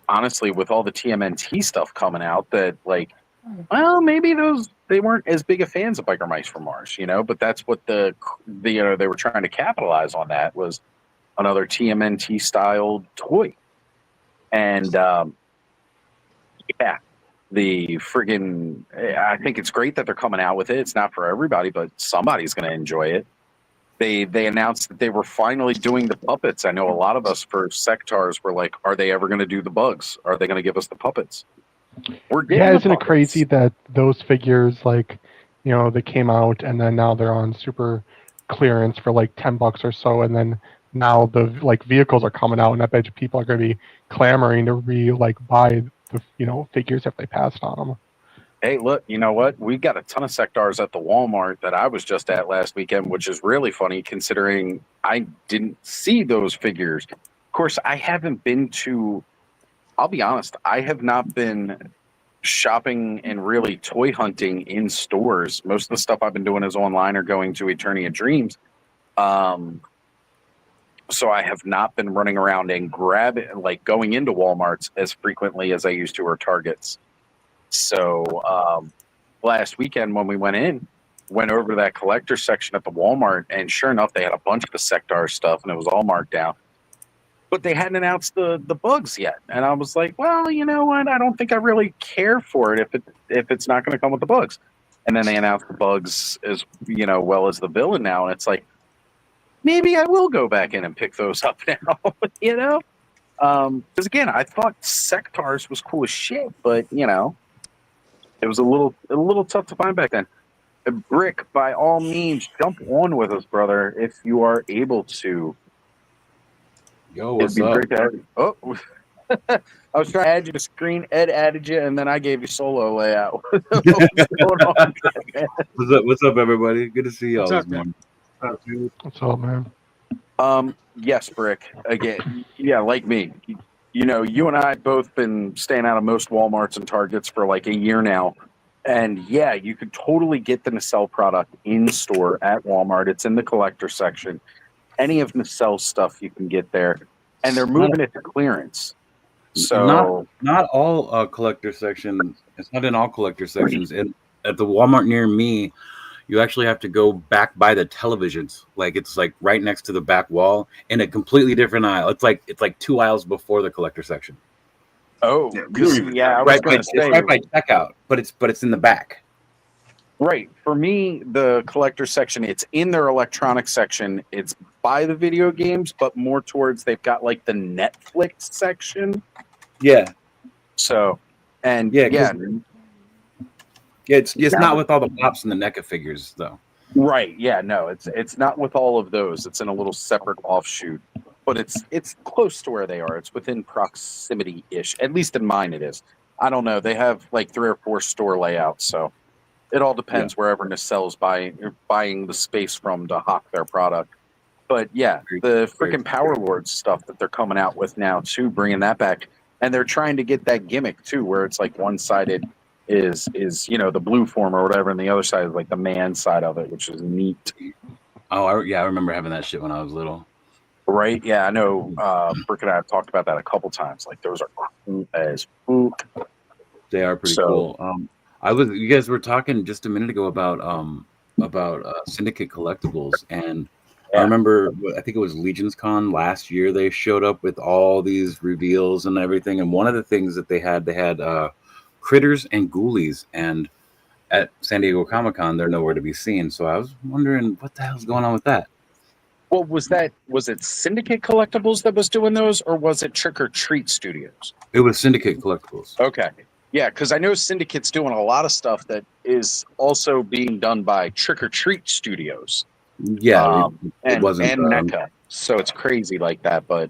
honestly, with all the TMNT stuff coming out, that like, well, maybe they weren't as big of fans of Biker Mice from Mars, but that's what they were trying to capitalize on. That was another TMNT styled toy, and yeah, the friggin', I think it's great that they're coming out with it. It's not for everybody, but somebody's going to enjoy it. They announced that they were finally doing the puppets. I know a lot of us for Sectars were like, are they ever going to do the bugs? Are they going to give us the puppets? We're getting isn't it crazy that those figures, like, they came out and then now they're on super clearance for like $10 or so, and then now the like vehicles are coming out, and I bet you people are going to be clamoring to buy the figures if they passed on them. Hey, look, you know what? We got a ton of Sectars at the Walmart that I was just at last weekend, which is really funny considering I didn't see those figures. Of course, I haven't been to, I'll be honest, I have not been shopping and really toy hunting in stores. Most of the stuff I've been doing is online or going to Eternia Dreams. So I have not been running around and going into Walmarts as frequently as I used to, or Targets. So last weekend when we went over to that collector section at the Walmart, and sure enough, they had a bunch of the Sectar stuff, and it was all marked down. but they hadn't announced the bugs yet. And I was like, well, you know what? I don't think I really care for it if it's not going to come with the bugs. And then they announced the bugs as well as the villain now, and it's like, maybe I will go back in and pick those up now. Because again, I thought Sectars was cool as shit, but it was a little tough to find back then. Brick, by all means, jump on with us, brother, if you are able to. Yo, what's up? Oh, I was trying to add you to screen. Ed added you, and then I gave you solo layout. What's going on, man? What's up, everybody? Good to see y'all this morning. What's up, man? Yes, Brick. Again, yeah, like me. You and I both been staying out of most Walmarts and Targets for like a year now. And yeah, you could totally get the Nacelle product in store at Walmart. It's in the collector section. Any of Nacelle stuff you can get there. And they're moving it to clearance. So not all collector sections. It's not in all collector sections. At the Walmart near me, you actually have to go back by the televisions. Like it's like right next to the back wall in a completely different aisle. It's like 2 aisles before the collector section. Oh, yeah, right by checkout, but it's in the back. Right. For me, the collector section, it's in their electronics section. It's by the video games, but more towards they've got like the Netflix section. Yeah. So, and it's not with all the pops and the NECA figures though. Right. Yeah. No, it's not with all of those. It's in a little separate offshoot. But it's close to where they are. It's within proximity-ish. At least in mine it is. I don't know. They have like 3 or 4 store layouts, so it all depends wherever Nacelle's buying the space from to hawk their product. But yeah, the freaking Power Lords stuff that they're coming out with now too, bringing that back, and they're trying to get that gimmick too, where it's like one-sided is the blue form or whatever, and the other side is like the man side of it, which is neat. Oh, I remember having that shit when I was little. Right? Yeah, I know. Brick and I have talked about that a couple times. Like those are cool as poop. They are pretty cool. You guys were talking just a minute ago about Syndicate collectibles, and I remember I think it was Legion's Con last year. They showed up with all these reveals and everything, and one of the things that they had critters and ghoulies, and at San Diego Comic-Con they're nowhere to be seen. So I was wondering what the hell's going on with that. Well, was it Syndicate Collectibles that was doing those, or was it Trick or Treat Studios? It was Syndicate Collectibles. Okay. Yeah, because I know Syndicate's doing a lot of stuff that is also being done by Trick or Treat Studios. Yeah, it wasn't NECA. So it's crazy like that. But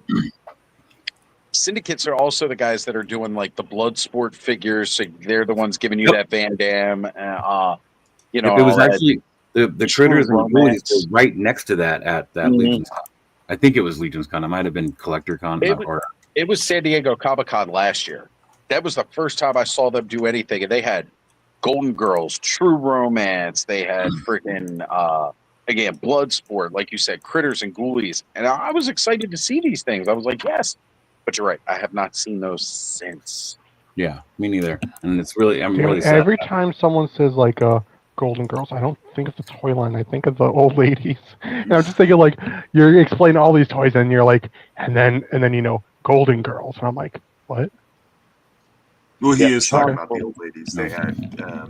Syndicates are also the guys that are doing like the Bloodsport figures. So they're the ones giving you that Van Damme. It was actually the critters and ghoulies were right next to that at that Legion's Con. I think it was Legion's Con. It might have been Collector Con. It was San Diego Comic-Con last year. That was the first time I saw them do anything, and they had Golden Girls, True Romance. They had freaking again Bloodsport, like you said, critters and ghoulies, and I was excited to see these things. I was like, yes, but you're right. I have not seen those since. Yeah, me neither. And it's really, I'm really sad. Every time someone says like Golden Girls, I don't think of the toy line. I think of the old ladies. And I'm just thinking like you're explaining all these toys, and you're like, and then Golden Girls, and I'm like, what? Well, he is talking about the old ladies. They had,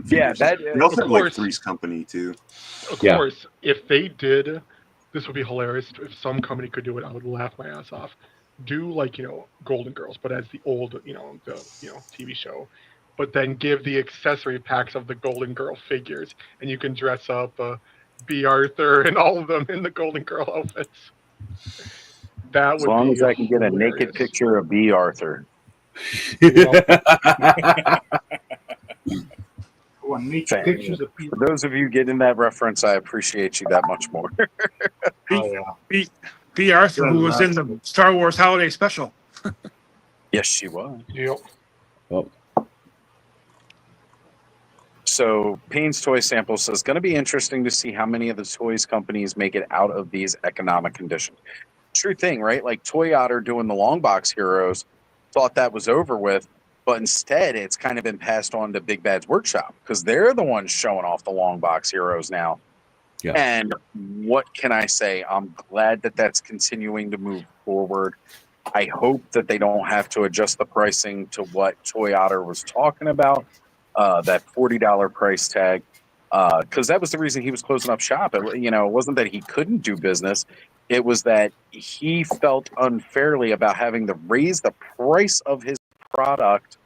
they also had like Three's Company too. Of course, if they did, this would be hilarious. If some company could do it, I would laugh my ass off. Do like Golden Girls, but as the old TV show, but then give the accessory packs of the Golden Girl figures, and you can dress up B. Arthur and all of them in the Golden Girl outfits. That would as long as I can get a naked picture of B. Arthur. For those of you getting that reference, I appreciate you that much more. B. Arthur, who was in the Star Wars Holiday Special. Yes, she was. Yep. Well. So, Payne's Toy Sample says, going to be interesting to see how many of the toys companies make it out of these economic conditions. True thing, right? Like Toy Otter doing the long box heroes, thought that was over with, but instead it's kind of been passed on to Big Bad's Workshop because they're the ones showing off the long box heroes now. Yeah. And what can I say? I'm glad that that's continuing to move forward. I hope that they don't have to adjust the pricing to what Toy Otter was talking about, that $40 price tag, because that was the reason he was closing up shop. It wasn't that he couldn't do business. It was that he felt unfairly about having to raise the price of his product.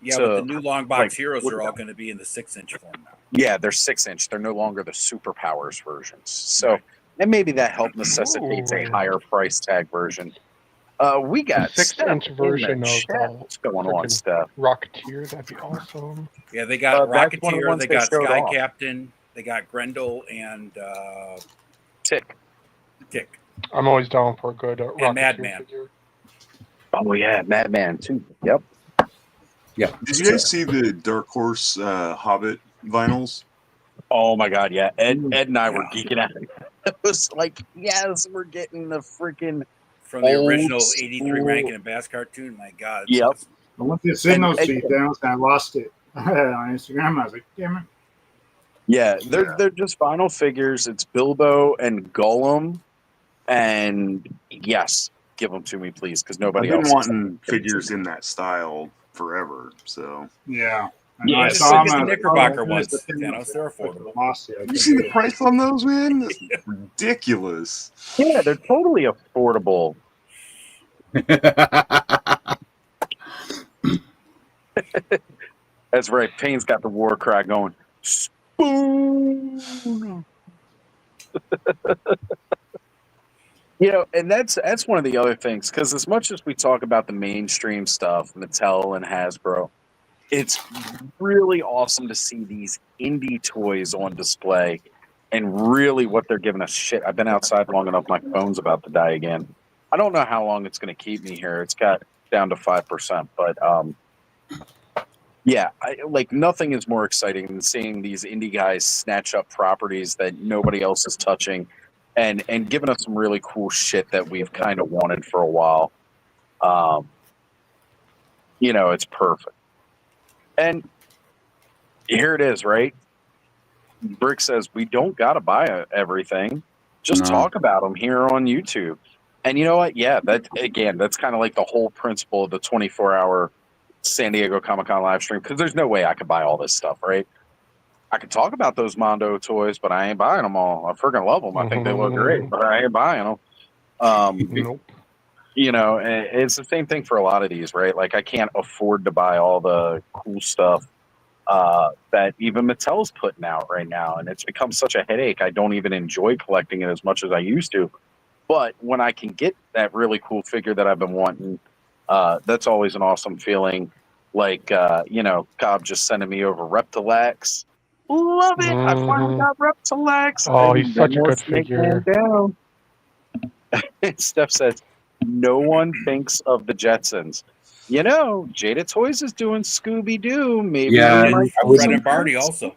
Yeah, but the new long box heroes are all going to be in the 6-inch form now. Yeah, they're 6-inch. They're no longer the superpowers versions. So, and maybe that helped necessitates a higher price tag version. We got 6-inch version of what's going on, Steph? Rocketeer. That'd be awesome. Yeah, they got Rocketeer, they got Sky off. Captain, they got Grendel, and Tick. I'm always down for a good Rocketeer Madman. figure. Oh yeah, Madman too. Yep. Yeah. Did you guys see the Dark Horse Hobbit vinyls? Oh my God, yeah. Ed and I were geeking out. It was like, yes, we're getting the freaking from the original '83 Rankin and Bass cartoon. My God. Yep. Awesome. I went to send those to you, and I lost it on Instagram. I was like, damn it. Yeah, they're just vinyl figures. It's Bilbo and Gollum, and yes, give them to me, please, because nobody else. I've been wanting figures in that style forever. So yeah. I saw the Knickerbocker ones. They're affordable. You see the price on those, man? That's ridiculous. Yeah, they're totally affordable. That's right. Payne's got the war cry going. Spoon. And that's one of the other things, because as much as we talk about the mainstream stuff, Mattel and Hasbro, it's really awesome to see these indie toys on display and really what they're giving us. Shit, I've been outside long enough. My phone's about to die again. I don't know how long it's going to keep me here. It's got down to 5%, but yeah, nothing is more exciting than seeing these indie guys snatch up properties that nobody else is touching and giving us some really cool shit that we've kind of wanted for a while. It's perfect. And here it is, right? Brick says, we don't got to buy everything. Just talk about them here on YouTube. And you know what? Yeah, that's kind of like the whole principle of the 24-hour San Diego Comic-Con live stream, because there's no way I could buy all this stuff, right? I could talk about those Mondo toys, but I ain't buying them all. I freaking love them. I think they look great, but I ain't buying them. Nope. It's the same thing for a lot of these, right? Like, I can't afford to buy all the cool stuff that even Mattel's putting out right now, and it's become such a headache. I don't even enjoy collecting it as much as I used to. But when I can get that really cool figure that I've been wanting, that's always an awesome feeling. Like, Cobb just sending me over Reptilex. Love it. I finally got Reptilex. Oh, he's such a good figure. Steph says, no one thinks of the Jetsons. Jada Toys is doing Scooby-Doo. Maybe Fred and Barney also.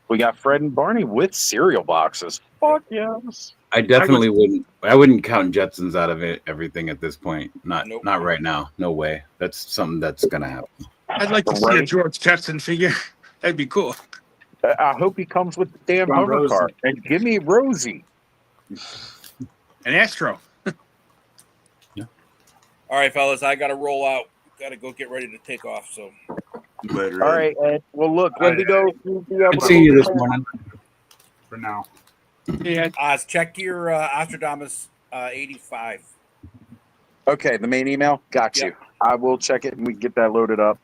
We got Fred and Barney with cereal boxes. Fuck yes. I definitely wouldn't. I wouldn't count Jetsons out of everything at this point. Not right now. No way. That's something that's gonna happen. I'd like to see a George Jetson figure. That'd be cool. I hope he comes with the damn hover car. And give me Rosie. An Astro. All right, fellas, I got to roll out. Got to go get ready to take off. So, later. All right, Ed. Well, look, let me go. I'll see you this morning. For now. Yeah. Check your Ostradamus 85. Okay, the main email. Got you. I will check it and we can get that loaded up.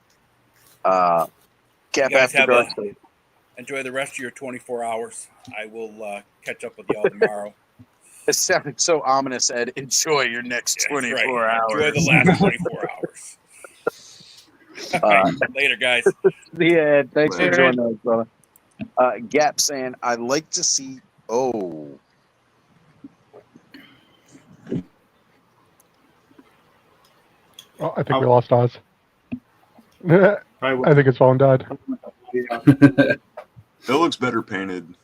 Enjoy the rest of your 24 hours. I will catch up with y'all tomorrow. It sounded so ominous, Ed. Enjoy your next 24 hours. Enjoy the last 24 hours. All right, later, guys. Yeah, Ed. Thanks for joining us, brother. Gap saying, I'd like to see. Oh. Oh, I think we lost Oz. I think his phone died. It looks better painted.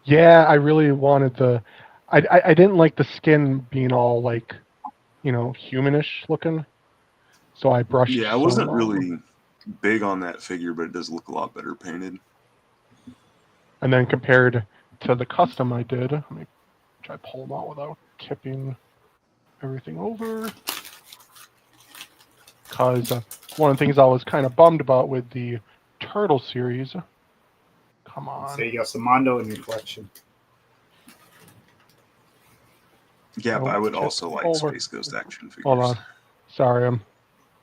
Yeah, I really wanted to. I didn't like the skin being all like, humanish looking. So I brushed. Yeah, I wasn't really big on that figure, but it does look a lot better painted. And then compared to the custom I did, let me try to pull them out without tipping everything over. because one of the things I was kind of bummed about with the Turtle series. Come on. So you got some Mondo in your collection. Yeah, but I would also like over. Space Ghost action figures. Hold on. Sorry, I'm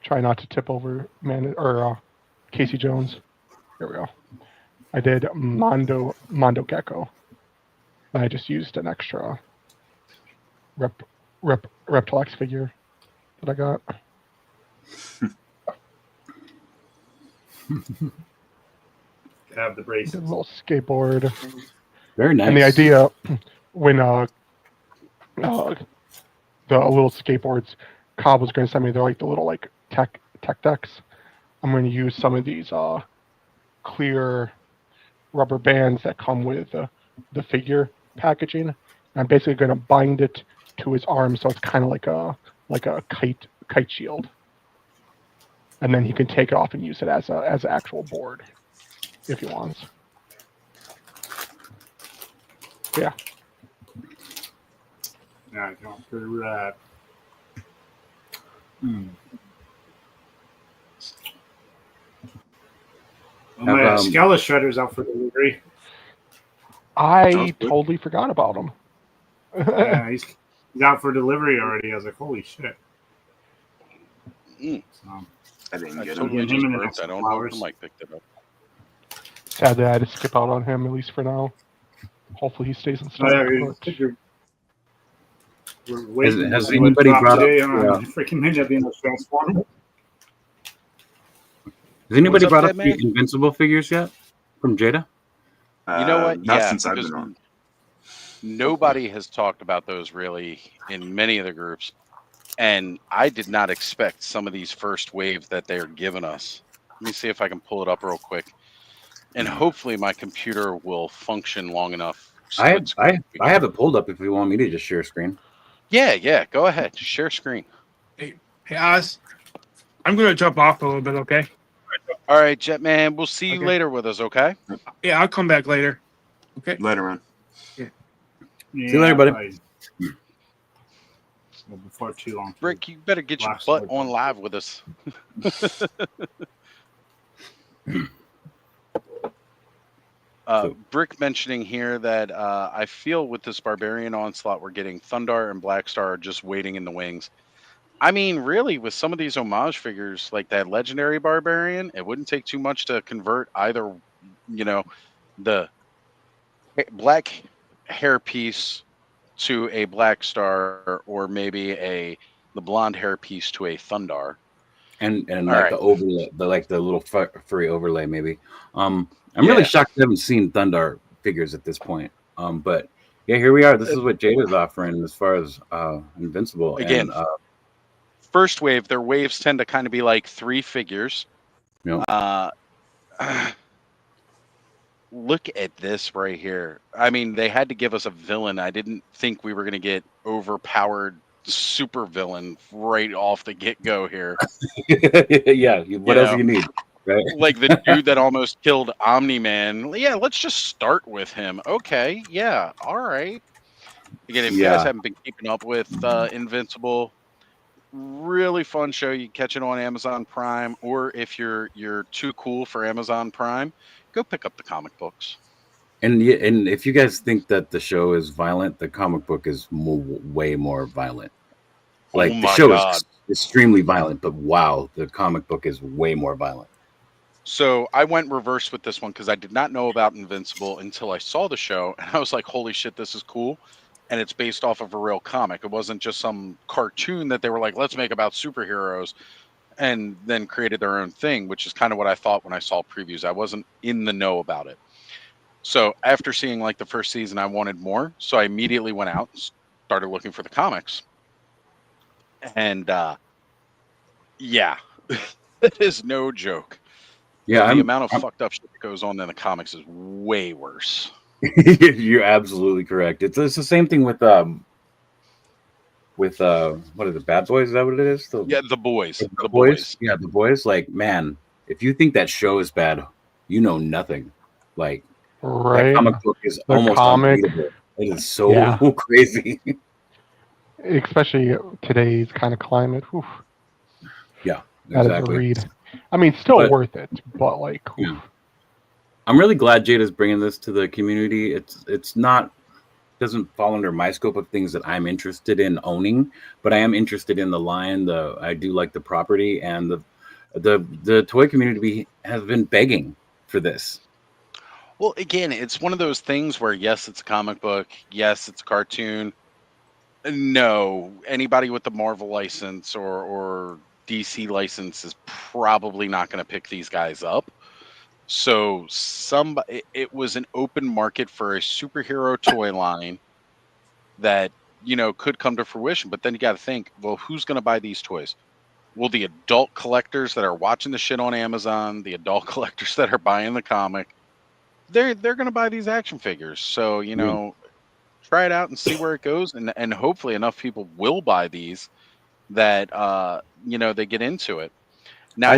trying not to tip over Casey Jones. Here we go. I did Mondo Gecko. And I just used an extra Reptilex figure that I got. Have the braces. A little skateboard. Very nice. And the idea when the little skateboards Cobb was going to send me, they're like the little like tech decks. I'm going to use some of these clear rubber bands that come with the figure packaging. I'm basically going to bind it to his arm, so it's kind of like a kite shield. And then he can take it off and use it as an actual board if he wants. Yeah. Yeah, going through that. My Skella Shredder's out for delivery. I totally forgot about him. Yeah, he's out for delivery already. I was like, holy shit. So, I didn't get totally him. I don't know if Mike picked it up. Sad that I had to skip out on him, at least for now. Hopefully he stays in stock. We're waiting. Has anybody brought up freaking Ninja being a Transformer? Has anybody brought up the Invincible figures yet from Jada? You know what? Not Yeah, since I've been on. Nobody has talked about those really in many of the groups. And I did not expect some of these first wave that they're giving us. Let me see if I can pull it up real quick. And hopefully my computer will function long enough. I have it pulled up if you want me to just share screen. Yeah. Go ahead. Share screen. Hey, Oz. I'm going to jump off a little bit, okay? All right, Jetman. We'll see you later with us, okay? Yeah, I'll come back later. Okay. Later, man. Yeah. See you later, buddy. Well, before too long. Rick, you better get your butt on live with us. Brick mentioning here that I feel with this Barbarian Onslaught, we're getting Thundar and Blackstar just waiting in the wings. I mean, really, with some of these homage figures, like that Legendary Barbarian, it wouldn't take too much to convert either, the black hairpiece to a Blackstar, or maybe the blonde hairpiece to a Thundar. And like the overlay, the little furry overlay, maybe. I'm really shocked I haven't seen Thundar figures at this point. But yeah, here we are. This is what Jada's offering as far as Invincible. Again, and, first wave, their waves tend to kind of be like 3 figures. Yep. Look at this right here. I mean, they had to give us a villain. I didn't think we were going to get overpowered super villain right off the get-go here. Yeah, what else do you need? Right? Like the dude that almost killed Omni-Man. Yeah, let's just start with him. Okay, yeah, all right. Again, if you guys haven't been keeping up with Invincible, really fun show. You catch it on Amazon Prime, or if you're too cool for Amazon Prime, go pick up the comic books. And if you guys think that the show is violent, the comic book is way more violent. Like the show is extremely violent, but wow, the comic book is way more violent. So I went reverse with this one because I did not know about Invincible until I saw the show, and I was like, holy shit, this is cool. And it's based off of a real comic. It wasn't just some cartoon that they were like, let's make about superheroes, and then created their own thing, which is kind of what I thought when I saw previews. I wasn't in the know about it. So after seeing like the first season, I wanted more. So I immediately went out and started looking for the comics. And yeah, it is no joke. Yeah, the amount of fucked up shit that goes on in the comics is way worse. You're absolutely correct. It's the same thing with what are the Bad Boys? Is that what it is? The Boys. The boys. Yeah, The Boys. Like, man, if you think that show is bad, you know nothing. Like, that comic book is almost unbeatable. It is so crazy. Especially today's kind of climate. Whew. Yeah. That is a read. I mean, still worth it, but like. Yeah. I'm really glad Jada's bringing this to the community. It's not doesn't fall under my scope of things that I'm interested in owning, but I am interested in the line. I do like the property, and the toy community has been begging for this. Well, again, it's one of those things where yes, it's a comic book, yes, it's a cartoon. No, anybody with the Marvel license or DC license is probably not going to pick these guys up. So it was an open market for a superhero toy line that, could come to fruition. But then you got to think, well, who's going to buy these toys? Well, the adult collectors that are watching the shit on Amazon, the adult collectors that are buying the comic, they're going to buy these action figures. So, try it out and see where it goes. And hopefully enough people will buy these that, they get into it. Now,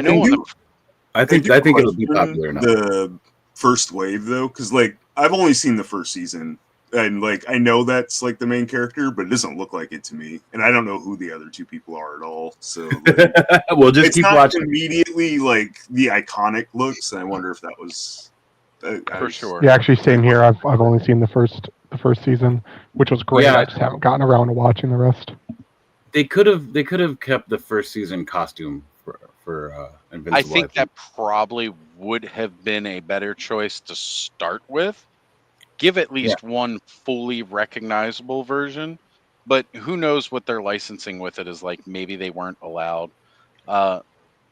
I think it'll be popular enough. The first wave, though, because I've only seen the first season, and I know that's the main character, but it doesn't look like it to me, and I don't know who the other two people are at all. So we'll just keep watching. Immediately, the iconic looks, and I wonder if that was for sure. Yeah, actually, same here. I've only seen the first season, which was great. Yeah. I just haven't gotten around to watching the rest. They could have kept the first season costume for Invincible. I think that probably would have been a better choice to start with. Give at least one fully recognizable version, but who knows what their licensing with it is like. Maybe they weren't allowed.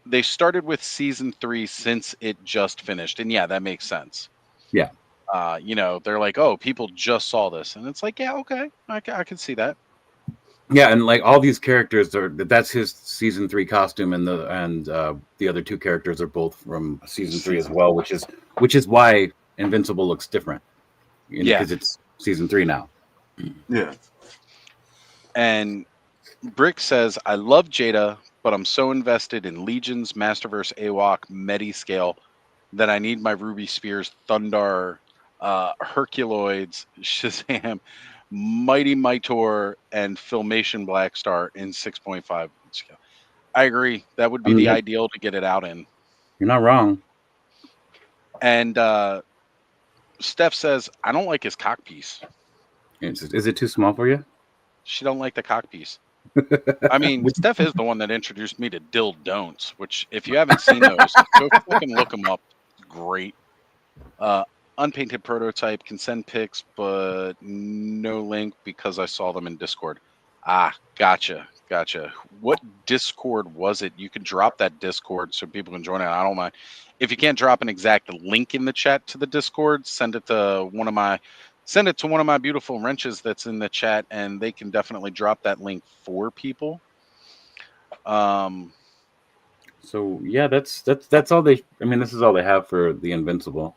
They started with season 3 since it just finished, and yeah, that makes sense. Yeah. They're like, oh, people just saw this, and it's like, yeah, okay, I can see that. Yeah, and all these characters that's his season 3 costume, and the other two characters are both from season 3 as well, which is why Invincible looks different. Because it's season 3 now. Yeah. And Brick says, I love Jada, but I'm so invested in Legions, Masterverse, AWOC, Mediscale that I need my Ruby Spears, Thundar, Herculoids, Shazam, Mighty Mightor, and Filmation Blackstar in 6.5 scale. I agree. That would be the ideal to get it out in. You're not wrong. And Steph says, I don't like his cock piece. Is it too small for you? She don't like the cock piece. I mean, Steph is the one that introduced me to Dill Don'ts, which if you haven't seen those, go fucking look them up. Great. Unpainted prototype, can send pics, but no link because I saw them in Discord. Ah, gotcha. What Discord was it? You could drop that Discord so people can join it. I don't mind. If you can't drop an exact link in the chat to the Discord, send it to one of my beautiful wrenches that's in the chat, and they can definitely drop that link for people. So yeah, that's all they. I mean, this is all they have for the Invincible.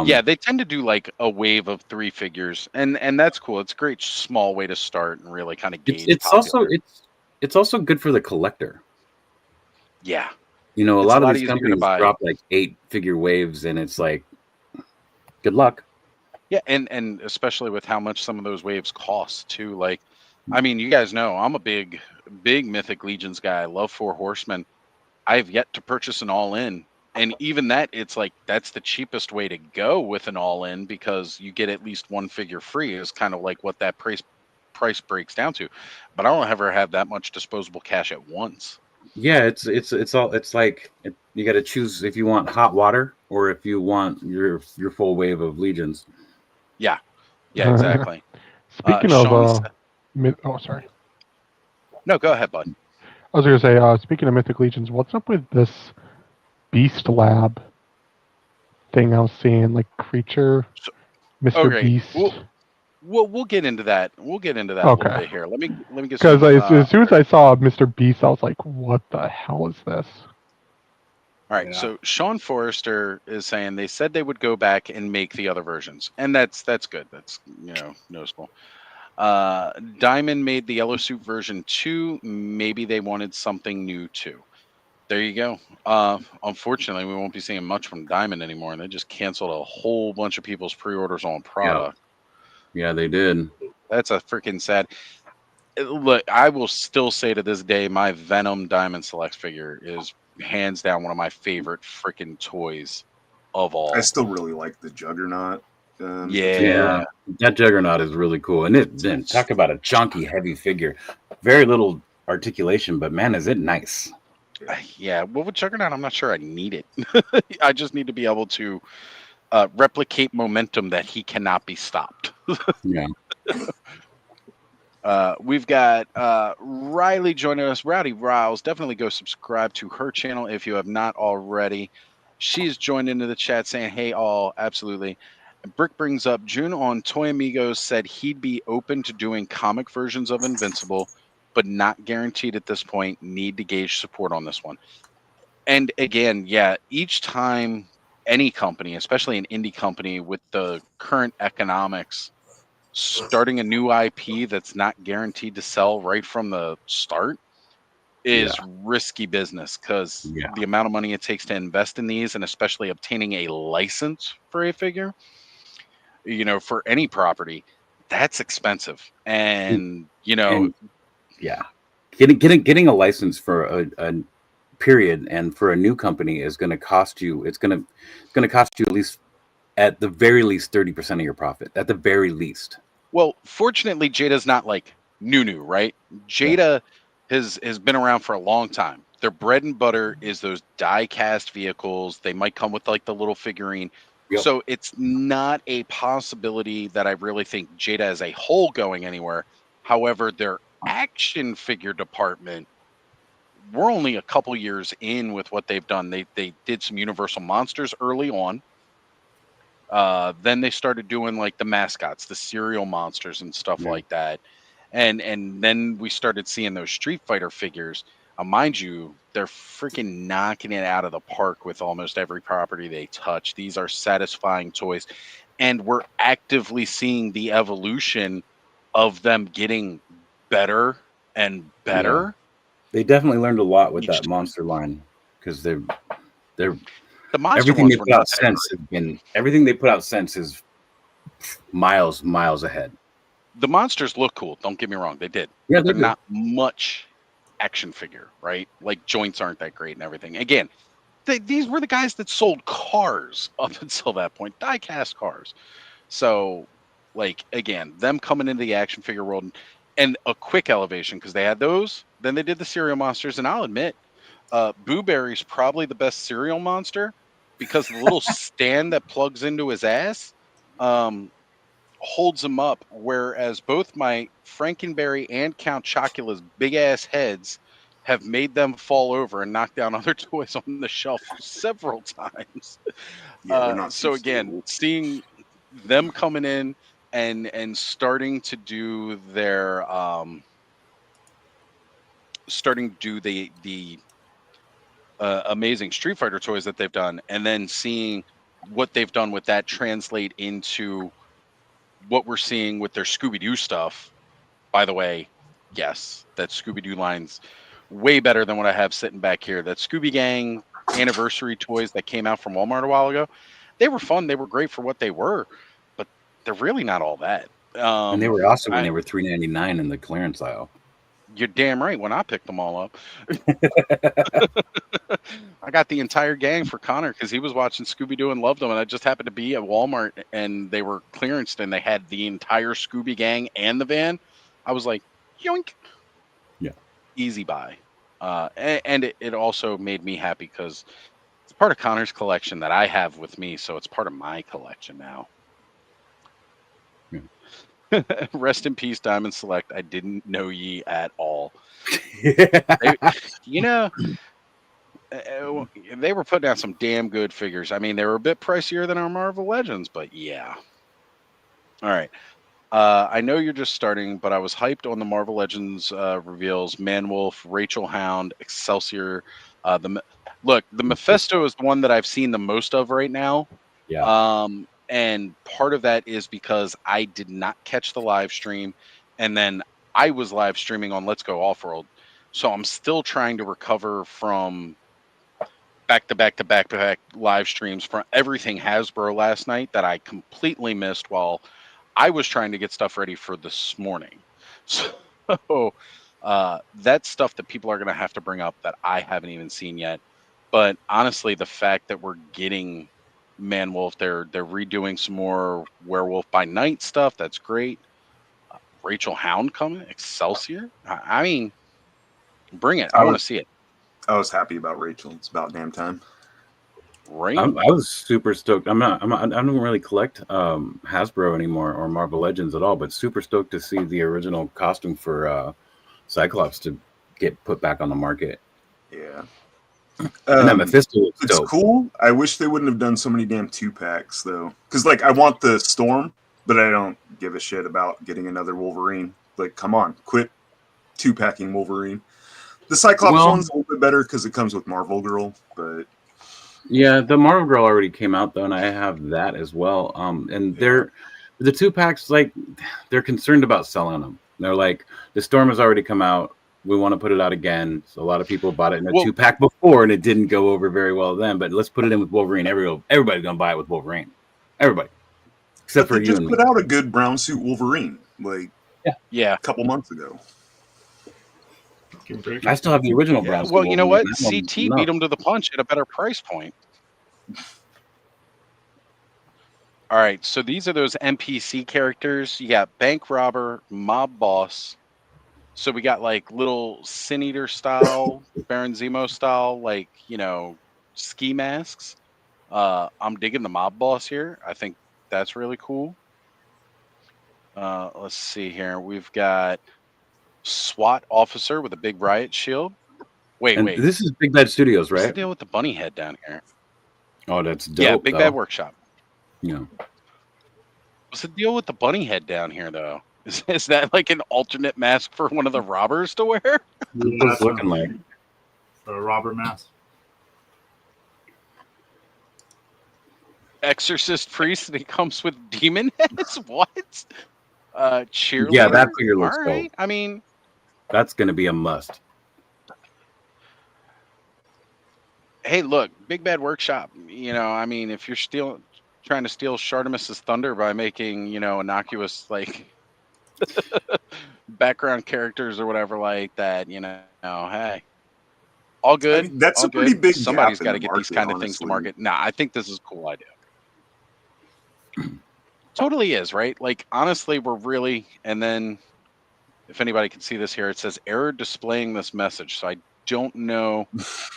Yeah, they tend to do a wave of 3 figures, and that's cool. It's a great small way to start and really kind of gauge. It's also good for the collector. Yeah, a lot of these companies drop 8 figure waves, and it's good luck. Yeah, and especially with how much some of those waves cost too. I mean, you guys know I'm a big Mythic Legions guy. I love 4 Horsemen. I've yet to purchase an all-in. And even that, it's that's the cheapest way to go with an all-in because you get at least 1 figure free is kind of what that price breaks down to. But I don't ever have that much disposable cash at once. Yeah, it's you got to choose if you want hot water or if you want your full wave of Legions. Yeah, exactly. Speaking of, sorry. No, go ahead, bud. I was going to say, speaking of Mythic Legions, what's up with this Beast Lab thing I was seeing, creature, Mr. Beast? We'll get into that. We'll get into that okay. A little bit here. Let me get because as soon as I saw Mr. Beast, I was like, "What the hell is this?" All right. Yeah. So Sean Forrester is saying they said they would go back and make the other versions, and that's good. That's noticeable. Diamond made the Yellow Suit version 2. Maybe they wanted something new too. There you go. Unfortunately, we won't be seeing much from Diamond anymore, and they just canceled a whole bunch of people's pre-orders on product. Yeah, they did. That's a freaking sad. Look, I will still say to this day, my Venom Diamond Select figure is hands down one of my favorite freaking toys of all. I still really like the Juggernaut. Yeah, that Juggernaut is really cool, and then talk about a chunky, heavy figure. Very little articulation, but man, is it nice. Yeah, well, with Juggernaut, I'm not sure I need it. I just need to be able to replicate momentum that he cannot be stopped. Yeah. We've got Riley joining us. Rowdy Riles. Definitely go subscribe to her channel if you have not already. She's joined into the chat saying, hey, all. Absolutely. Brick brings up June on Toy Amigos said he'd be open to doing comic versions of Invincible, but not guaranteed at this point. Need to gauge support on this one. And again, yeah, each time any company, especially an indie company with the current economics, starting a new IP that's not guaranteed to sell right from the start is risky business, because the amount of money it takes to invest in these, and especially obtaining a license for a figure, you know, for any property, that's expensive. And you know, getting a license for a period and for a new company is going to cost you. It's going to cost you at the very least 30% of your profit. At the very least. Well, fortunately, Jada's not like new, right? Jada has been around for a long time. Their bread and butter is those die-cast vehicles. They might come with like the little figurine. Yep. So it's not a possibility that I really think Jada as a whole going anywhere. However, their action figure department, we're only a couple years in with what they've done. They did some Universal Monsters early on. Then they started doing like the mascots, the cereal monsters and stuff like that. And then we started seeing those Street Fighter figures. Mind you, they're freaking knocking it out of the park with almost every property they touch. These are satisfying toys. And we're actively seeing the evolution of them getting better and better. Yeah. They definitely learned a lot with that monster line, because they're the monster everything ones they put out since has been everything they put out since is miles ahead. The monsters look cool. Don't get me wrong, they did. Yeah, but they're not much action figure, right? Like joints aren't that great and everything. Again, these were the guys that sold cars up until that point, die-cast cars. So, like, again, them coming into the action figure world and a quick elevation, because they had those. Then they did the cereal monsters, and I'll admit, Boo Berry's probably the best cereal monster, because the little stand that plugs into his ass holds him up, whereas both my Frankenberry and Count Chocula's big ass heads have made them fall over and knock down other toys on the shelf several times. So again, seeing them coming in and starting to do their the amazing Street Fighter toys that they've done, and then seeing what they've done with that translate into what we're seeing with their Scooby-Doo stuff. By the way, yes, that Scooby-Doo line's way better than what I have sitting back here. That Scooby Gang anniversary toys that came out from Walmart a while ago, they were fun. They were great for what they were, but they're really not all that. And they were awesome when they were $3.99 in the clearance aisle. You're damn right. When I picked them all up, I got the entire gang for Connor because he was watching Scooby-Doo and loved them, and I just happened to be at Walmart and they were clearanced and they had the entire Scooby Gang and the van. I was like, yoink. Yeah. Easy buy. And it also made me happy because it's part of Connor's collection that I have with me, so it's part of my collection now. Rest in peace, Diamond Select. I didn't know ye at all. They were putting out some damn good figures. I mean, they were a bit pricier than our Marvel Legends, but yeah. All right. I know you're just starting, but I was hyped on the Marvel Legends reveals. Manwolf, Rachel Hound, Excelsior. The Mephisto is the one that I've seen the most of right now. Yeah. And part of that is because I did not catch the live stream, and then I was live streaming on Let's Go Offworld, so I'm still trying to recover from back-to-back live streams from everything Hasbro last night that I completely missed while I was trying to get stuff ready for this morning. So that's stuff that people are going to have to bring up that I haven't even seen yet. But honestly, the fact that we're getting Man Wolf, they're redoing some more Werewolf by Night stuff. That's great. Rachel Hound coming, Excelsior. I mean, bring it. I want to see it. I was happy about Rachel. It's about damn time. Right. I was super stoked. I don't really collect Hasbro anymore or Marvel Legends at all, but super stoked to see the original costume for Cyclops to get put back on the market. Yeah. And that Mephisto looks it's dope. Cool. I wish they wouldn't have done so many damn 2-packs though. Because like I want the Storm, but I don't give a shit about getting another Wolverine. Like, come on, quit 2-packing Wolverine. The Cyclops one's a little bit better because it comes with Marvel Girl, but yeah, the Marvel Girl already came out though, and I have that as well. And they're the 2-packs, like they're concerned about selling them. They're like, the Storm has already come out. We want to put it out again. So a lot of people bought it in a 2-pack before, and it didn't go over very well then. But let's put it in with Wolverine. Everybody's gonna buy it with Wolverine. Everybody, except for you and me. Put out a good brown suit Wolverine, like a couple months ago. I still have the original brown suit. Well, you know what? Wolverine. CT beat them to the punch at a better price point. All right, so these are those NPC characters. You got Bank Robber, Mob Boss. So we got like little Sin Eater style, Baron Zemo style, like, you know, ski masks. I'm digging the Mob Boss here. I think that's really cool. Let's see here. We've got SWAT officer with a big riot shield. Wait. This is Big Bad Studios, right? What's the deal with the bunny head down here? Oh, that's dope. Yeah, Big Bad Workshop. Yeah. What's the deal with the bunny head down here, though? Is that like an alternate mask for one of the robbers to wear? What's it looking like? A robber mask. Exorcist priest, and he comes with demon heads. What? Cheerleader. Yeah, that figure looks dope. dope. I mean, that's going to be a must. Hey, look, Big Bad Workshop. You know, I mean, if you're trying to steal Shartimus's thunder by making, you know, innocuous like background characters or whatever like that, you know, hey, all good. I mean, that's all a pretty good. big. Somebody's got to get these kind of things to market. Nah, I think this is a cool idea. Totally is, right? Like, honestly, we're really, and then if anybody can see this here, it says error displaying this message. So I don't know.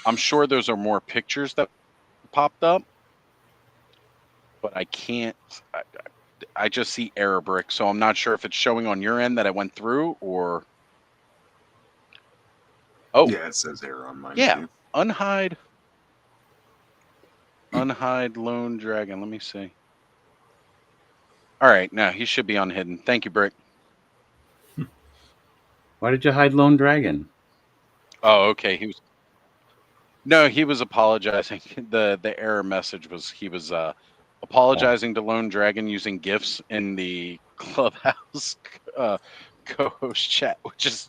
I'm sure those are more pictures that popped up, but I can't. I just see error brick, so I'm not sure if it's showing on your end that I went through or. Oh, yeah, it says error on mine. Yeah, too. unhide Lone Dragon. Let me see. All right, now he should be unhidden. Thank you, Brick. Why did you hide Lone Dragon? Oh, okay. He was apologizing. The error message was he was apologizing to Lone Dragon using GIFs in the Clubhouse co-host chat, which is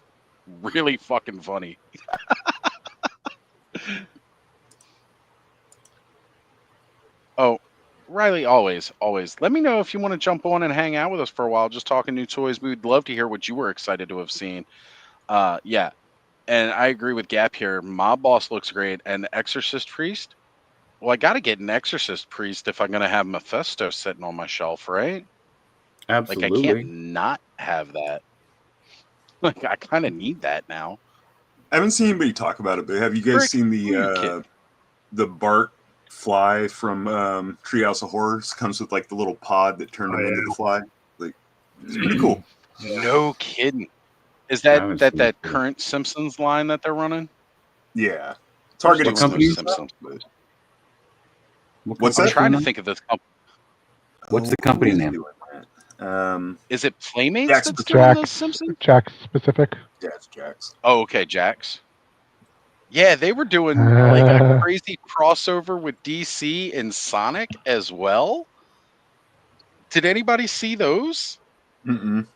really fucking funny. Oh, Riley, always. Let me know if you want to jump on and hang out with us for a while, just talking new toys. We'd love to hear what you were excited to have seen. Yeah. And I agree with Gap here. Mob Boss looks great. And the Exorcist Priest? Well, I got to get an Exorcist Priest if I'm going to have Mephisto sitting on my shelf, right? Absolutely. Like, I can't not have that. Like, I kind of need that now. I haven't seen anybody talk about it, but have you guys seen the Bart fly from Treehouse of Horrors? Comes with like the little pod that turned him into the fly. Like, it's pretty cool. No kidding. Is that current Simpsons line that they're running? Yeah, targeting company. Simpsons. What's that? I'm trying to think of this company. What's the company name? Is it Playmates Jax, that's doing those Simpsons? Jax specific. Yeah, it's Jax. Oh, okay, Jax. Yeah, they were doing like a crazy crossover with DC and Sonic as well. Did anybody see those? Mm-mm.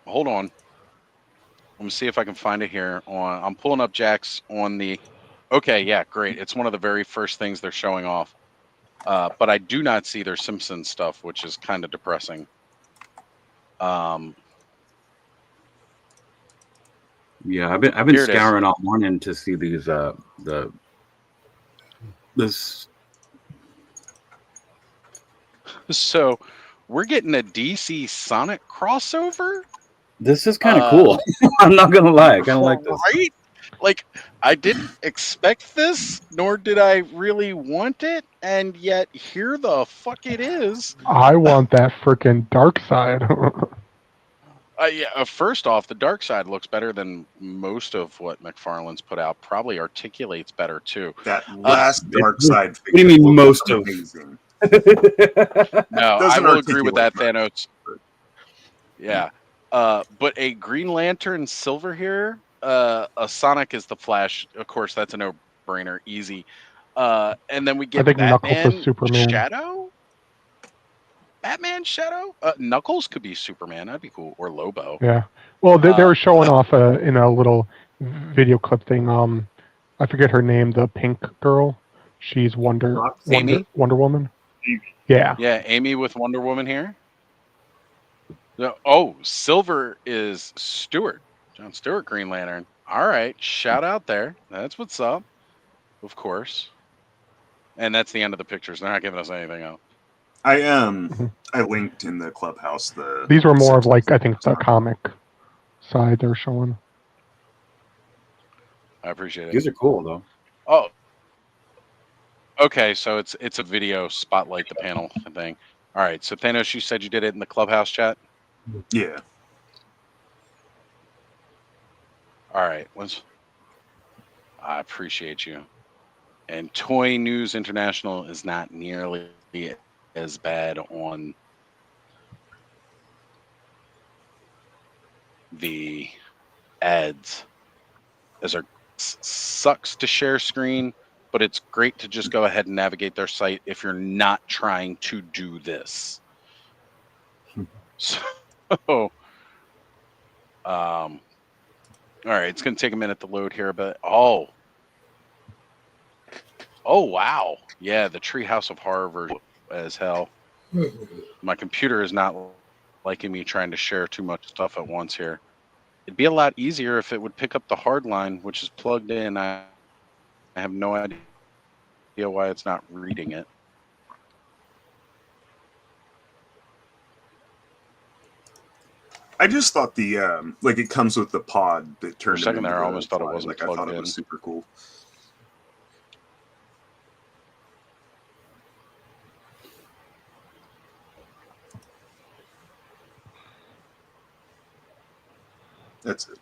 Hold on. Let me see if I can find it here. I'm pulling up Jax on the. Okay, yeah, great. It's one of the very first things they're showing off. But I do not see their Simpsons stuff, which is kind of depressing. Yeah, I've been Here it is. scouring all morning to see these this. So we're getting a DC Sonic crossover. This is kind of cool. I'm not gonna lie, I kind of like this. Right? Like, I didn't expect this, nor did I really want it, and yet here the fuck it is. I want that freaking dark side. First off, the dark side looks better than most of what McFarlane's put out. Probably articulates better too. That last dark side. What do you mean most of? Amazing. No, I will agree with that, Thanos. Yeah, but a Green Lantern Silver here, a Sonic is the Flash. Of course, that's a no-brainer, easy. And then we get Batman Superman. Shadow. Batman Shadow? Knuckles could be Superman. That'd be cool. Or Lobo. Yeah. Well, they were showing off in a little video clip thing. I forget her name. The pink girl. She's Wonder Woman. Yeah. Yeah, Amy with Wonder Woman here. Oh, Silver is Stewart. John Stewart, Green Lantern. All right. Shout out there. That's what's up. Of course. And that's the end of the pictures. They're not giving us anything else. I linked in the clubhouse these were more of like I think the comic side they're showing. I appreciate it. These are cool though. Oh. Okay, so it's a video spotlight the panel thing. All right, so Thanos, you said you did it in the clubhouse chat? Yeah. All right, I appreciate you. And Toy News International is not nearly as bad on the ads as our sucks to share screen, but it's great to just go ahead and navigate their site if you're not trying to do this. So, all right, it's going to take a minute to load here, but oh, wow. Yeah, the Treehouse of Horror version as hell. My computer is not liking me trying to share too much stuff at once here. It'd be a lot easier if it would pick up the hard line, which is plugged in. I have no idea why it's not reading it. I just thought the like it comes with the pod that turned. For a second there, I almost thought it wasn't I plugged thought in. it was super cool. That's it.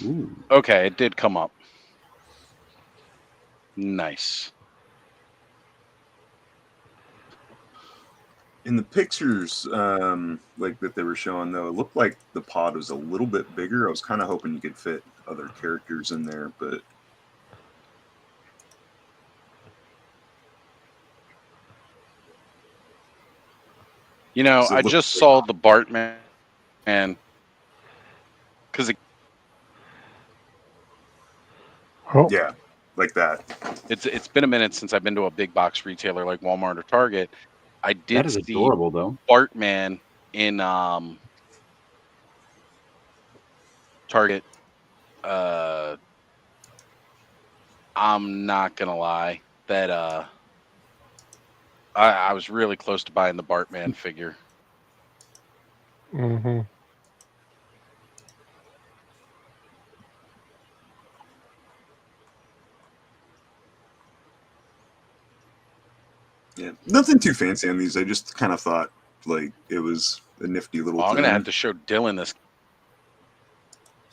Ooh. Okay, it did come up. Nice. In the pictures, like that they were showing, though, it looked like the pod was a little bit bigger. I was kind of hoping you could fit other characters in there, but You know, I just saw the Bartman, and because yeah, like that. It's been a minute since I've been to a big box retailer like Walmart or Target. I did That is see adorable, though. Bartman in Target. I'm not gonna lie that I was really close to buying the Bartman figure. Mm-hmm. Yeah, nothing too fancy on these. I just kind of thought like it was a nifty little. I'm gonna have to show Dylan this.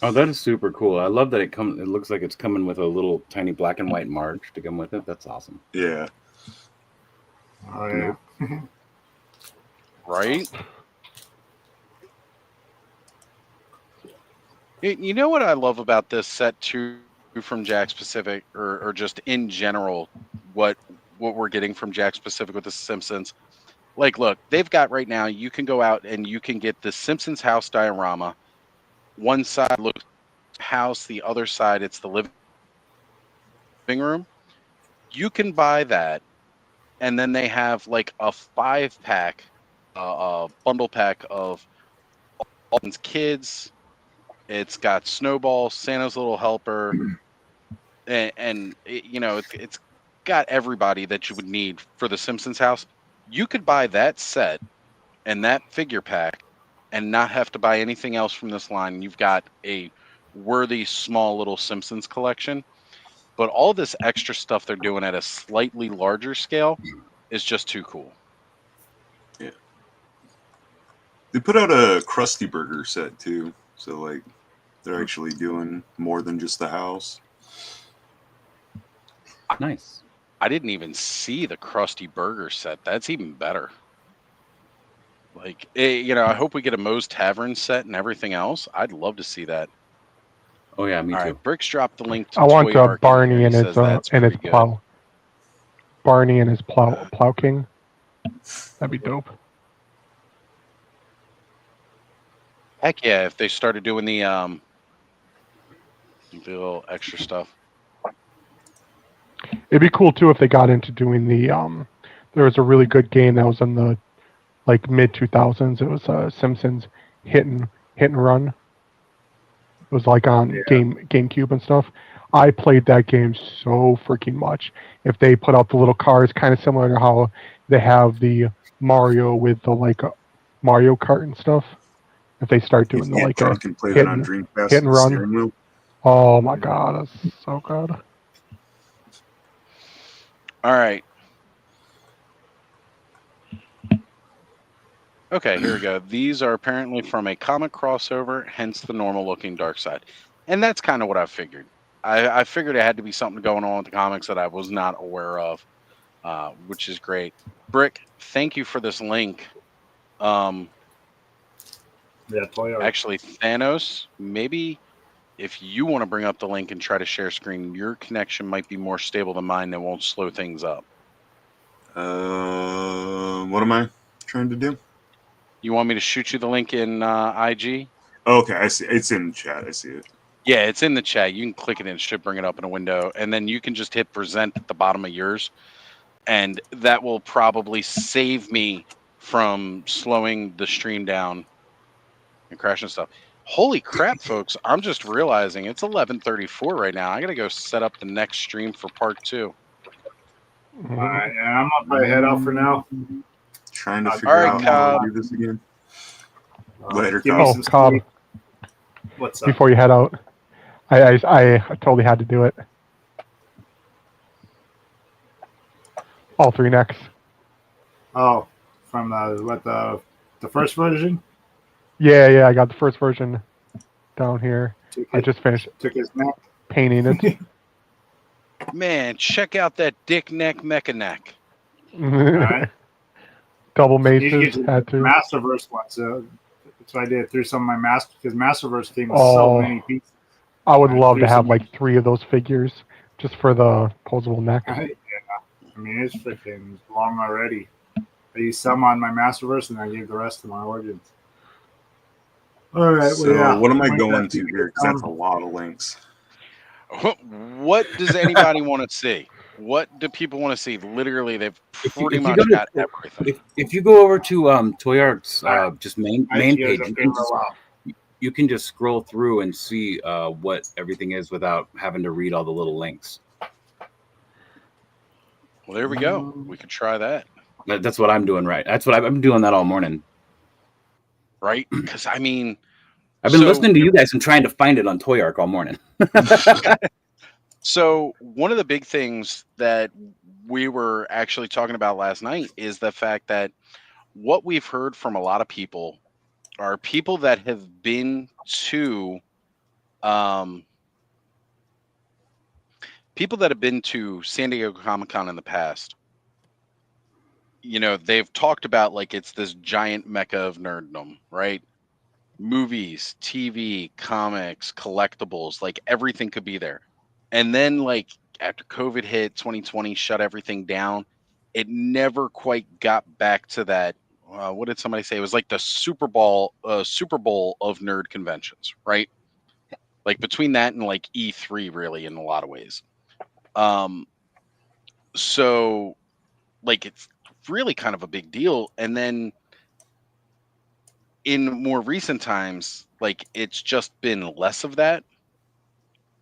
Oh, that is super cool. I love that it comes. It looks like it's coming with a little tiny black and white march to come with it. That's awesome. Yeah. Oh yeah. Right? You know what I love about this set too from Jakks Pacific, or just in general, what we're getting from Jakks Pacific with the Simpsons. Like, look, they've got right now, you can go out and you can get the Simpsons house diorama. One side looks house, the other side it's the living room. You can buy that, and then they have like a 5-pack, bundle pack of Alden's Kids. It's got Snowball, Santa's Little Helper, and it's got everybody that you would need for the Simpsons house. You could buy that set and that figure pack and not have to buy anything else from this line. You've got a worthy small little Simpsons collection. But all this extra stuff they're doing at a slightly larger scale is just too cool. Yeah. They put out a Krusty Burger set too. So like they're actually doing more than just the house. Nice. I didn't even see the Krusty Burger set. That's even better. Like, I hope we get a Moe's Tavern set and everything else. I'd love to see that. Oh yeah, me All too. Right, Bricks dropped the link to I want Toy Arc Barney and his good. plow. Barney and his plow king. That'd be dope. Heck yeah! If they started doing the little extra stuff. It'd be cool too if they got into doing the there was a really good game that was in the like mid 2000s. It was Simpsons hit and run. It was like on GameCube and stuff. I played that game so freaking much. If they put out the little cars, kind of similar to how they have the Mario with the Mario Kart and stuff. If they start doing the like drunk and play that on Dreamcast hit and run. Wheel. Oh my god, that's so good. All right. Okay, here we go. These are apparently from a comic crossover, hence the normal-looking Dark Side. And that's kind of what I figured. I figured it had to be something going on with the comics that I was not aware of, which is great. Brick, thank you for this link. Actually, Thanos, maybe if you want to bring up the link and try to share screen, your connection might be more stable than mine and won't slow things up. What am I trying to do? You want me to shoot you the link in IG? Okay, I see. It's in the chat. I see it. Yeah, it's in the chat. You can click it and it should bring it up in a window. And then you can just hit present at the bottom of yours. And that will probably save me from slowing the stream down and crashing stuff. Holy crap, folks. I'm just realizing it's 11:34 right now. I got to go set up the next stream for part 2. All right, I'm up my head out for now. Trying to figure out how to do this again. Later, Cobb. What's up? Before you head out, I totally had to do it. All 3 necks. Oh, from the first version? Yeah, I got the first version down here. I just finished painting it. Man, check out that dick neck mecha neck. All right. Double maces had to. Masterverse one, so I did through some of my because Masterverse came with so many pieces. I would love to have like 3 of those figures just for the posable neck. Yeah, I mean it's freaking long already. I used some on my Masterverse and I gave the rest to my Origins. All right. So what am I going to here? Because that's a lot of links. What does anybody want to see? What do people want to see? Literally, they've pretty much got everything. If you go over to Toy Art's just main page, you can just scroll through and see what everything is without having to read all the little links. Well, there we go. We could try that. That's what I'm doing right. That's what I'm doing that all morning. Right? Because, I mean... I've been listening to you guys and trying to find it on Toy Arc all morning. So one of the big things that we were actually talking about last night is the fact that what we've heard from a lot of people are people that have been to San Diego Comic-Con in the past. You know, they've talked about like it's this giant mecca of nerddom, right? Movies, TV, comics, collectibles, like everything could be there. And then like after COVID hit, 2020 shut everything down. It never quite got back to that. What did somebody say? It was like the Super Bowl of nerd conventions, right? Like between that and like E3 really in a lot of ways. So like it's really kind of a big deal. And then in more recent times, like it's just been less of that,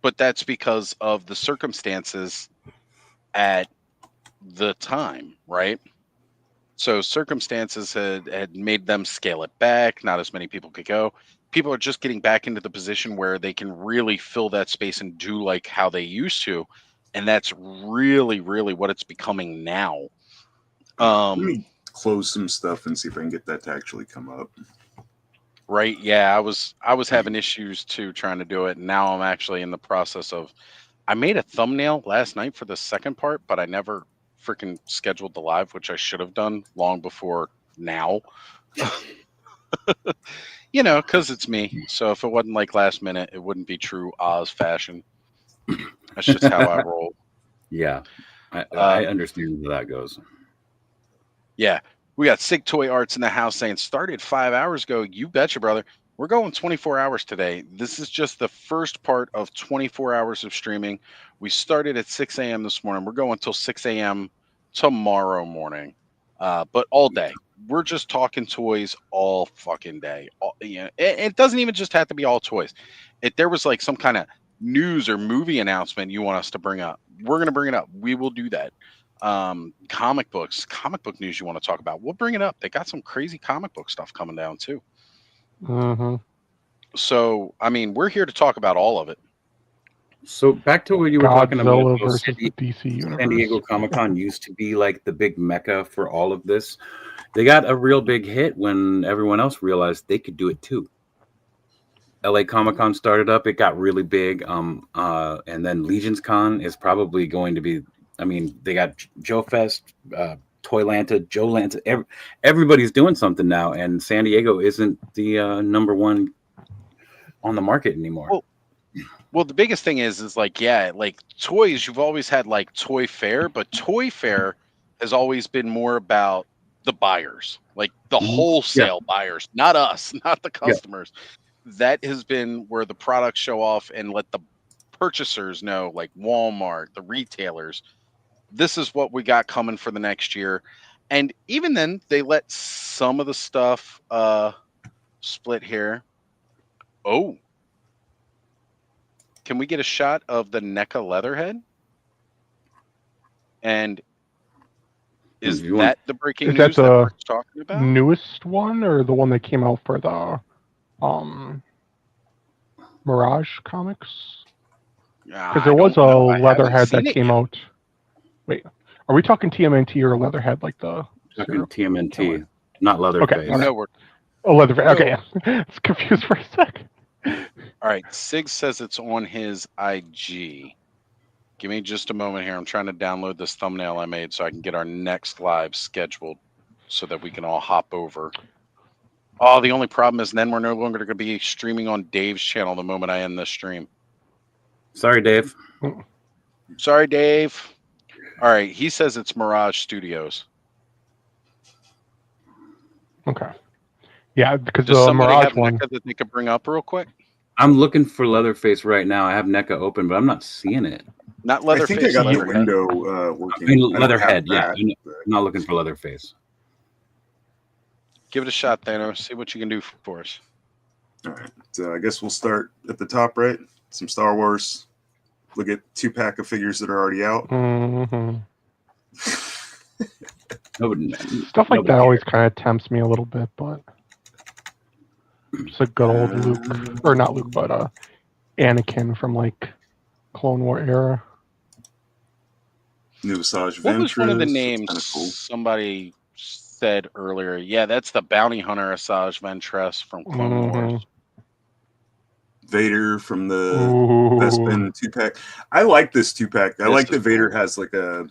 but that's because of the circumstances at the time, right? So circumstances had made them scale it back. Not as many people could go. People are just getting back into the position where they can really fill that space and do like how they used to. And that's really, really what it's becoming now. Let me close some stuff and see if I can get that to actually come up. Right. Yeah, I was having issues too trying to do it. And now I'm actually in the process of I made a thumbnail last night for the second part, but I never freaking scheduled the live, which I should have done long before now. You know, because it's me. So if it wasn't like last minute, it wouldn't be true Oz fashion. That's just how I roll. Yeah, I understand where that goes. Yeah, we got Sig Toy Arts in the house saying started 5 hours ago. You betcha, brother. We're going 24 hours today. This is just the first part of 24 hours of streaming. We started at 6 a.m. this morning. We're going until 6 a.m. tomorrow morning, but all day. We're just talking toys all fucking day. It doesn't even just have to be all toys. If there was like some kind of news or movie announcement you want us to bring up, we're going to bring it up. We will do that. Comic book news you want to talk about, we'll bring it up. They got some crazy comic book stuff coming down too. So, I mean, we're here to talk about all of it. So back to what you were talking about. Versus the DC universe. San Diego Comic-Con used to be like the big mecca for all of this. They got a real big hit when everyone else realized they could do it too. LA Comic-Con started up, it got really big. And then Legion's Con is probably going to be, I mean, they got Joe Fest, Toylanta, Joe Lanta, everybody's doing something now, and San Diego isn't the number one on the market anymore. Well, the biggest thing is like, yeah, like toys, you've always had like Toy Fair, but Toy Fair has always been more about the buyers, like the wholesale buyers, not us, not the customers. That has been where the products show off and let the purchasers know, like Walmart, the retailers, this is what we got coming for the next year. And even then, they let some of the stuff split here. Oh, can we get a shot of the NECA Leatherhead? And is that the breaking news that we're talking about? Newest one or the one that came out for the Mirage comics? Because there was a Leatherhead that came out. Wait, are we talking TMNT or Leatherhead like the? Talking TMNT, not Leatherface. Okay, no, we're Leatherface. Okay, it's confused for a sec. All right, Sig says it's on his IG. Give me just a moment here. I'm trying to download this thumbnail I made so I can get our next live scheduled so that we can all hop over. Oh, the only problem is then we're no longer going to be streaming on Dave's channel the moment I end this stream. Sorry, Dave. Sorry, Dave. All right, he says it's Mirage Studios. Okay. Yeah, because Does the somebody Mirage have one NECA that they could bring up real quick? I'm looking for Leatherface right now. I have NECA open, but I'm not seeing it. Not Leatherface. I think I got Leatherhead. the window working. I mean, Leatherhead, yeah. That, I'm not looking for Leatherface. Give it a shot, Thanos. See what you can do for us. All right. So I guess we'll start at the top right. Some Star Wars. Look at 2-pack of figures that are already out. Stuff like that always kind of tempts me a little bit, but just a good old Luke, or not Luke, but Anakin from like Clone War era. New Asajj Ventress. What was one of the names somebody said earlier? Yeah, that's the bounty hunter Asajj Ventress from Clone Wars. Vader from the Bespin 2-pack. I like this 2-pack. I like that Vader has like a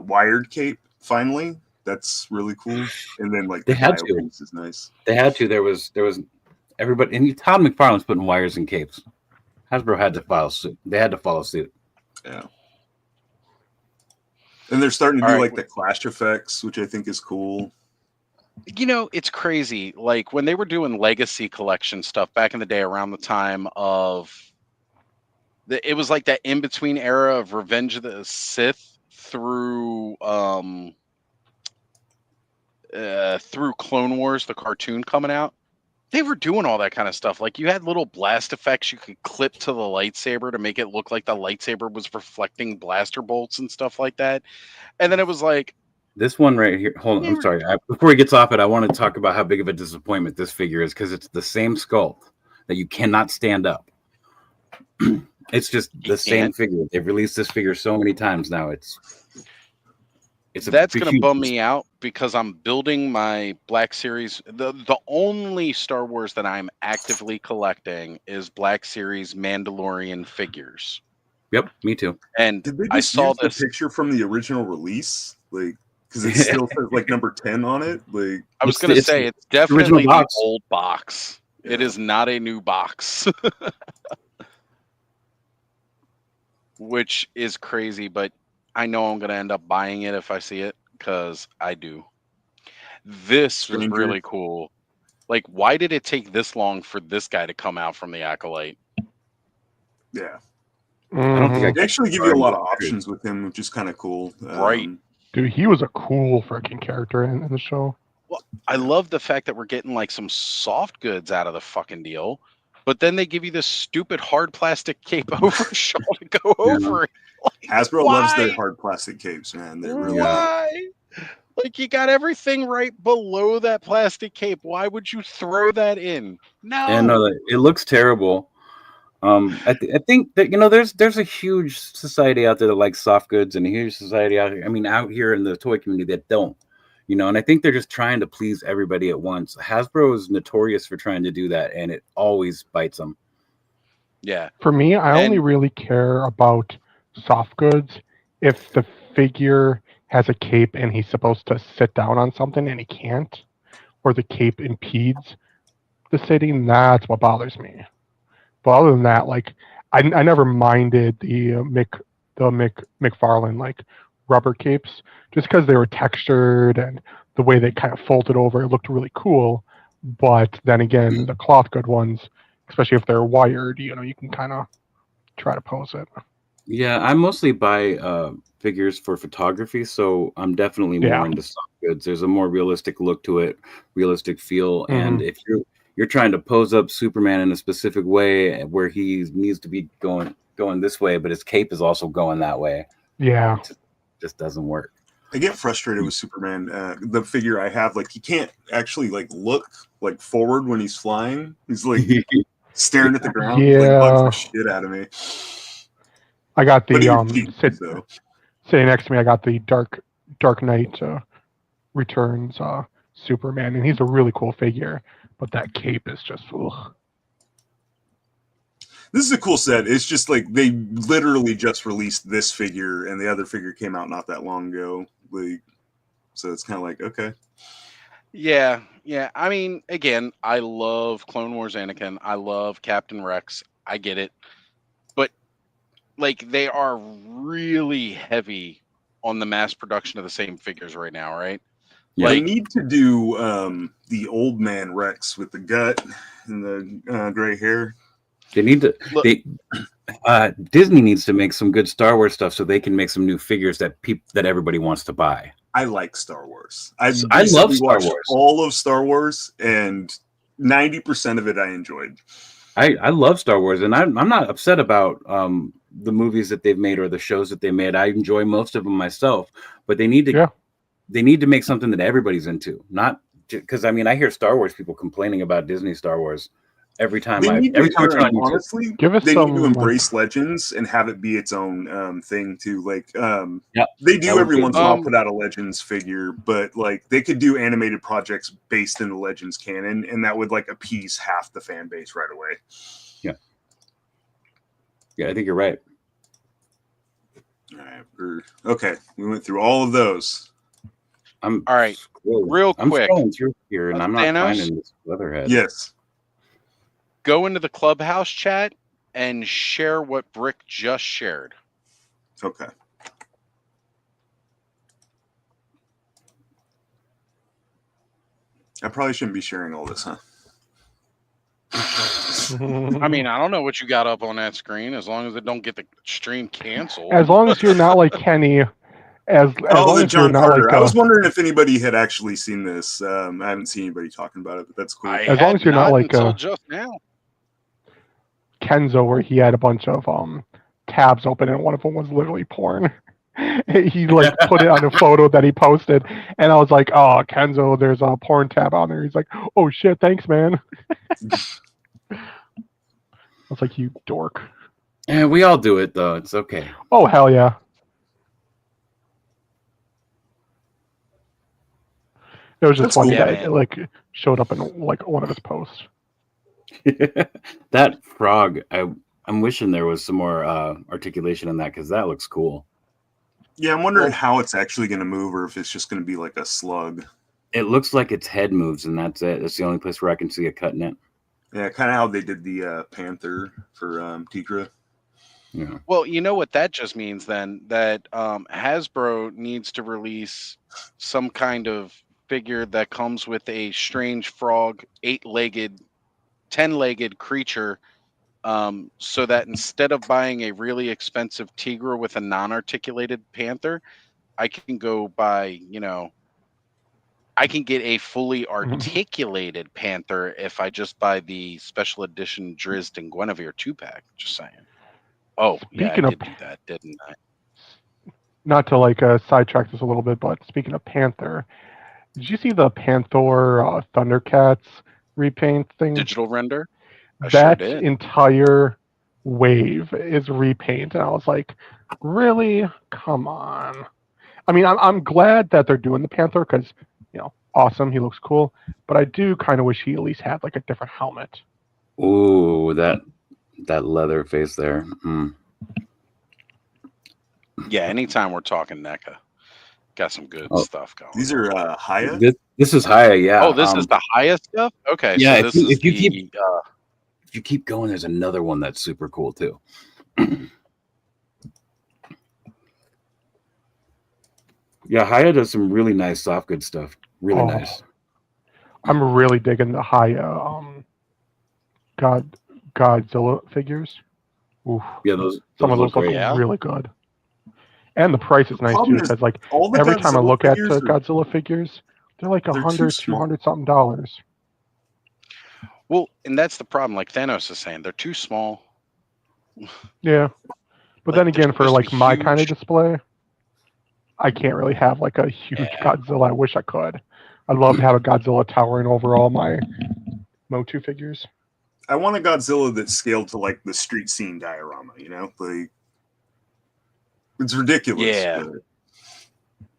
wired cape. Finally, that's really cool. And then like they had to. Piece is nice. They had to. There was everybody. And Todd McFarlane's putting wires in capes. Hasbro had to follow suit. They had to follow suit. Yeah. And they're starting to do like the clash effects, which I think is cool. You know, it's crazy. Like when they were doing legacy collection stuff back in the day around the time of it was like that in-between era of Revenge of the Sith through Clone Wars, the cartoon coming out. They were doing all that kind of stuff. Like you had little blast effects you could clip to the lightsaber to make it look like the lightsaber was reflecting blaster bolts and stuff like that. And then it was like, this one right here. Hold on, I'm sorry. Before he gets off it, I want to talk about how big of a disappointment this figure is because it's the same sculpt that you cannot stand up. It's just the same figure. They've released this figure so many times now. That's going to bum me out because I'm building my Black Series. The only Star Wars that I'm actively collecting is Black Series Mandalorian figures. Yep, me too. And did they I saw use this the picture from the original release, like because it still says like number 10 on it. Like I was going to say, it's definitely the old box. Yeah. It is not a new box, which is crazy, but I know I'm going to end up buying it if I see it because I do. This was really cool. Like, why did it take this long for this guy to come out from the Acolyte? Yeah. I don't think they actually give you a lot of options with him, which is kind of cool. Right. Dude, he was a cool freaking character in the show. Well, I love the fact that we're getting like some soft goods out of the fucking deal, but then they give you this stupid hard plastic cape over shawl to go over it. Like, Hasbro loves their hard plastic capes, man. They really why? Like, you got everything right below that plastic cape. Why would you throw that in? No. And it looks terrible. I think that there's a huge society out there that likes soft goods, and a huge society out here. I mean, out here in the toy community that don't. And I think they're just trying to please everybody at once. Hasbro is notorious for trying to do that, and it always bites them. Yeah. For me, I only really care about soft goods if the figure has a cape and he's supposed to sit down on something and he can't, or the cape impedes the sitting. That's what bothers me. But other than that, like I never minded the McFarlane like rubber capes just because they were textured and the way they kind of folded over, it looked really cool. But then again, the cloth good ones, especially if they're wired, you can kind of try to pose it. Yeah, I mostly buy figures for photography, so I'm definitely more into soft goods. There's a more realistic look to it, realistic feel, and if you're trying to pose up Superman in a specific way where he needs to be going this way, but his cape is also going that way. Yeah, it just doesn't work. I get frustrated with Superman. The figure I have, like, he can't actually like look like forward when he's flying. He's like staring at the ground. Yeah, like, bugs the shit out of me. I got the sitting next to me. I got the Dark Knight Returns Superman, and he's a really cool figure. But that cape is just. Ugh. This is a cool set. It's just like they literally just released this figure, and the other figure came out not that long ago. Like, so it's kind of like, okay. Yeah. I mean, again, I love Clone Wars Anakin. I love Captain Rex. I get it. But, like, they are really heavy on the mass production of the same figures right now, right? Yeah. They need to do the old man Rex with the gut and the gray hair. They need to. Disney needs to make some good Star Wars stuff so they can make some new figures that everybody wants to buy. I like Star Wars. I love Star Wars. All of Star Wars, and 90% of it I enjoyed. I love Star Wars, and I'm not upset about the movies that they've made or the shows that they made. I enjoy most of them myself, but they need to make something that everybody's into. Not because I hear Star Wars people complaining about Disney Star Wars. Every time I turn on YouTube. Honestly, they need to embrace Legends and have it be its own thing too. Like, they do every once in a while put out a Legends figure, but like they could do animated projects based in the Legends canon, and that would like appease half the fan base right away. Yeah, I think you're right. All right, okay. We went through all of those. All right, real quick. I'm scrolling through here, and I'm not finding this Leatherhead. Yes. Go into the Clubhouse chat and share what Brick just shared. Okay. I probably shouldn't be sharing all this, huh? I mean, I don't know what you got up on that screen, as long as it don't get the stream canceled. As long as you're not like Kenny as long the as you're John not Carter. like I was wondering if anybody had actually seen this. I haven't seen anybody talking about it, but that's cool. as long as you're not like until just now. Kenzo, where he had a bunch of tabs open and one of them was literally porn. He like put it on a photo that he posted, and I was like, "Oh, Kenzo, there's a porn tab on there." He's like, "Oh shit, thanks, man." I was like, "You dork." Yeah, we all do it though. It's okay. Oh hell yeah. It was just That's funny cool. that Yeah, it man. like showed up in like one of his posts. That frog, I'm wishing there was some more articulation in that because that looks cool. Yeah, I'm wondering how it's actually going to move, or if it's just going to be like a slug. It looks like its head moves, and that's it. That's the only place where I can see it cutting it. Yeah, kind of how they did the Panther for Tigra. Yeah. Well, you know what that just means then? That Hasbro needs to release some kind of figure that comes with a strange frog, 8-legged, 10-legged creature, so that instead of buying a really expensive Tigra with a non-articulated Panther, I can go buy, I can get a fully articulated Panther if I just buy the special edition Drizzt and Guinevere 2-pack. Just saying. Oh, yeah, I did do that, didn't I? Not to like sidetrack this a little bit, but speaking of Panther, did you see the Panther Thundercats repaint thing? Digital render? I That sure did. entire wave is repaint, and I was like, really? Come on. I mean, I'm glad that they're doing the Panther because, awesome, he looks cool, but I do kind of wish he at least had like a different helmet. Ooh, that leather face there. Mm. Yeah, anytime we're talking NECA, got some good stuff going. These are Haya? This is Haya, yeah. Oh, this is the highest stuff? Okay, yeah, so this is if you keep going, there's another one that's super cool too. Yeah, Haya does some really nice soft good stuff. Really nice. I'm really digging the Haya Godzilla figures. Oof. Yeah, those some of those look really good. And the price is nice too, because like every time I look at Godzilla figures, they're like $100, $200 something dollars. Well, and that's the problem. Like Thanos is saying, they're too small. Yeah, but then again, for like my kind of display, I can't really have like a huge Godzilla. I wish I could. I'd love to have a Godzilla towering over all my Motu figures. I want a Godzilla that's scaled to like the street scene diorama, like it's ridiculous. Yeah. But...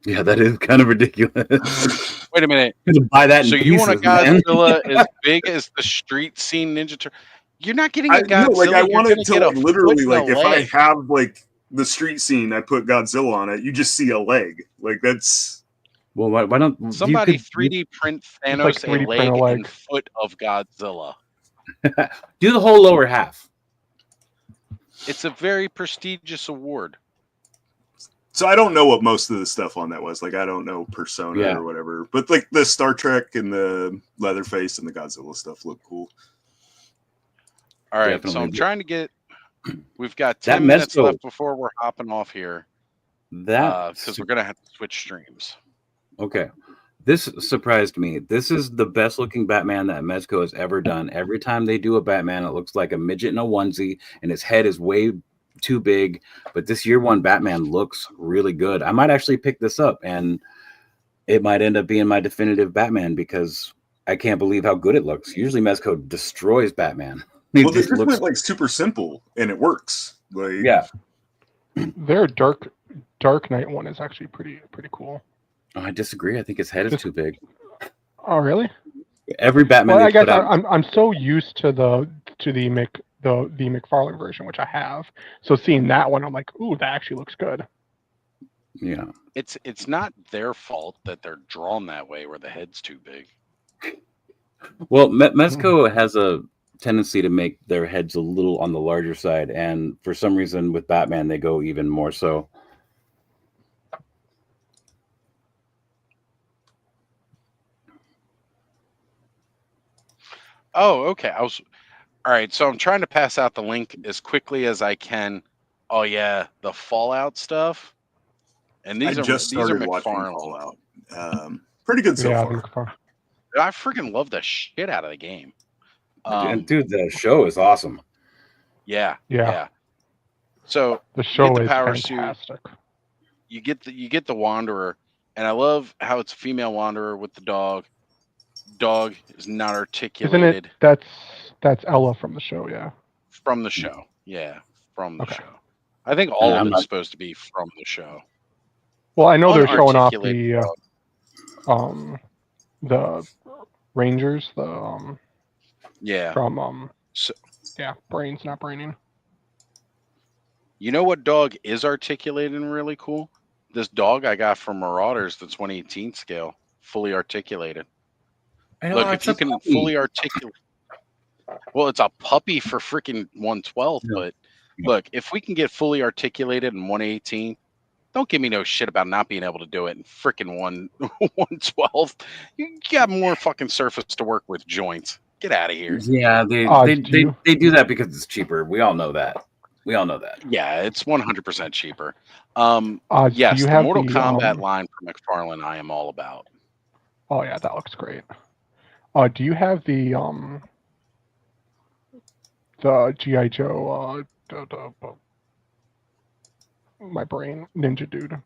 Yeah, that is kind of ridiculous. Wait a minute. Buy that so you want a Godzilla as big as the street scene Ninja Turtle? You're not getting a Godzilla. I want it to literally like if I leg. have like the street scene, I put Godzilla on it. You just see a leg. Like that's. Well, why don't somebody 3D print Thanos like 3D a leg and foot of Godzilla? Do the whole lower half. It's a very prestigious award. So I don't know what most of the stuff on that was. Like I don't know Persona or whatever, but like the Star Trek and the Leatherface and the Godzilla stuff look cool. All right, so I'm trying to get. We've got 10 minutes left before we're hopping off here. Because we're gonna have to switch streams. Okay. This surprised me. This is the best looking Batman that Mezco has ever done. Every time they do a Batman, it looks like a midget in a onesie, and his head is way too big. But this year one Batman looks really good. I might actually pick this up, and it might end up being my definitive Batman because I can't believe how good it looks. Usually Mezco destroys Batman. Well, this went like super simple, and it works. Like their Dark Knight one is actually pretty cool. Oh, I disagree. I think his head is too big. Oh, really? Every Batman. Well, I guess I'm so used to the McFarlane version, which I have. So seeing that one, I'm like, ooh, that actually looks good. Yeah. It's not their fault that they're drawn that way, where the head's too big. Well, Mezco has a tendency to make their heads a little on the larger side, and for some reason with Batman, they go even more so. Oh, okay. All right. So I'm trying to pass out the link as quickly as I can. Oh yeah, the Fallout stuff. And these I are just these are started watching McFarlane. Fallout. Pretty good so far. I freaking love the shit out of the game. And dude, the show is awesome. Yeah. Yeah. So the show you get the is power fantastic. suit. You get the Wanderer, and I love how it's a female Wanderer with the dog. Dog is not articulated. Isn't it? That's Ella from the show, yeah. From the show, yeah, from the Okay. show. I think all of I'm it's not- supposed to be from the show. Well, I know they're showing off Unarticulated the Rangers, the Yeah. from So, Brains Not Braining. you know what dog is articulated and really cool? This dog I got from Marauders, the 2018 scale, fully articulated. Look, if you can fully articulate, well, it's a puppy for freaking 112. Yeah. But look, if we can get fully articulated in 118, don't give me no shit about not being able to do it in freaking 112. You got more fucking surface to work with joints. Get out of here. Yeah, they do that because it's cheaper. We all know that. Yeah, it's 100% cheaper. Do Yes, you the have Mortal the, Kombat line from McFarlane I am all about. Oh yeah, that looks great. Do you have the G.I. Joe my brain ninja dude?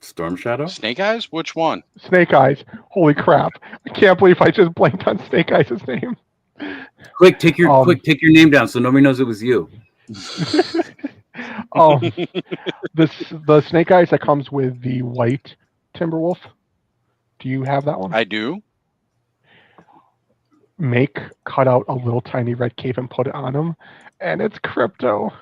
Storm Shadow? Snake Eyes? Which one? Snake Eyes. Holy crap. I can't believe I just blanked on Snake Eyes' name. Quick, take your name down so nobody knows it was you. The Snake Eyes that comes with the white Timberwolf. Do you have that one? I do. Cut out a little tiny red cape and put it on him, and it's Crypto.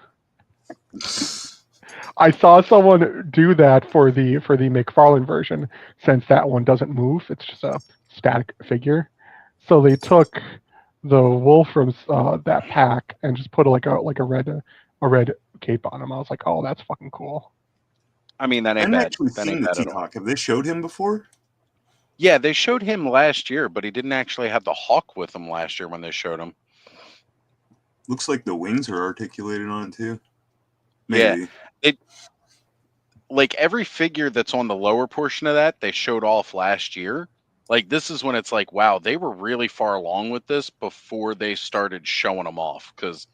I saw someone do that for the McFarlane version, since that one doesn't move; it's just a static figure. So they took the wolf from that pack and just put a red cape on him. I was like, oh, that's fucking cool. I mean, that ain't I haven't bad. actually That seen ain't the bad at all. T-Hawk. Have they showed him before? Yeah, they showed him last year, but he didn't actually have the hawk with him last year when they showed him. Looks like the wings are articulated on it too. Maybe. Yeah, like every figure that's on the lower portion of that, they showed off last year. Like this is when it's like, wow, they were really far along with this before they started showing them off. Because,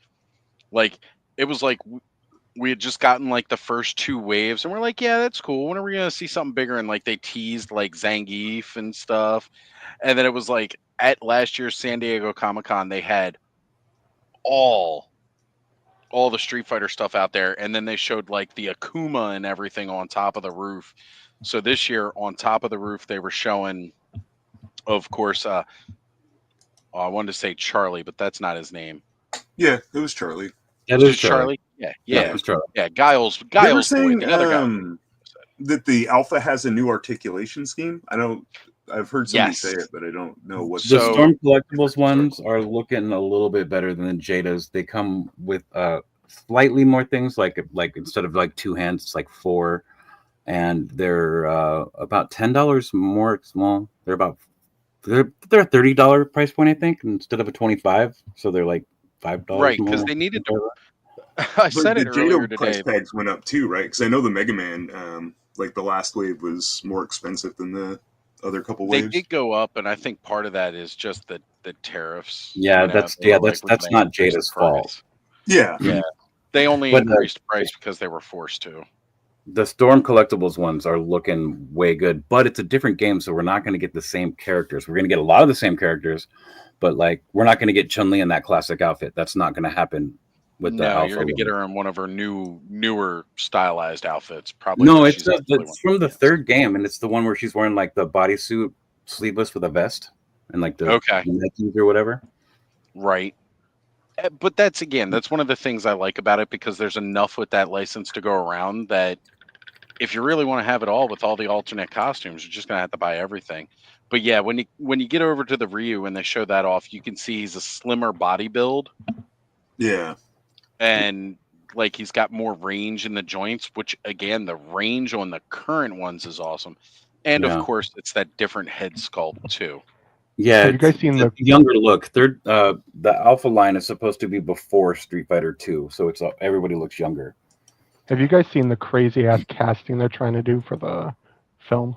like, it was like we had just gotten like the first two waves, and we're like, yeah, that's cool. When are we gonna see something bigger? And like they teased like Zangief and stuff, and then it was like at last year's San Diego Comic-Con, they had all the Street Fighter stuff out there, and then they showed like the Akuma and everything on top of the roof. So this year, on top of the roof, they were showing, of course, I wanted to say Charlie, but that's not his name. Yeah, it was Charlie. That is Charlie. Yeah, it was Charlie. Yeah, Giles. They were saying the other guy. that the Alpha has a new articulation scheme. I've heard somebody Yes. say it, but I don't know what. The Storm Collectibles ones are looking a little bit better than Jada's. They come with slightly more things, like instead of like 2 hands, it's like 4, and they're about $10 more small. They're a $30 price point, I think, instead of a $25. So they're like $5 Right, more. because they needed to. I said it earlier Jada price today. tags went up too, right? Because I know the Mega Man, like the last wave, was more expensive than the other couple They waves. did go up, and I think part of that is just the tariffs. Yeah, that's not Jada's fault. Yeah. They only increased price because they were forced to. The Storm Collectibles ones are looking way good, but it's a different game, so we're not going to get the same characters. We're going to get a lot of the same characters, but like we're not going to get Chun-Li in that classic outfit. That's not going to happen with the Alpha. You're going to get her in one of her newer stylized outfits. Probably. No, it's from the third game, and it's the one where she's wearing like the bodysuit, sleeveless with a vest, and like the Nikes or whatever. Right. But that's one of the things I like about it, because there's enough with that license to go around that if you really want to have it all with all the alternate costumes, you're just going to have to buy everything. But yeah, when you get over to the Ryu and they show that off, you can see he's a slimmer body build. Yeah. And like he's got more range in the joints, which again, the range on the current ones is awesome. And of course, it's that different head sculpt too. Yeah, have you guys seen the younger look? The Alpha line is supposed to be before Street Fighter 2, so it's everybody looks younger. Have you guys seen the crazy ass casting they're trying to do for the film?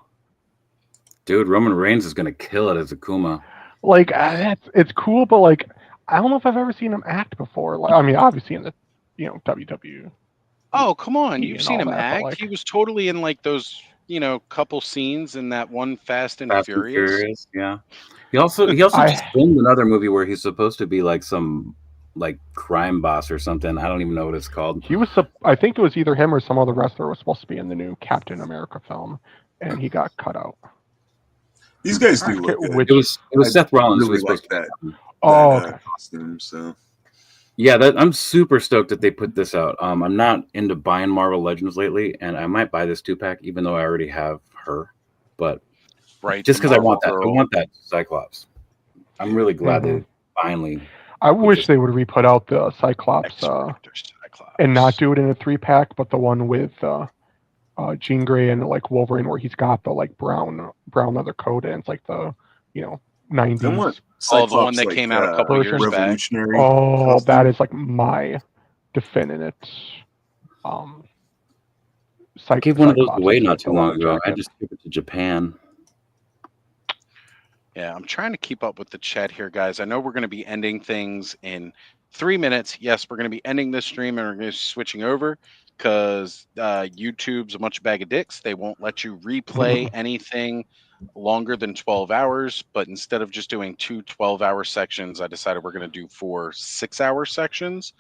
Dude, Roman Reigns is gonna kill it as Akuma. Like, it's cool, but like, I don't know if I've ever seen him act before. Like, I mean, obviously in the, WWE. Oh, come on! You've and seen all him that, but, act. like, He was totally in like those, couple scenes in that one Fast and Furious. Yeah. He also just filmed another movie where he's supposed to be like some like crime boss or something. I don't even know what it's called. He was, I think it was either him or some other wrestler was supposed to be in the new Captain America film, and he got cut out. These guys do look good. It was Seth Rollins really who was like supposed to that costume. So yeah, I'm super stoked that they put this out. I'm not into buying Marvel Legends lately, and I might buy this 2-pack even though I already have her. But just because I want that Cyclops. I'm really glad they finally. I wish they would re-put out the Cyclops, and not do it in a 3-pack, but the one with Jean Grey and like Wolverine, where he's got the like brown leather coat, and it's like the 90s. Oh, the one that came out a couple years back. Oh, that is like my definitive. I gave one of those away not too long ago. I just took it to Japan. Yeah, I'm trying to keep up with the chat here, guys. I know we're going to be ending things in 3 minutes. Yes, we're going to be ending this stream and we're going to be switching over because YouTube's a much bag of dicks. They won't let you replay anything longer than 12 hours. But instead of just doing 2 12-hour sections, I decided we're going to do 4 6-hour sections.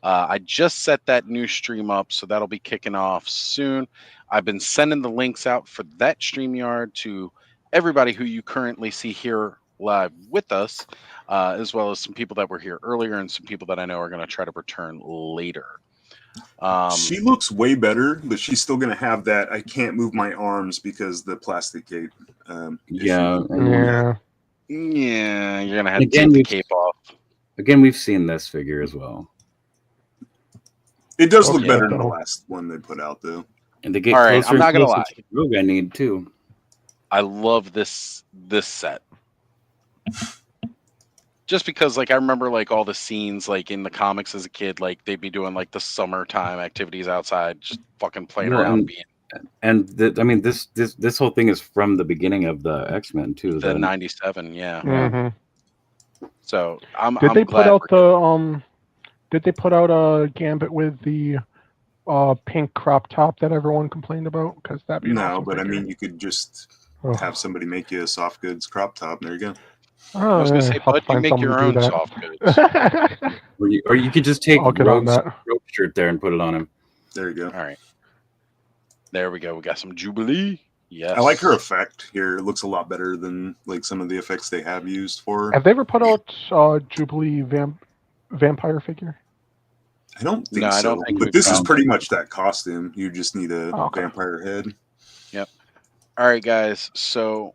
I just set that new stream up, so that'll be kicking off soon. I've been sending the links out for that StreamYard to everybody who you currently see here live with us, as well as some people that were here earlier and some people that I know are going to try to return later. She looks way better, but she's still going to have that I can't move my arms because the plastic cape. Yeah, you're going to have to take the cape off. Again, we've seen this figure as well. It does look better than the last one they put out, though. And they get all right, I'm not going to lie. The rogue I need too. I love this set. Just because, like, I remember, like, all the scenes, like, in the comics as a kid, like, they'd be doing, like, the summertime activities outside, just fucking playing around. This whole thing is from the beginning of the X-Men, too. The 97, yeah. Mm-hmm. So, Did they put out the, did they put out a Gambit with the pink crop top that everyone complained about? Because that'd be no, but figure. I mean, you could just have somebody make you a soft goods crop top. And there you go. I was going to say, but you make your own soft goods. or you could just take Rogue's shirt there and put it on him. There you go. All right. There we go. We got some Jubilee. Yes. I like her effect here. It looks a lot better than like some of the effects they have used for her. Have they ever put out Jubilee vampire figure? I don't think so. I don't think but this is pretty much that costume. You just need a vampire head. Yep. All right, guys. So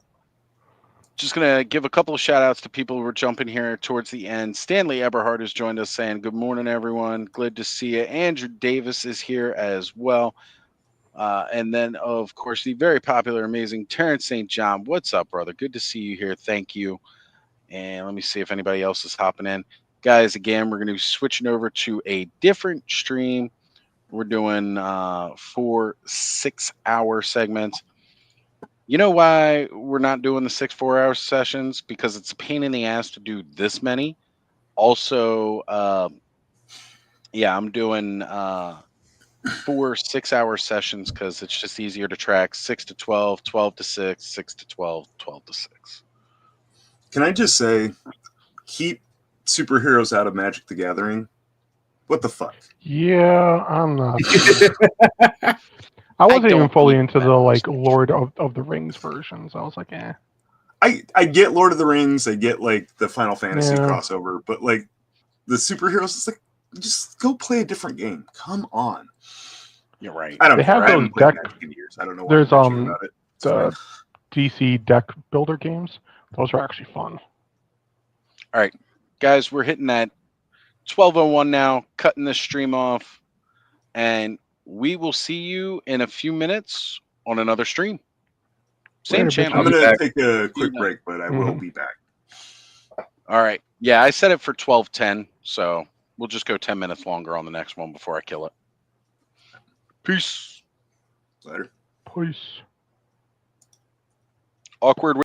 just going to give a couple of shout outs to people who were jumping here towards the end. Stanley Eberhard has joined us saying, good morning, everyone. Glad to see you. Andrew Davis is here as well. And then, of course, the very popular, amazing Terrence St. John. What's up, brother? Good to see you here. Thank you. And let me see if anybody else is hopping in. Guys, again, we're going to be switching over to a different stream. We're doing 4 6-hour segments. You know why we're not doing the 6 4-hour sessions? Because it's a pain in the ass to do this many. Also, I'm doing 4 6-hour sessions because it's just easier to track 6 to 12, 12 to 6, 6 to 12, 12 to 6. Can I just say, keep superheroes out of Magic the Gathering? What the fuck? Yeah, I'm not. I wasn't even fully into the like Lord of the Rings versions. I was like, eh. I get Lord of the Rings, I get like the Final Fantasy crossover, but like the superheroes, it's like just go play a different game. Come on. You're right. I don't know. They have those deck years. I don't know. There's the DC deck builder games. Those are actually fun. All right, guys, we're hitting that 12:01 now, cutting the stream off, and we will see you in a few minutes on another stream. Same channel. I'm going to take a quick break, but I will be back. All right. Yeah, I set it for 12:10, so we'll just go 10 minutes longer on the next one before I kill it. Peace. Later. Peace. Awkward.